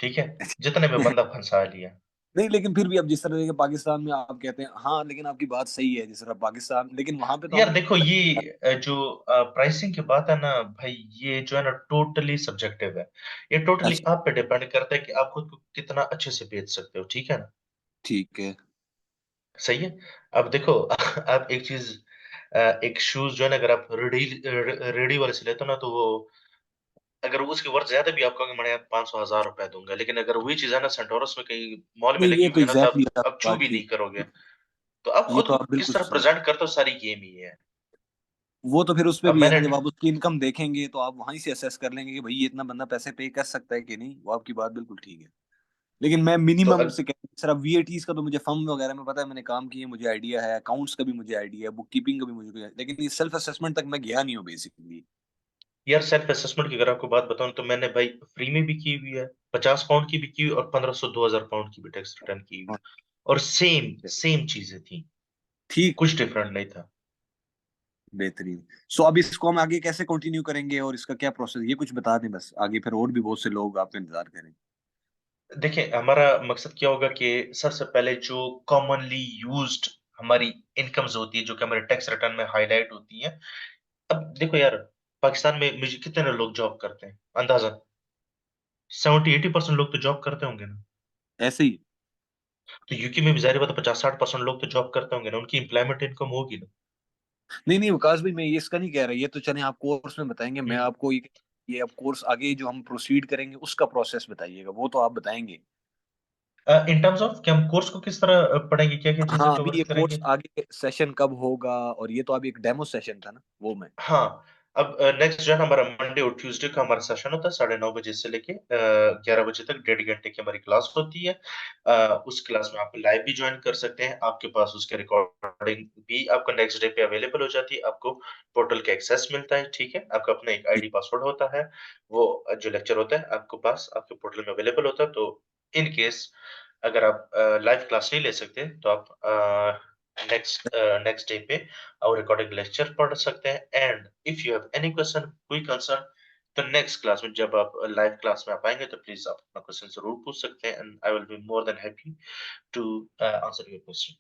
Speaker 1: ठीक है? जितने में बंदा फँसा लिया।
Speaker 4: नहीं, लेकिन फिर भी अब जिस तरह के पाकिस्तान में आप कहते हैं, हाँ, लेकिन आपकी बात सही है, जिस तरह पाकिस्तान, लेकिन वहाँ पे तो
Speaker 1: यार
Speaker 4: हम।
Speaker 1: देखो, ये जो प्राइसिंग की बात है ना भाई, ये जो है ना टोटली सब्जेक्टिव है। ये टोटली
Speaker 4: अच्छा,
Speaker 1: आप पे डिपेंड करता है कि आप खुद को कितना अच्छे से बेच सकते हो, ठीक है ना?
Speaker 4: ठीक है।
Speaker 1: सही है? अब देखो आप एक चीज़ एक शूज़ जो है ना, अगर आप रेडी वाले से लेते हो ना, तो वो अगर वो उसकी वर्थ ज़्यादा भी आप कहोगे मैं 500 हज़ार रुपए दूँगा, लेकिन अगर वही चीज़ है ना सेंटोरस में कहीं मॉल में
Speaker 4: नहीं,
Speaker 1: लगी
Speaker 4: ये
Speaker 1: हुई
Speaker 4: तो
Speaker 1: है ना, तो
Speaker 4: एग्ज़ैक्टली
Speaker 1: आप
Speaker 4: आपकी
Speaker 1: छू
Speaker 4: बात
Speaker 1: भी नहीं
Speaker 4: ठीक
Speaker 1: करोगे।
Speaker 4: है।
Speaker 1: तो आप
Speaker 4: ये
Speaker 1: खुद
Speaker 4: तो
Speaker 1: को
Speaker 4: आप
Speaker 1: किस
Speaker 4: बिल्कुल
Speaker 1: तरह
Speaker 4: सही।
Speaker 1: प्रेज़ेंट करते हो, सारी गेम ही है।
Speaker 4: वो तो फिर उसपे
Speaker 1: अब
Speaker 4: भी है
Speaker 1: मैंने
Speaker 4: ना, जब आप उसकी इनकम देखेंगे, तो आप वहीं से असेस कर लेंगे कि भई ये इतना बंदा पैसे पे कर सकता है कि नहीं, वो आपकी बात बिल्कुल ठीक है। लेकिन मैं
Speaker 1: तो
Speaker 4: मिनिमम से सर, अब वीएटीज़ का तो मुझे फर्म वगैरह में पता है, मैंने काम किए, मुझे आइडिया है, अकाउंट्स का भी मुझे आइडिया है, बुक कीपिंग का भी मुझे, लेकिन ये सेल्फ असेसमेंट तक मैं गया नहीं हूँ बेसिकली।
Speaker 1: यार सेल्फ असेसमेंट की अगर आपको बात बताऊँ तो मैंने भाई फ्री में भी की हुई है, 50 पाउंड की भी की हुई और 1500 2000 पाउंड की भी टैक्स रिटर्न की हुई
Speaker 4: हाँ,
Speaker 1: और सेम सेम चीज़ें थी,
Speaker 4: ठीक है,
Speaker 1: कुछ डिफरेंट नहीं था।
Speaker 4: बेहतरीन। सो अब इसको हम आगे कैसे कंटिन्यू करेंगे और इसका क्या प्रोसेस, ये कुछ बता दें बस, आगे फिर और भी बहुत से लोग आपका इंतज़ार करें।
Speaker 1: देखिए, हमारा मकसद क्या होगा कि सबसे पहले जो कॉमनली यूज़्ड हमारी इनकम्स होती है, जो कि हमारे टैक्स रिटर्न में हाइलाइट होती हैं। अब देखो यार, पाकिस्तान में मुझे कितने लोग जॉब करते हैं? अंदाज़न 70-80% लोग तो जॉब करते होंगे ना?
Speaker 4: ऐसे ही।
Speaker 1: तो यूके में भी ज़ाहिर-सी बात है 50-60% लोग तो जॉब करते होंगे ना, उनकी एम्प्लॉयमेंट इनकम होगी ना।
Speaker 4: नहीं, नहीं विकास भाई, मैं ये इसका नहीं कह रहा, ये तो चलें आप कोर्स में बताएँगे, मैं
Speaker 1: हुँ।
Speaker 4: आपको ये अब कोर्स आगे जो हम प्रोसीड करेंगे उसका प्रोसेस बताइएगा, वो तो आप बताएँगे।
Speaker 1: इन टर्म्स ऑफ कि हम कोर्स को किस तरह पढ़ेंगे, क्या-क्या चीज़ें
Speaker 4: हाँ, अभी
Speaker 1: कवर
Speaker 4: ये कोर्स
Speaker 1: करेंगे?
Speaker 4: आगे सेशन कब होगा, और ये तो अभी एक डेमो सेशन था ना, वो मैं।
Speaker 1: हाँ, अब नेक्स्ट जो है ना हमारा मंडे और ट्यूसडे का हमारा सेशन होता है 9:30 बजे से लेके 11 बजे तक, 1.5 घंटे की हमारी क्लास होती है। उस क्लास में आप लाइव भी जॉइन कर सकते हैं, आपके पास उसके रिकॉर्डिंग भी आपको नेक्स्ट डे पे अवेलेबल हो जाती है, आपको पोर्टल का एक्सेस मिलता है, ठीक है? आपका अपना एक आईडी पासवर्ड होता है, वो जो लेक्चर होता है आपके पास आपके पोर्टल में अवेलेबल होता है, तो इन केस अगर आप लाइव क्लास नहीं ले सकते, तो आप नेक्स्ट डे पे और रिकॉर्डेड लेक्चर पढ़ सकते हैं and if you have any question कोई कंसर्न तो नेक्स्ट क्लास में जब आप लाइव क्लास में आप आएंगे तो प्लीज आप अपना क्वेश्चन जरूर पूछ सकते हैं and I will be more than happy to answer your question.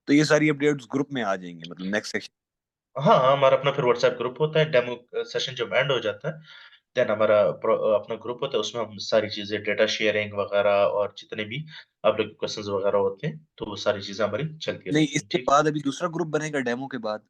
Speaker 4: तो ये सारी अपडेट्स ग्रुप में आ जाएँगी, मतलब नेक्स्ट सेक्शन।
Speaker 1: हाँ हाँ, हमारा अपना फिर व्हाट्सएप ग्रुप होता है, डेमो सेशन जब एंड हो जाता है देन हमारा अपना ग्रुप होता है, उसमें हम सारी चीजें डेटा शेयरिंग वगैरह और जितने भी आप लोग क्वेश्चंस वगैरह होते हैं तो वो सारी चीजें हमारी चलती
Speaker 4: नहीं,
Speaker 1: रहती हैं,
Speaker 4: इसके
Speaker 1: ठीक है।
Speaker 4: बाद अभी दूसरा ग्रुप बनेगा डेमो के बाद?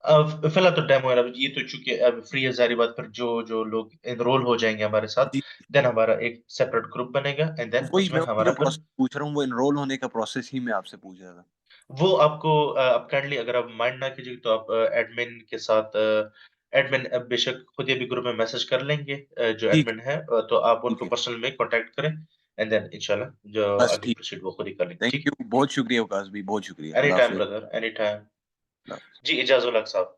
Speaker 1: फिलहाल तो डेमो है, अब ये तो चूंकि अब फ्री है, जारी बात, पर जो लोग एनरोल हो जाएंगे हमारे साथ,
Speaker 4: जी
Speaker 1: देन हमारा एक सेपरेट ग्रुप बनेगा, एंड देन
Speaker 4: वही
Speaker 1: उसमें
Speaker 4: मैं
Speaker 1: हमारा
Speaker 4: जो
Speaker 1: फिर
Speaker 4: प्रोसेस पूछ रहा हूँ वो एनरोल होने का प्रोसेस ही मैं आपसे पूछ रहा था।
Speaker 1: वो आपको आप काइंडली अगर आप माइंड ना कीजिए तो आप एडमिन के साथ एडमिन बेशक खुद ही भी ग्रुप में मैसेज कर लेंगे, जो
Speaker 4: ठीक
Speaker 1: एडमिन है, तो आप
Speaker 4: ठीक
Speaker 1: उनको
Speaker 4: है
Speaker 1: पर्सनल में कांटेक्ट करें, एंड देन इंशाल्लाह जो
Speaker 4: बस
Speaker 1: आगे
Speaker 4: ठीक।
Speaker 1: प्रोसीड वो खुद ही कर लेंगे,
Speaker 4: थैंक
Speaker 1: ठीक?
Speaker 4: यू, बहुत शुक्रिया वकास भाई, बहुत शुक्रिया।
Speaker 1: एनी
Speaker 4: अल्लाह
Speaker 1: टाइम
Speaker 4: हाफिज।
Speaker 1: Brother, any time.
Speaker 4: अल्लाह हाफिज।
Speaker 1: जी, इजाज़ उल हक साहब।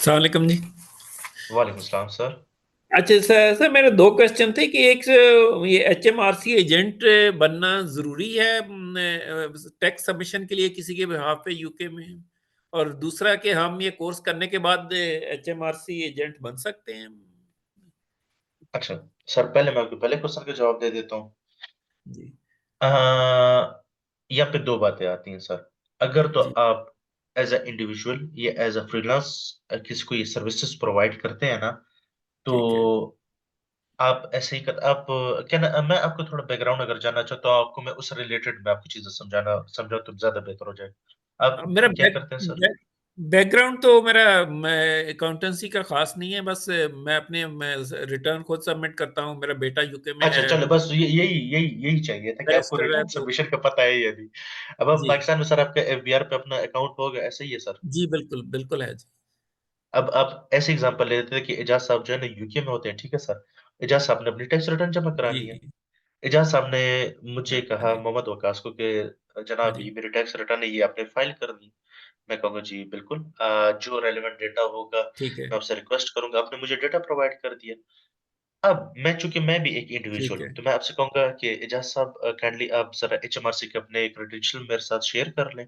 Speaker 5: सलामकुम जी।
Speaker 1: वालेकुम सलाम सर।
Speaker 5: अच्छा सर, मेरे दो क्वेश्चन थे कि एक ये HMRC एजेंट बनना ज़रूरी है टैक्स सबमिशन के लिए किसी के बिहाफ पे यूके में, और दूसरा कि हम ये कोर्स करने के बाद HMRC एजेंट बन सकते हैं।
Speaker 1: अच्छा, सर पहले मैं आपके पहले क्वेश्चन का जवाब दे देता हूँ।
Speaker 5: जी
Speaker 1: अ, यहाँ पे 2 बातें आती हैं सर। अगर तो
Speaker 5: जी
Speaker 1: आप एज़ अ इंडिविजुअल या एज़ अ फ्रीलांस किसी को ये सर्विसेज़ प्रोवाइड करते हैं ना,
Speaker 5: ठीक है।
Speaker 1: तो आप ऐसे ही कर आप क्या ना, मैं आपको थोड़ा बैकग्राउंड अगर जानना चाहता हूँ, आपको मैं उस रिलेटेड मैं आपको चीज़ें समझाऊँ तो ज़्यादा बेहतर हो जाए। आप
Speaker 5: मेरा
Speaker 1: क्या करते हैं सर?
Speaker 5: बैकग्राउंड तो मेरा मैं अकाउंटेंसी का खास नहीं है, बस मैं रिटर्न खुद सबमिट करता हूँ। मेरा बेटा यूके में
Speaker 1: अच्छा,
Speaker 5: है,
Speaker 1: चलो बस ये यही चाहिए था कि आपको
Speaker 5: बैरिस्टर है
Speaker 1: रिटर्न
Speaker 5: तो।
Speaker 1: सबमिशन का पता है या नहीं। अब आप
Speaker 5: जी
Speaker 1: पाकिस्तान में सर आपका एफबीआर पे अपना अकाउंट होगा, ऐसा ही है सर?
Speaker 5: जी बिल्कुल बिल्कुल है जी।
Speaker 1: अब आप ऐसे एग्जांपल ले लेते हैं कि एजाज साहब जो है ना यूके में होते हैं, ठीक है सर? एजाज साहब ने अपनी टैक्स रिटर्न जमा करा
Speaker 5: जी
Speaker 1: लिया। एजाज साहब ने मुझे
Speaker 5: हाँ
Speaker 1: कहा,
Speaker 5: जी
Speaker 1: मोहम्मद वकास को, कि
Speaker 5: हाँ
Speaker 1: जनाब
Speaker 5: जी
Speaker 1: ये मेरी टैक्स रिटर्न है, ये आपने फाइल कर दी। मैं कहूँगा जी बिल्कुल, जो रेलेवेंट डेटा होगा
Speaker 5: ठीक है
Speaker 1: मैं आपसे रिक्वेस्ट करूँगा। आपने मुझे डेटा प्रोवाइड कर दिया। अब चूँकि मैं भी एक इंडिविजुअल
Speaker 5: ठीक
Speaker 1: हूँ,
Speaker 5: है
Speaker 1: तो मैं आपसे कहूँगा कि एजाज साहब काइंडली आप ज़रा एचएमआरसी के अपने क्रेडेंशियल मेरे साथ शेयर कर लें,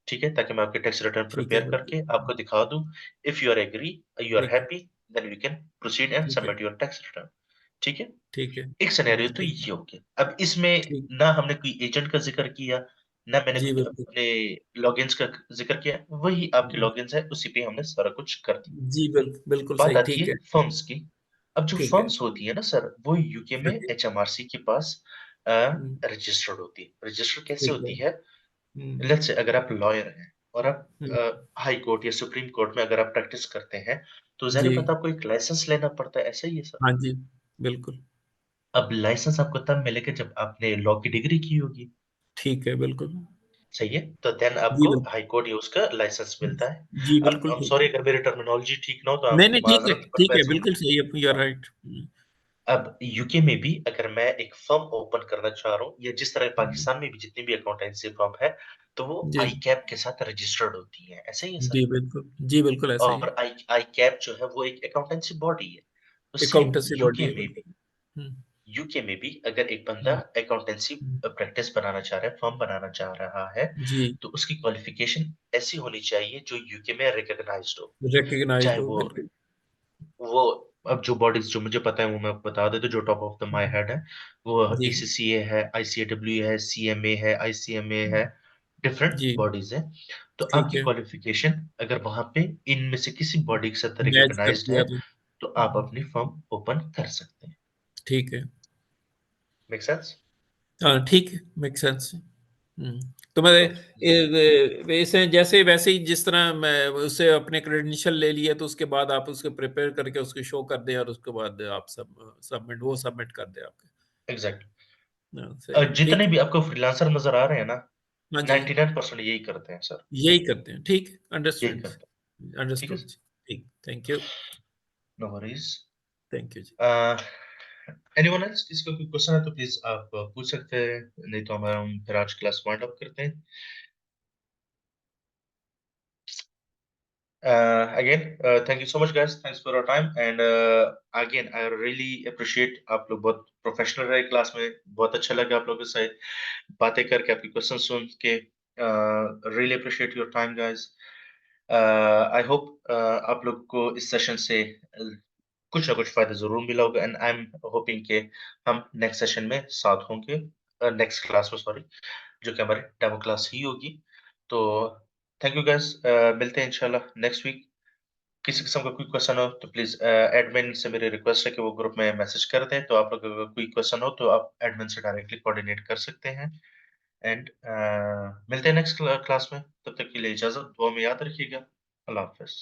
Speaker 1: ठीक है? ताकि मैं आपकी टैक्स रिटर्न
Speaker 5: ठीक है
Speaker 1: प्रिपेयर
Speaker 5: बिल्कुल
Speaker 1: करके आपको दिखा दूँ। If you are agree, you are
Speaker 5: ठीक है
Speaker 1: happy, then we can proceed and
Speaker 5: ठीक है
Speaker 1: सबमिट योर टैक्स रिटर्न, ठीक है?
Speaker 5: ठीक है
Speaker 1: एक सिनेरियो तो
Speaker 5: ठीक
Speaker 1: ये हो गया। अब इसमें
Speaker 5: ठीक
Speaker 1: ना हमने कोई एजेंट का ज़िक्र किया, ना मैंने
Speaker 5: जी
Speaker 1: कुछ
Speaker 5: बिल्कुल
Speaker 1: अपने लॉगिन्स का ज़िक्र किया, वही आपके
Speaker 5: हम्म,
Speaker 1: लॉगिन्स हैं, उसी पे हमने सारा कुछ कर दिया।
Speaker 5: जी बिल्कुल
Speaker 1: बात
Speaker 5: सही
Speaker 1: आती
Speaker 5: ठीक
Speaker 1: है
Speaker 5: है
Speaker 1: फर्म्स की। अब जो
Speaker 5: ठीक है
Speaker 1: फर्म्स होती है ना सर, वो यूके
Speaker 5: हाँ
Speaker 1: में
Speaker 5: जी
Speaker 1: एचएमआरसी के पास अ,
Speaker 5: हम्म,
Speaker 1: रजिस्टर्ड होती है। रजिस्टर कैसे
Speaker 5: ठीक है
Speaker 1: होती है?
Speaker 5: हम्म,
Speaker 1: लेट्स से अगर आप लॉयर हैं और आप
Speaker 5: हम्म,
Speaker 1: हाई कोर्ट या सुप्रीम कोर्ट में अगर आप प्रैक्टिस करते हैं, तो
Speaker 5: जी
Speaker 1: ज़ाहिर-सी बात है आपको एक लाइसेंस लेना पड़ता है, ऐसा ही है सर?
Speaker 5: हाँ जी बिल्कुल
Speaker 1: अब लाइसेंस आपको तब मिलेगा जब आपने लॉ की डिग्री की होगी,
Speaker 5: ठीक है बिल्कुल
Speaker 1: सही है? तो देन
Speaker 5: जी
Speaker 1: आपको
Speaker 5: बिल्कुल
Speaker 1: हाई कोर्ट या उसका लाइसेंस मिलता है।
Speaker 5: जी
Speaker 1: अब
Speaker 5: बिल्कुल
Speaker 1: आई एम
Speaker 5: ठीक
Speaker 1: सॉरी
Speaker 5: है
Speaker 1: अगर मेरी टर्मिनोलॉजी ठीक ना हो तो
Speaker 5: नहीं
Speaker 1: आपकी
Speaker 5: नहीं
Speaker 1: माज़रत, बट
Speaker 5: ठीक है
Speaker 1: वैसे ही
Speaker 5: बिल्कुल सही है यू आर
Speaker 1: हाँ।
Speaker 5: राइट
Speaker 1: अब यूके में भी अगर मैं एक फर्म ओपन करना चाह रहा हूँ, या जिस तरह पाकिस्तान में भी जितनी भी अकाउंटेंसी फर्म है, तो वो
Speaker 5: जी
Speaker 1: आईकैप के साथ रजिस्टर्ड होती है, ऐसा ही है सर?
Speaker 5: जी बिल्कुल ऐसा ही है
Speaker 1: और आईकैप जो है वो एक अकाउंटेंसी बॉडी है। तो सेम
Speaker 5: अकाउंटेंसी बॉडी
Speaker 1: यूके
Speaker 5: है
Speaker 1: में
Speaker 5: बिल्कुल
Speaker 1: भी
Speaker 5: हम्म,
Speaker 1: यूके में भी अगर एक बंदा
Speaker 5: हम्म,
Speaker 1: अकाउंटेंसी
Speaker 5: हम्म,
Speaker 1: प्रैक्टिस बनाना चाह रहा है, फर्म बनाना चाह रहा है,
Speaker 5: जी
Speaker 1: तो उसकी क्वालिफिकेशन ऐसी होनी चाहिए जो यूके में रिकॉग्नाइज्ड हो।
Speaker 5: रिकग्नाइज्ड
Speaker 1: चाहे
Speaker 5: हो
Speaker 1: वो
Speaker 5: बिल्कुल
Speaker 1: वो अब जो बॉडीज़ जो मुझे पता है वो मैं आपको बता देता हूँ, जो top of the my head है, वो
Speaker 5: जी
Speaker 1: ईसीसीए है, आईसीएडब्ल्यू है, सीएमए है, आईसीएमए है, डिफरेंट
Speaker 5: जी
Speaker 1: बॉडीज़ हैं। तो
Speaker 5: ठीक
Speaker 1: आपकी
Speaker 5: है
Speaker 1: क्वालिफिकेशन अगर वहाँ पे इनमें से किसी बॉडी के साथ
Speaker 5: मैच
Speaker 1: रिकॉग्नाइज्ड
Speaker 5: करती है
Speaker 1: है,
Speaker 5: तो
Speaker 1: तो आप अपनी फर्म ओपन कर सकते हैं।
Speaker 5: ठीक है
Speaker 1: मेक सेंस?
Speaker 5: हाँ ठीक है मेक सेंस तो मैं
Speaker 1: तो जी,
Speaker 5: वैसे जैसे वैसे ही जिस तरह मैं उससे अपने क्रेडेंशियल ले लिए तो उसके बाद आप उसको प्रिपेयर करके उसको शो कर दें और उसके बाद आप सबमिट कर दें आपके
Speaker 1: एग्ज़ैक्टली।
Speaker 5: सही है ठीक
Speaker 1: जितने
Speaker 5: है
Speaker 1: भी आपको फ्रीलांसर नज़र आ रहे हैं ना,
Speaker 5: हाँ जी
Speaker 1: 99% यही करते हैं सर,
Speaker 5: यही करते हैं ठीक है
Speaker 1: यही
Speaker 5: अंडरस्टूड
Speaker 1: करते हैं। ठीक है
Speaker 5: अंडरस्टूड
Speaker 1: सर?
Speaker 5: ठीक thank you
Speaker 1: no worries.
Speaker 5: Thank you जी
Speaker 1: एनीवन एल्स किसी का कोई क्वेश्चन है तो प्लीज़ आप पूछ सकते हैं, नहीं तो हम फिर आज क्लास वाइंड अप करते हैं। Again, thank you so much, guys. Thanks for your time. And again, I really appreciate आप लोग बहुत प्रोफेशनल रहे क्लास में, बहुत अच्छा लगा आप लोगों से बातें करके, आपकी क्वेश्चन सुन के। Really appreciate your time, guys. I hope आप लोग को इस सेशन से कुछ ना कुछ फायदा जरूर मिला होगा, एंड आई एम होपिंग कि हम नेक्स्ट सेशन में साथ होंगे, नेक्स्ट क्लास में, सॉरी, जो कि हमारी डेमो क्लास ही होगी। तो थैंक यू गाइस, मिलते हैं इंशाल्लाह नेक्स्ट वीक। किसी किस्म का कोई क्वेश्चन हो तो प्लीज एडमिन से मेरी रिक्वेस्ट है कि वो ग्रुप में मैसेज कर दें, तो आप लोग अगर कोई क्वेश्चन हो तो आप एडमिन से डायरेक्टली कोऑर्डिनेट कर सकते हैं। एंड मिलते हैं नेक्स्ट क्लास में, तब तक के लिए इजाजत, दुआ में याद रखिएगा। अल्लाह हाफ़िज़।